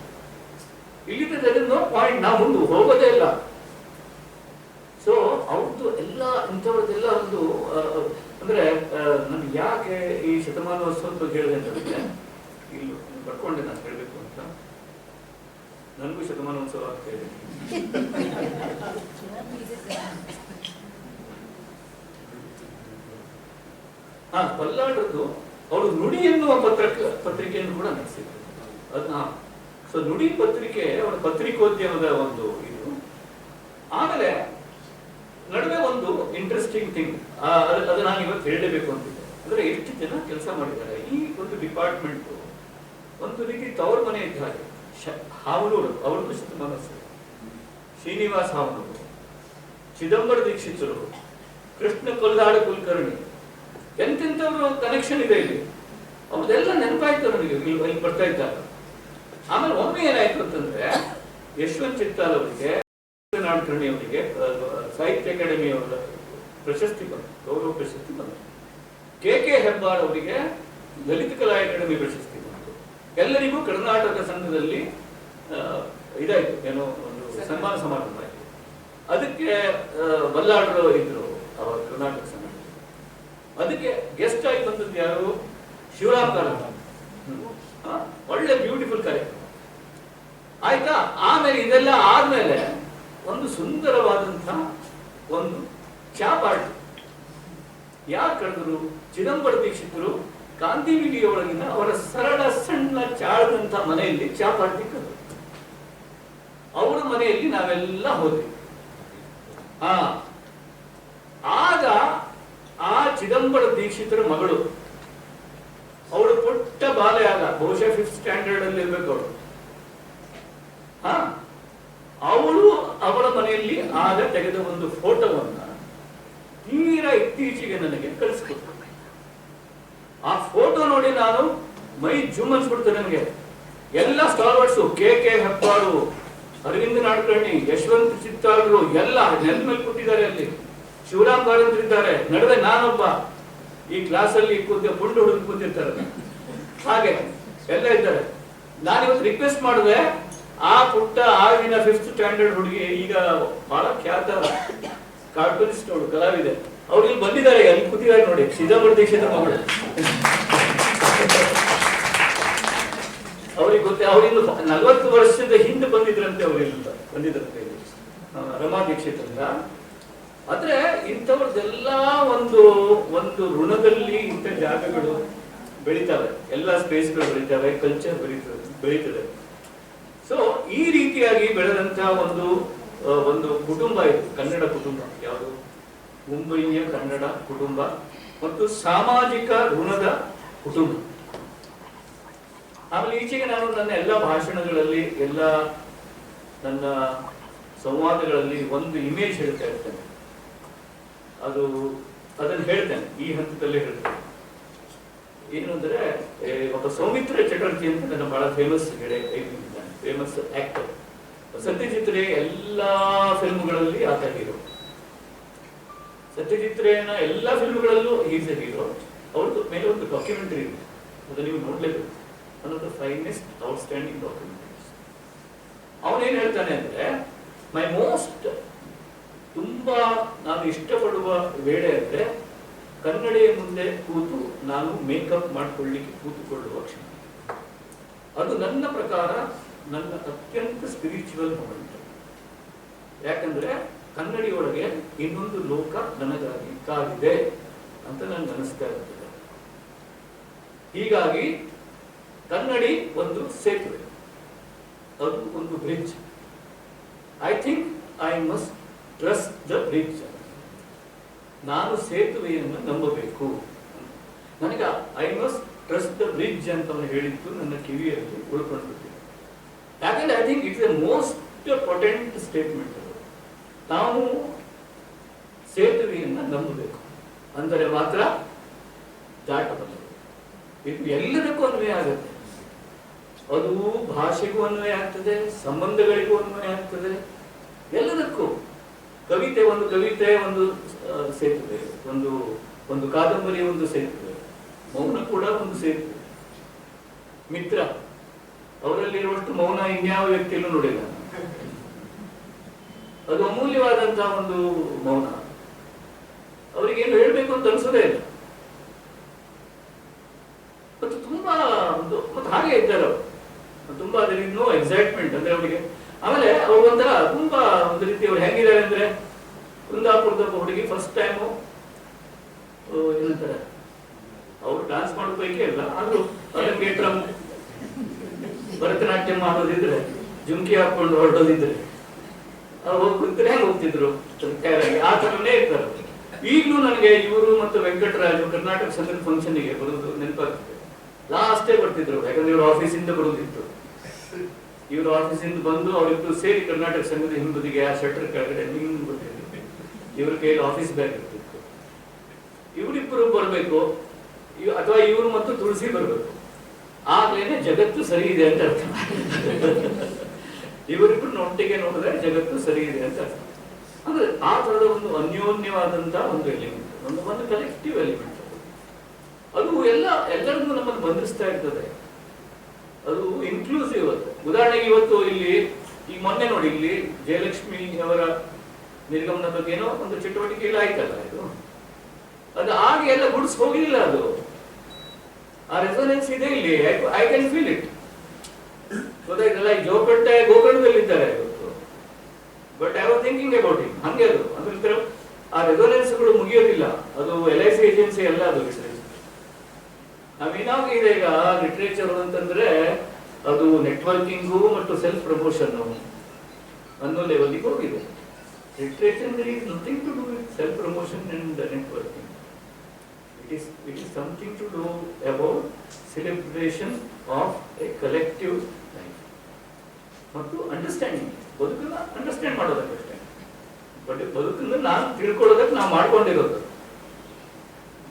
ಇಲ್ಲಿದ್ದರೆ ನೋ ಪಾಯಿಂಟ್, ನಾವು ಮುಂದೆ ಹೋಗೋದೇ ಇಲ್ಲ. ಸೊ ಅವ್ರದ್ದು ಎಲ್ಲ ಇಂಥವ್ರದ್ದೆಲ್ಲ ಒಂದು ಅಂದ್ರೆ ನನ್ಗೆ ಯಾಕೆ ಈ ಶತಮಾನೋತ್ಸವದ ಬಗ್ಗೆ ಹೇಳಿದೆ ಅಂತಂದ್ರೆ, ಇಲ್ಲಿ ಬರ್ಕೊಂಡೆ ನಾನು ಹೇಳ್ಬೇಕು ಅಂತ. ನನಗೂ ಶತಮಾನೋತ್ಸವ ಆಗ್ತಾ ಇದೆ. ಬಲ್ಲಾಳರದ್ದು ಅವರು ನುಡಿ ಎನ್ನುವ ಪತ್ರಿಕೆಯನ್ನು ಕೂಡ ನಡೆಸಿದ್ರು. ಅದನ್ನ ಸೊ ನುಡಿ ಪತ್ರಿಕೆ ಅವರ ಪತ್ರಿಕೋದ್ಯಮದ ಒಂದು ಇದು. ಆಮೇಲೆ ನಡುವೆ ಒಂದು ಇಂಟ್ರೆಸ್ಟಿಂಗ್ ಥಿಂಗ್, ಅದು ನಾನು ಇವತ್ತು ಹೇಳಲೇಬೇಕು ಅಂತಿದ್ದೆ. ಅಂದ್ರೆ ಎಷ್ಟು ಜನ ಕೆಲಸ ಮಾಡಿದ್ದಾರೆ ಈ ಒಂದು ಡಿಪಾರ್ಟ್ಮೆಂಟ್. ಒಂದು ರೀತಿ ತವರ ಮನೆ ಇದ್ದ ಹಾಗೆ. ಹಾವನೂರು ಅವ್ರದ್ದು ಶತಮಾನೋತ್ಸವ, ಶ್ರೀನಿವಾಸ್ ಹಾವನೂರು, ಚಿದಂಬರ ದೀಕ್ಷಿತರು, ಕೃಷ್ಣ ಕೊಲ್ಲಾಡ ಕುಲಕರ್ಣಿ, ಎಂತೆಂಥವ್ರು ಕನೆಕ್ಷನ್ ಇದೆ ಇಲ್ಲಿ. ಅವ್ರದೆಲ್ಲ ನೆನಪಾಯ್ತು ನನಗೆ ಇಲ್ಲಿ ಬರ್ತಾ ಇದ್ದಾಗ. ಆಮೇಲೆ ಒಮ್ಮೆ ಏನಾಯ್ತು ಅಂತಂದ್ರೆ ಯಶವಂತ್ ಚಿತ್ತಾಲ್ ಅವರಿಗೆ, ನಾಡಕರ್ಣಿ ಅವರಿಗೆ ಸಾಹಿತ್ಯ ಅಕಾಡೆಮಿ ಅವರ ಪ್ರಶಸ್ತಿ ಬಂತು, ಗೌರವ ಪ್ರಶಸ್ತಿ ಬಂತು. ಕೆ ಹೆಬ್ಬಾರ್ ಅವರಿಗೆ ಲಲಿತ ಕಲಾ ಅಕಾಡೆಮಿ ಪ್ರಶಸ್ತಿ ಬಂತು. ಎಲ್ಲರಿಗೂ ಕರ್ನಾಟಕ ಸಂಘದಲ್ಲಿ ಇದಾಯ್ತು, ಏನೋ ಒಂದು ಸನ್ಮಾನ ಸಮಾರಂಭ ಆಯ್ತು. ಅದಕ್ಕೆ ಬಲ್ಲಾಳರು ಇದ್ರು ಅವಾಗ ಕರ್ನಾಟಕ ಸಂಘ. ಅದಕ್ಕೆ ಗೆಸ್ಟ್ ಆಗಿ ಬಂದದ್ದು ಯಾರು? ಶಿವರಾಮ್ ಕಾರಂತ. ಒಳ್ಳೆ ಬ್ಯೂಟಿಫುಲ್ ಕಾರ್ಯಕ್ರಮ ಆಯ್ತಾ. ಆಮೇಲೆ ಇದೆಲ್ಲ ಆದ್ಮೇಲೆ ಒಂದು ಸುಂದರವಾದಂತಹ ಒಂದು ಚಾ ಪಾರ್ಟಿ. ಯಾರು ಕರೆದ್ರು? ಚಿದಂಬರ ದೀಕ್ಷಿತರು ಗಾಂಧಿವಿಡಿಯೊಳಗಿನ ಅವರ ಸರಳ ಸಣ್ಣ ಚಾಳದಂತ ಮನೆಯಲ್ಲಿ ಚಾ ಪಾರ್ಟಿ ಕರೆದ್ರು. ಅವರ ಮನೆಯಲ್ಲಿ ನಾವೆಲ್ಲ ಹೋದ್ವಿ. ಆಗ ಆ ಚಿದಂಬರ ದೀಕ್ಷಿತರ ಮಗಳು, ಅವಳು ಪುಟ್ಟ ಬಾಲೆ, ಆಗ ಬಹುಶಃ 5th ಸ್ಟ್ಯಾಂಡರ್ಡ್ ಅಲ್ಲಿ ಇರ್ಬೇಕು ಅವಳು. ಅವಳು ಅವಳ ಮನೆಯಲ್ಲಿ ಆಗ ತೆಗೆದ ಒಂದು ಫೋಟೋವನ್ನ ತೀರಾ ಇತ್ತೀಚೆಗೆ ನನಗೆ ಕಳಿಸ್ಕೊಟ್ರು. ಆ ಫೋಟೋ ನೋಡಿ ನಾನು ಮೈ ಜುಮ್ ಅನ್ಸ್ಬಿಡ್ತು ನನಗೆ. ಎಲ್ಲ ಸ್ಟಾರ್ವರ್ಡ್ಸು, ಕೆ ಹೆಬ್ಬಾರು, ಅರವಿಂದ ನಾಡಕರ್ಣಿ, ಯಶವಂತ್ ಚಿತ್ತಾಳರು ಎಲ್ಲ ನೆಲ ಮೇಲೆ ಕೂತಿದ್ದಾರೆ. ಅಲ್ಲಿ ಶಿವರಾಮ್ ಕಾರಂತರು ಇದ್ದಾರೆ, ನಡುವೆ ನಾನೊಬ್ಬ ಈ ಕ್ಲಾಸ್ ಅಲ್ಲಿ ಪುಂಡು ಹುಡುಗ ಕೂತಿರ್ತಾರೆ, ಹಾಗೆ ಎಲ್ಲ ಇದ್ದಾರೆ. ನಾನಿವತ್ತು ರಿಕ್ವೆಸ್ಟ್ ಮಾಡಿದೆ, ಆ ಪುಟ್ಟ ಆಗಿನ 5th ಸ್ಟ್ಯಾಂಡರ್ಡ್ ಹುಡುಗಿ, ಈಗ ಬಹಳ ಖ್ಯಾತ ಕಾರ್ಟೂನಿಸ್ಟ್ ಅವಳು, ಕಲಾವಿದೆ, ಅವ್ರು ಇಲ್ಲಿ ಬಂದಿದ್ದಾರೆ, ಅಲ್ಲಿ ಕೂತಿದ್ದಾರೆ ನೋಡಿ, ಚಿದಂಬರ ದೀಕ್ಷಿತರ ಮಗಳು. ಅವ್ರಿಗೆ ಗೊತ್ತೇ, ಅವರಿಂದ 40 ವರ್ಷದ ಹಿಂದೆ ಬಂದಿದ್ರಂತೆ, ಅವರಿಂದ ಬಂದಿದ್ರಂತೆ ರಮಾ ದೀಕ್ಷಿತರಿಂದ. ಆದ್ರೆ ಇಂಥವ್ರದ್ದೆಲ್ಲ ಒಂದು ಒಂದು ಋಣದಲ್ಲಿ ಇಂಥ ಜಾಗಗಳು ಬೆಳಿತಾವೆ, ಎಲ್ಲ ಸ್ಪೇಸ್ಗಳು ಬೆಳಿತಾವೆ, ಕಲ್ಚರ್ ಬೆಳೀತದೆ. ಸೊ ಈ ರೀತಿಯಾಗಿ ಬೆಳೆದಂತಹ ಒಂದು ಕುಟುಂಬ ಇದು, ಕನ್ನಡ ಕುಟುಂಬ. ಯಾವುದು? ಮುಂಬಯಿಯ ಕನ್ನಡ ಕುಟುಂಬ ಮತ್ತು ಸಾಮಾಜಿಕ ಋಣದ ಕುಟುಂಬ. ಆಮೇಲೆ ಈಚೆಗೆ ನಾನು ನನ್ನ ಎಲ್ಲ ಭಾಷಣಗಳಲ್ಲಿ, ಎಲ್ಲ ನನ್ನ ಸಂವಾದಗಳಲ್ಲಿ ಒಂದು ಇಮೇಜ್ ಹೇಳ್ತಾ ಇರ್ತೇನೆ. ಅದನ್ನು ಹೇಳ್ತೇನೆ, ಈ ಹಂತದಲ್ಲೇ ಹೇಳ್ತೇನೆ. ಏನು ಅಂದ್ರೆ, ಒಬ್ಬ ಸೌಮಿತ್ರ ಚಟರ್ಜಿ ಅಂತ ನನ್ನ ಬಹಳ ಫೇಮಸ್ ಫೇಮಸ್ ಆಕ್ಟರ್. ಸತ್ಯಜಿತ್ ರೇ ಎಲ್ಲಾ ಫಿಲ್ಮ್ಗಳಲ್ಲಿ ಆತ ಹೀರೋ. ಸತ್ಯಜಿತ್ ರೇನ ಎಲ್ಲಾ ಫಿಲ್ಮ್ಗಳಲ್ಲೂ ಈಸ್ ಎ ಹೀರೋ. ಅವ್ರದ್ದು ಮೇಲೆ ಒಂದು ಡಾಕ್ಯುಮೆಂಟರಿ ಇದೆ, ಅದು ನೀವು ನೋಡ್ಲೇಬೇಕು. One of the finest outstanding documentaries. ಅವನೇನ್ ಹೇಳ್ತಾನೆ ಅಂದ್ರೆ, ಮೈ ಮೋಸ್ಟ್ ತುಂಬಾ ನಾನು ಇಷ್ಟಪಡುವ ವೇಳೆ ಅಂದ್ರೆ ಕನ್ನಡಿಯ ಮುಂದೆ ಕೂತು ನಾನು ಮೇಕಪ್ ಮಾಡ್ಕೊಳ್ಳಿಕ್ಕೆ ಕೂತುಕೊಳ್ಳುವ ಕ್ಷಣ. ಅದು ನನ್ನ ಪ್ರಕಾರ ನನ್ನ ಅತ್ಯಂತ ಸ್ಪಿರಿಚುವಲ್ ಮೊಮೆಂಟ್. ಯಾಕಂದ್ರೆ ಕನ್ನಡಿಯೊಳಗೆ ಇನ್ನೊಂದು ಲೋಕ ನನಗಾಗಿ ಕಾದಿದೆ ಅಂತ ನನಗೆ ಅನಿಸ್ತಾ ಇರ್ತದೆ. ಹೀಗಾಗಿ ಕನ್ನಡಿ ಒಂದು ಸೇತುವೆ, ಅದು ಒಂದು bridge. I think I must trust the bridge. ನಾನು ಸೇತುವೆಯನ್ನು ನಂಬಬೇಕು. ನನಗೆ I must trust the bridge ಅಂತ ಅವನು ಹೇಳಿದ್ದು ನನ್ನ ಕಿವಿಯಲ್ಲಿ ಉಳ್ಕೊಂಡ್ಬಿಟ್ಟಿದೆ. ಯಾಕಂದ್ರೆ I think it's A most potent statement. ನಾವು ಸೇತುವೆಯನ್ನು ನಂಬಬೇಕು ಅಂದರೆ ಮಾತ್ರ ದಾಟಬಲ್ಲ. ಇದು ಎಲ್ಲದಕ್ಕೂ ಅನ್ವಯ ಆಗುತ್ತೆ. ಅದು ಭಾಷೆಗೂ ಅನ್ವಯ ಆಗ್ತದೆ, ಸಂಬಂಧಗಳಿಗೂ ಅನ್ವಯ ಆಗ್ತದೆ, ಎಲ್ಲದಕ್ಕೂ. ಕವಿತೆ ಒಂದು ಸೇತುವೆ, ಒಂದು ಕಾದಂಬರಿ ಒಂದು ಸೇತುವೆ, ಮೌನ ಕೂಡ ಒಂದು ಸೇತುವೆ. ಮಿತ್ರ, ಅವರಲ್ಲಿರುವಷ್ಟು ಮೌನ ಇನ್ಯಾವ ವ್ಯಕ್ತಿಯಲ್ಲೂ ನೋಡಿಲ್ಲ. ಅದು ಅಮೂಲ್ಯವಾದಂತಹ ಒಂದು ಮೌನ. ಅವರಿಗೇನು ಹೇಳ್ಬೇಕು ಅಂತ ಅನ್ಸೋದೇ ಇಲ್ಲ. ಮತ್ತು ತುಂಬಾ ಮತ್ತೆ ಹಾಗೆ ಇದ್ದಾರೆ ಅವರು. ತುಂಬಾ ಅದರಿಂದ ಎಕ್ಸೈಟ್ಮೆಂಟ್ ಅಂದ್ರೆ ಅವರಿಗೆ. ಆಮೇಲೆ ಅವ್ರು ಒಂಥರ ತುಂಬಾ ಒಂದು ರೀತಿ ಅವ್ರು ಹೆಂಗಿದ್ದಾರೆ ಅಂದ್ರೆ, ಕುಂದಾಪುರದ ಹುಡುಗಿ ಫಸ್ಟ್ ಟೈಮು ಏನಂತಾರೆ, ಅವ್ರು ಡಾನ್ಸ್ ಮಾಡೋದಕ್ಕೆ ಇಲ್ಲ, ಆದ್ರೂ ಅದಕ್ಕೆ ಭರತನಾಟ್ಯ ಮಾಡೋದಿದ್ರೆ, ಜುಮ್ಕಿ ಹಾಕೊಂಡು ಹೊರಡೋದಿದ್ರೆ ಅವ್ರು ಹೋಗಿ ಕುಂತರೆ ಹೆಂಗೆ ಹೋಗ್ತಿದ್ರು ಆ ಥರನೇ ಇರ್ತಾರೆ. ಈಗಲೂ ನನಗೆ ಇವರು ಮತ್ತು ವೆಂಕಟರಾಜು ಕರ್ನಾಟಕ ಸಂಘದ ಫಂಕ್ಷನ್ಗೆ ಬರೋದು ನೆನಪಾಗ್ತದೆ. ಲಾಸ್ಟೇ ಬರ್ತಿದ್ರು, ಯಾಕಂದ್ರೆ ಇವ್ರ ಆಫೀಸಿಂದ ಬರೋದಿತ್ತು. ಇವರು ಆಫೀಸಿಂದ ಬಂದು ಅವರಿಬ್ರು ಸೇರಿ ಕರ್ನಾಟಕ ಸಂಘದ ಹಿಂಬದಿಗೆ ಆ ಶಟರ್ ಕೆಳಗಡೆ ನಿಂತು ಬರ್ತಿದ್ರು. ಇವ್ರ ಕೈಯಲ್ಲಿ ಆಫೀಸ್ ಬ್ಯಾಗ್ ಇರ್ತಿತ್ತು. ಇವರಿಬ್ಬರು ಬರಬೇಕು, ಅಥವಾ ಇವರು ಮತ್ತು ತುಳಸಿ ಬರಬೇಕು. ಆಗ್ಲೇನೆ ಜಗತ್ತು ಸರಿ ಇದೆ ಅಂತ ಅರ್ಥ. ಇವರಿಬ್ಬರನ್ನ ಒಟ್ಟಿಗೆ ನೋಡಿದ್ರೆ ಜಗತ್ತು ಸರಿ ಇದೆ ಅಂತ ಅರ್ಥ. ಅಂದ್ರೆ ಆ ತರದ ಒಂದು ಅನ್ಯೋನ್ಯವಾದಂತಹ ಒಂದು ಎಲಿಮೆಂಟ್, ಒಂದು ಕಲೆಕ್ಟಿವ್ ಎಲಿಮೆಂಟ್. ಅದು ಎಲ್ಲರಿಗೂ ನಮ್ಮನ್ನು ಬಂಧಿಸ್ತಾ ಇರ್ತದೆ. ಅದು ಇನ್ಕ್ಲೂಸಿವ್. ಅದು ಉದಾಹರಣೆಗೆ ಇವತ್ತು ಇಲ್ಲಿ ಈಗ ಮೊನ್ನೆ ನೋಡಿ, ಇಲ್ಲಿ ಜಯಲಕ್ಷ್ಮಿ ಅವರ ನಿರ್ಗಮನ ಬಗ್ಗೆ ಏನೋ ಒಂದು ಚಟುವಟಿಕೆ ಇಲ್ಲ ಆಯ್ತಲ್ಲ, ಇದು ಅದು ಹಾಗೆ ಎಲ್ಲ ಗುಡ್ಸ್ ಹೋಗಿಲ್ಲ. ಅದು ಆ ರೆಸೊನೆನ್ಸ್ ಇದೆ ಇಲ್ಲಿ. I can feel it. ಗೊತ್ತಾಯ್ತಲ್ಲ, ಈ ಜೋಕಟ್ಟೆ ಗೋಕರ್ಣದಲ್ಲಿದ್ದಾರೆ ಇವತ್ತು. But I was thinking about it. ಹಂಗೆ ಅದು ಅಂದ್ರೆ ಆ ರೆಸೊನೆನ್ಸ್ಗಳು ಮುಗಿಯೋದಿಲ್ಲ. ಅದು LIC ಏಜೆನ್ಸಿ ಅಲ್ಲ, ಅದು ನಾವೇನಾಗಿದೆ ಈಗ ಲಿಟ್ರೇಚರ್ ಅಂತಂದ್ರೆ ಅದು ನೆಟ್ವರ್ಕಿಂಗು ಮತ್ತು ಸೆಲ್ಫ್ ಪ್ರಮೋಷನ್ ಅನ್ನೋ ಲೆವೆಲ್ಗೆ ಹೋಗಿದೆ. Literature is nothing to do with self promotion and networking. It is something to do about celebration of a collective life. ಮತ್ತು ಅಂಡರ್ಸ್ಟ್ಯಾಂಡಿಂಗ್, ಬದುಕನ್ನ ಅಂಡರ್ಸ್ಟ್ಯಾಂಡ್ ಮಾಡೋದಕ್ಕಷ್ಟೇ. ಬಟ್ ಬದುಕನ್ನ ನಾನು ತಿಳ್ಕೊಳ್ಳೋದಕ್ಕೆ ನಾವು ಮಾಡ್ಕೊಂಡಿರೋದು,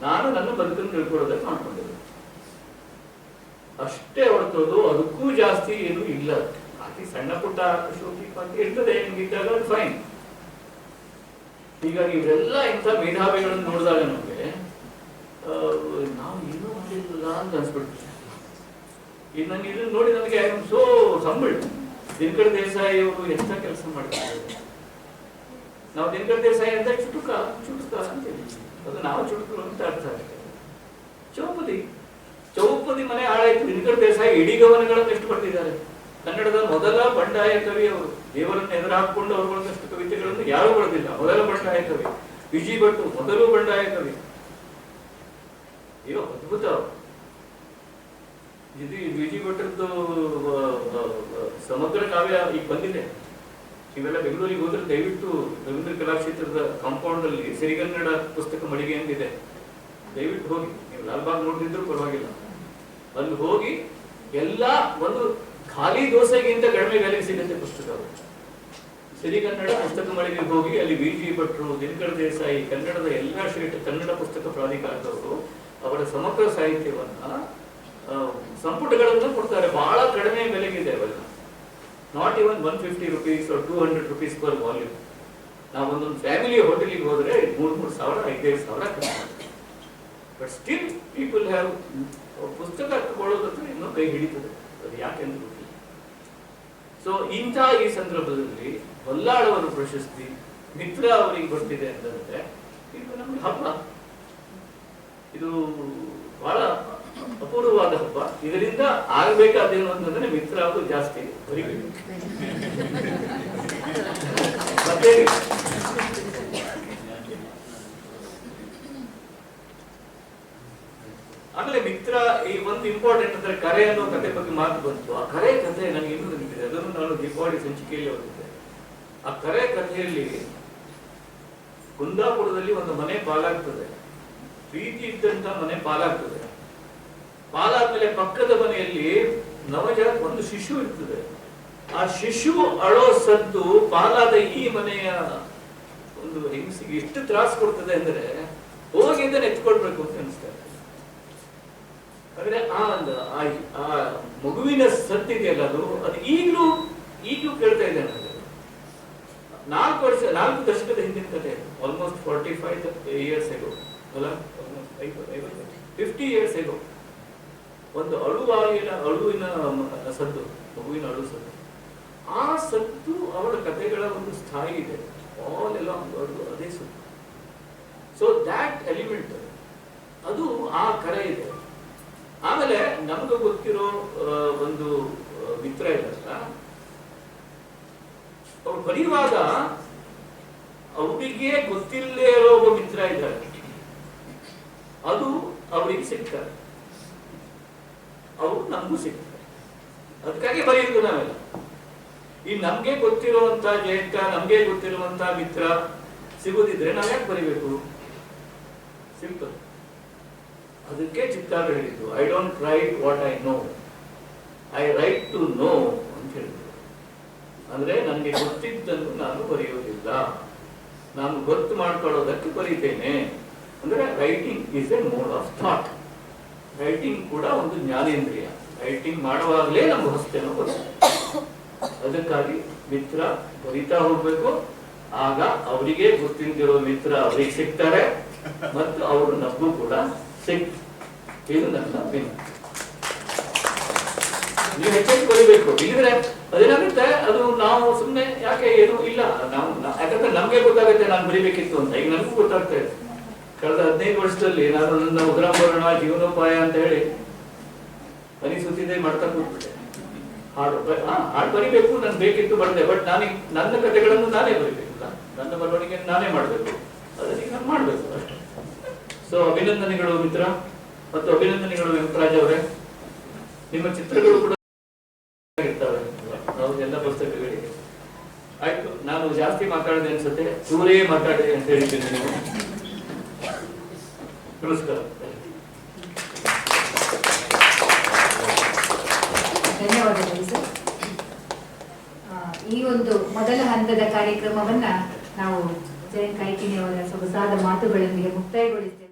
ನಾನು ನನ್ನ ಬದುಕನ್ನು ತಿಳ್ಕೊಳ್ಳೋದಕ್ಕೆ ಮಾಡ್ಕೊಂಡಿರೋದು ಅಷ್ಟೇ ಹೊರತೋದು ಅದಕ್ಕೂ ಜಾಸ್ತಿ ಏನು ಇಲ್ಲ. ಅತಿ ಸಣ್ಣ ಪುಟ್ಟ ಶೋಕಿ ಇರ್ತದೆ ನಿಮಗಿದ್ದಾಗ ಅದು ಫೈನ್. ಹೀಗಾಗಿ ಇವರೆಲ್ಲ ಇಂಥ ಮೇಧಾವಿಗಳನ್ನು ನೋಡಿದಾಗ ನಮಗೆ ನಾವು ಏನೂ ಮಾಡಿಲ್ಲ ಅಂತ ಅನ್ಸ್ಬಿಡ್ತೀವಿ. ಈಗ ನನಗೆ ಇದನ್ನು ನೋಡಿ ನನಗೆ ಸೋ ಸಂಬಳ ದಿನಕರ್ ದೇಸಾಯಿ ಅವರು ಎಂಥ ಕೆಲಸ ಮಾಡ್ತಾರೆ. ನಾವು ದಿನಕರ್ ದೇಸಾಯಿ ಅಂತ ಚುಟುಕ ಅಂತೀವಿ. ಅದು ನಾವು ಚುಟುಕರು ಅಂತ ಅರ್ಥ ಆಗ್ತದೆ. ಚೌಪದಿ ಮನೆ ಹಾಳಾಯ್ತು. ದಿನಕರ್ ದೇಸಾಯಿ ಇಡೀ ಗಮನಗಳನ್ನು ಎಷ್ಟು ಪಡೆದಿದ್ದಾರೆ. ಕನ್ನಡದ ಮೊದಲ ಬಂಡಾಯ ಕವಿ ಅವರು. ದೇವರನ್ನು ಎದುರು ಹಾಕೊಂಡು ಅವರು ಬರೆದಷ್ಟು ಕವಿತೆಗಳನ್ನು ಯಾರು ಬರೆದಿಲ್ಲ. ಮೊದಲ ಬಂಡಾಯ ಕವಿ ವಿಜಿ ಭಟ್, ಮೊದಲು ಬಂಡಾಯ ಕವಿ. ಅಯ್ಯೋ ಅದ್ಭುತ. ಇದು ವಿಜಿ ಭಟ್ರದ್ದು ಸಮಗ್ರ ಕಾವ್ಯ ಈಗ ಬಂದಿದೆ. ಇವೆಲ್ಲ ಬೆಂಗಳೂರಿಗೆ ಹೋದ್ರೆ ದಯವಿಟ್ಟು ರವೀಂದ್ರ ಕಲಾಕ್ಷೇತ್ರದ ಕಾಂಪೌಂಡ್ ಅಲ್ಲಿ ಸಿರಿಗನ್ನಡ ಪುಸ್ತಕ ಮಳಿಗೆ ಅಂತಿದೆ, ದಯವಿಟ್ಟು ಹೋಗಿ. ನೀವು ಲಾಲ್ಬಾಗ್ ನೋಡಿದ್ರು ಪರವಾಗಿಲ್ಲ, ಅಲ್ಲಿ ಹೋಗಿ ಎಲ್ಲ ಒಂದು ಖಾಲಿ ದೋಸೆಗಿಂತ ಕಡಿಮೆ ಬೆಲೆಗೆ ಸಿಗುತ್ತೆ ಪುಸ್ತಕ. ಸಿರಿಗನ್ನಡ ಪುಸ್ತಕ ಮಳಿಗೆಗೆ ಹೋಗಿ ಅಲ್ಲಿ ವಿಜಿ ಭಟ್ರು, ದಿನಕರ್ ದೇಸಾಯಿ, ಕನ್ನಡದ ಎಲ್ಲ ಶ್ರೇಷ್ಠ ಕನ್ನಡ ಪುಸ್ತಕ ಪ್ರಾಧಿಕಾರದವರು ಅವರ ಸಮಗ್ರ ಸಾಹಿತ್ಯವನ್ನ ಸಂಪುಟಗಳನ್ನು ಕೊಡ್ತಾರೆ. ಬಹಳ ಕಡಿಮೆ ಬೆಲೆಗಿದೆ ಅವೆಲ್ಲ. Not even 150 rupees or 200 rupees per volume. ನಾವು ಒಂದೊಂದು ಫ್ಯಾಮಿಲಿ ಹೋಟೆಲಿಗೆ ಹೋದ್ರೆ 3,000 5,000 ಖರ್ಚು. ಬಟ್ ಸ್ಟಿಲ್ ಪೀಪಲ್ ಹ್ಯಾವ್ ಪುಸ್ತಕ ತಗೊಳ್ಳೋದಕ್ಕೆ ಇನ್ನೂ ಕೈ ಹಿಡಿತದೆ. ಅದು ಯಾಕೆಂದ್ರೆ ಗೊತ್ತಿಲ್ಲ. ಸೊ ಇಂಥ ಈ ಸಂದರ್ಭದಲ್ಲಿ ಬಲ್ಲಾಳವರ ಪ್ರಶಸ್ತಿ ಮಿತ್ರ ಅವರಿಗೆ ಬರ್ತಿದೆ ಅಂತಂದ್ರೆ ಇದು ನಮ್ಗೆ ಹಬ್ಬ. ಇದು ಬಹಳ ಅಪೂರ್ವವಾದ ಹಬ್ಬ. ಇದರಿಂದ ಆಗಬೇಕಾದೇನು ಅಂತಂದ್ರೆ ಮಿತ್ರ ಅವರು ಜಾಸ್ತಿ ಬರಿಬೇಕು. ಮತ್ತೆ ಆಮೇಲೆ ಮಿತ್ರ ಈ ಒಂದು ಇಂಪಾರ್ಟೆಂಟ್ ಅಂದ್ರೆ ಕರೆ ಅನ್ನೋ ಕತೆ ಬಗ್ಗೆ ಮಾತು ಬಂತು. ಆ ಕರೆ ಕಥೆ ನನಗೆ ಇನ್ನೂ ನೆನಪಿದೆ. ಅದನ್ನು ನಾನು ದೀಪಾವಳಿ ಸಂಚಿಕೆಯಲ್ಲಿ ಓದಿದ್ದೆ. ಆ ಕರೆ ಕಥೆಯಲ್ಲಿ ಕುಂದಾಪುರದಲ್ಲಿ ಒಂದು ಮನೆ ಪಾಲಾಗ್ತದೆ. ಪ್ರೀತಿ ಇದ್ದಂತ ಮನೆ ಪಾಲಾಗ್ತದೆ. ಪಾಲಾದ್ಮೇಲೆ ಪಕ್ಕದ ಮನೆಯಲ್ಲಿ ನವಜಾತ ಒಂದು ಶಿಶು ಇರ್ತದೆ. ಆ ಶಿಶು ಅಳೋ ಸದ್ದು ಪಾಲಾದ ಈ ಮನೆಯ ಒಂದು ಹೆಂಗಸಿಗೆ ಎಷ್ಟು ತ್ರಾಸ ಕೊಡ್ತದೆ ಅಂದ್ರೆ ಹೋಗಿ ಇದನ್ನ ಎತ್ಕೊಳ್ಬೇಕು ಅಂತ ಅನಿಸ್ತಾರೆ. ಅಂದ್ರೆ ಆ ಮಗುವಿನ ಸತ್ತಿದೆಯಲ್ಲ ಅದು ಈಗಲೂ ಕೇಳ್ತಾ ಇದೆ ನನಗೆ. 4 ದಶಕದ ಹಿಂದಿನ ಕಥೆ. ಆಲ್ಮೋಸ್ಟ್ 45 years ago ಅಲ್ಲ, 50 years ago. ಒಂದು ಅಳುವಿನ ಸದ್ದು, ಮಗುವಿನ ಅಳು ಸದ್ದು. ಆ ಸದ್ದು ಅವಳ ಕಥೆಗಳ ಒಂದು ಸ್ಥಾಯಿ ಇದೆ. ಆಲ್ ಎಲ್ಲ ಅದೇ ಸದ್ದು. ಸೊ ದ್ಯಾಟ್ ಎಲಿಮೆಂಟ್ ಅದು ಆ ಕರೆ ಇದೆ. ಆಮೇಲೆ ನಮ್ಗೆ ಗೊತ್ತಿರೋ ಒಂದು ಮಿತ್ರ ಇರಲ್ಲ, ಅವ್ರು ಬರೆಯುವಾಗ ಅವರಿಗೆ ಗೊತ್ತಿಲ್ಲದೆ ಇರೋ ಒಬ್ಬ ಮಿತ್ರ ಇದ್ದಾರೆ. ಅದು ಅವರಿಗೆ ಸಿಗ್ತಾರೆ, ಅವರು ನಮಗೂ ಸಿಗ್ತಾರೆ. ಅದಕ್ಕಾಗಿ ಬರೆಯುವುದು ನಾವೆಲ್ಲ. ಈ ನಮ್ಗೆ ಗೊತ್ತಿರುವಂತ ಜಯಂತ, ನಮ್ಗೆ ಗೊತ್ತಿರುವಂತ ಮಿತ್ರ ಸಿಗೋದಿದ್ರೆ ನಾವ್ ಯಾಕೆ ಬರೀಬೇಕು? ಸಿಂಪಲ್. ಅದಕ್ಕೆ ಚಿತ್ತಾರ ಹೇಳಿದ್ದು, I don't write what I know, I write to know ಅಂತ ಹೇಳಿದ್ರು. ಅಂದ್ರೆ ನನಗೆ ಗೊತ್ತಿದ್ದನ್ನು ನಾನು ಬರೆಯೋದಿಲ್ಲ, ನಾನು ಗೊತ್ತು ಮಾಡ್ಕೊಳ್ಳೋದಕ್ಕೆ ಬರೀತೇನೆ. ಅಂದ್ರೆ writing is A mode of thought. Writing ಕೂಡ ಒಂದು ಜ್ಞಾನೇಂದ್ರಿಯ. ರೈಟಿಂಗ್ ಮಾಡುವಾಗಲೇ ನಮ್ಗೆ ಹೊಸತೇನೋ ಗೊತ್ತಾಗುತ್ತೆ. ಅದಕ್ಕಾಗಿ ಮಿತ್ರ ಬರಿತಾ ಹೋಗ್ಬೇಕು. ಆಗ ಅವರಿಗೆ ಗೊತ್ತಿಲ್ದಿರೋ ಮಿತ್ರ ಅವರಿಗೆ ಸಿಗ್ತಾರೆ ಮತ್ತು ಅವರು ನಮಗೂ ಕೂಡ ಸಿಗ್ತಾರೆ. ಇದು ನನ್ನ ವಿನಂತಿ. ನೀವು ಹೆಚ್ಚೆಚ್ಚು ಬರೀಬೇಕು. ಇಲ್ಲಿದ್ರೆ ಅದೇನಾಗುತ್ತೆ, ಅದು ನಾವು ಸುಮ್ಮನೆ ಯಾಕೆ ಏನು ಇಲ್ಲ, ನಾವು ಯಾಕಂದ್ರೆ ನಮ್ಗೆ ಗೊತ್ತಾಗುತ್ತೆ ನಾನು ಬರೀಬೇಕಿತ್ತು ಅಂತ. ಈಗ ನನಗೂ ಗೊತ್ತಾಗ್ತಾ ಇದೆ. ಕಳೆದ 15 ವರ್ಷದಲ್ಲಿ ನಾನು ನನ್ನ ಉಗ್ರಾಂಬರಣ ಜೀವನೋಪಾಯ ಅಂತ ಹೇಳಿ ಅನಿಸುತ್ತಿದೆ ಮಾಡ್ತಾ ಕೂತ್ಬಿಟ್ಟೆ. ಹಾಡು ಬರಿಬೇಕು, ನನ್ಗೆ ಬೇಕಿತ್ತು ಬರೆದೆ. ಬಟ್ ನನ್ನ ಕಥೆಗಳನ್ನು ನಾನೇ ಬರೀಬೇಕಲ್ಲ, ನನ್ನ ಬರವಣಿಗೆ ನಾನೇ ಮಾಡಬೇಕು. ಅದಕ್ಕೆ ನಾನು ಮಾಡಬೇಕು ಅಷ್ಟೇ. ಸೊ ಅಭಿನಂದನೆಗಳು ಮಿತ್ರ, ಮತ್ತು ಅಭಿನಂದನೆಗಳು ವೆಂಕಟರಾಜ್ ಅವರೇ. ನಿಮ್ಮ ಚಿತ್ರಗಳು ಕೂಡ ಇರ್ತವೆ ನಾವು ಎಲ್ಲ ಪುಸ್ತಕಗಳಿಗೆ. ಆಯ್ತು, ನಾನು ಜಾಸ್ತಿ ಮಾತಾಡಿದೆ ಅನ್ಸುತ್ತೆ, ದೂರೇ ಮಾತಾಡಿದೆ ಅಂತ ಹೇಳಿದ್ದೀನಿ ನೀವು. ನಮಸ್ಕಾರ. ಧನ್ಯವಾದಗಳು ಸರ್. ಈ ಒಂದು ಮೊದಲ ಹಂತದ ಕಾರ್ಯಕ್ರಮವನ್ನ ನಾವು ಜಯಂತ್ ಕಾಯ್ಕಿಣಿ ಅವರ ಸೊಗಸಾದ ಮಾತುಗಳೊಂದಿಗೆ ಮುಕ್ತಾಯಗೊಳಿಸ್ತೇವೆ.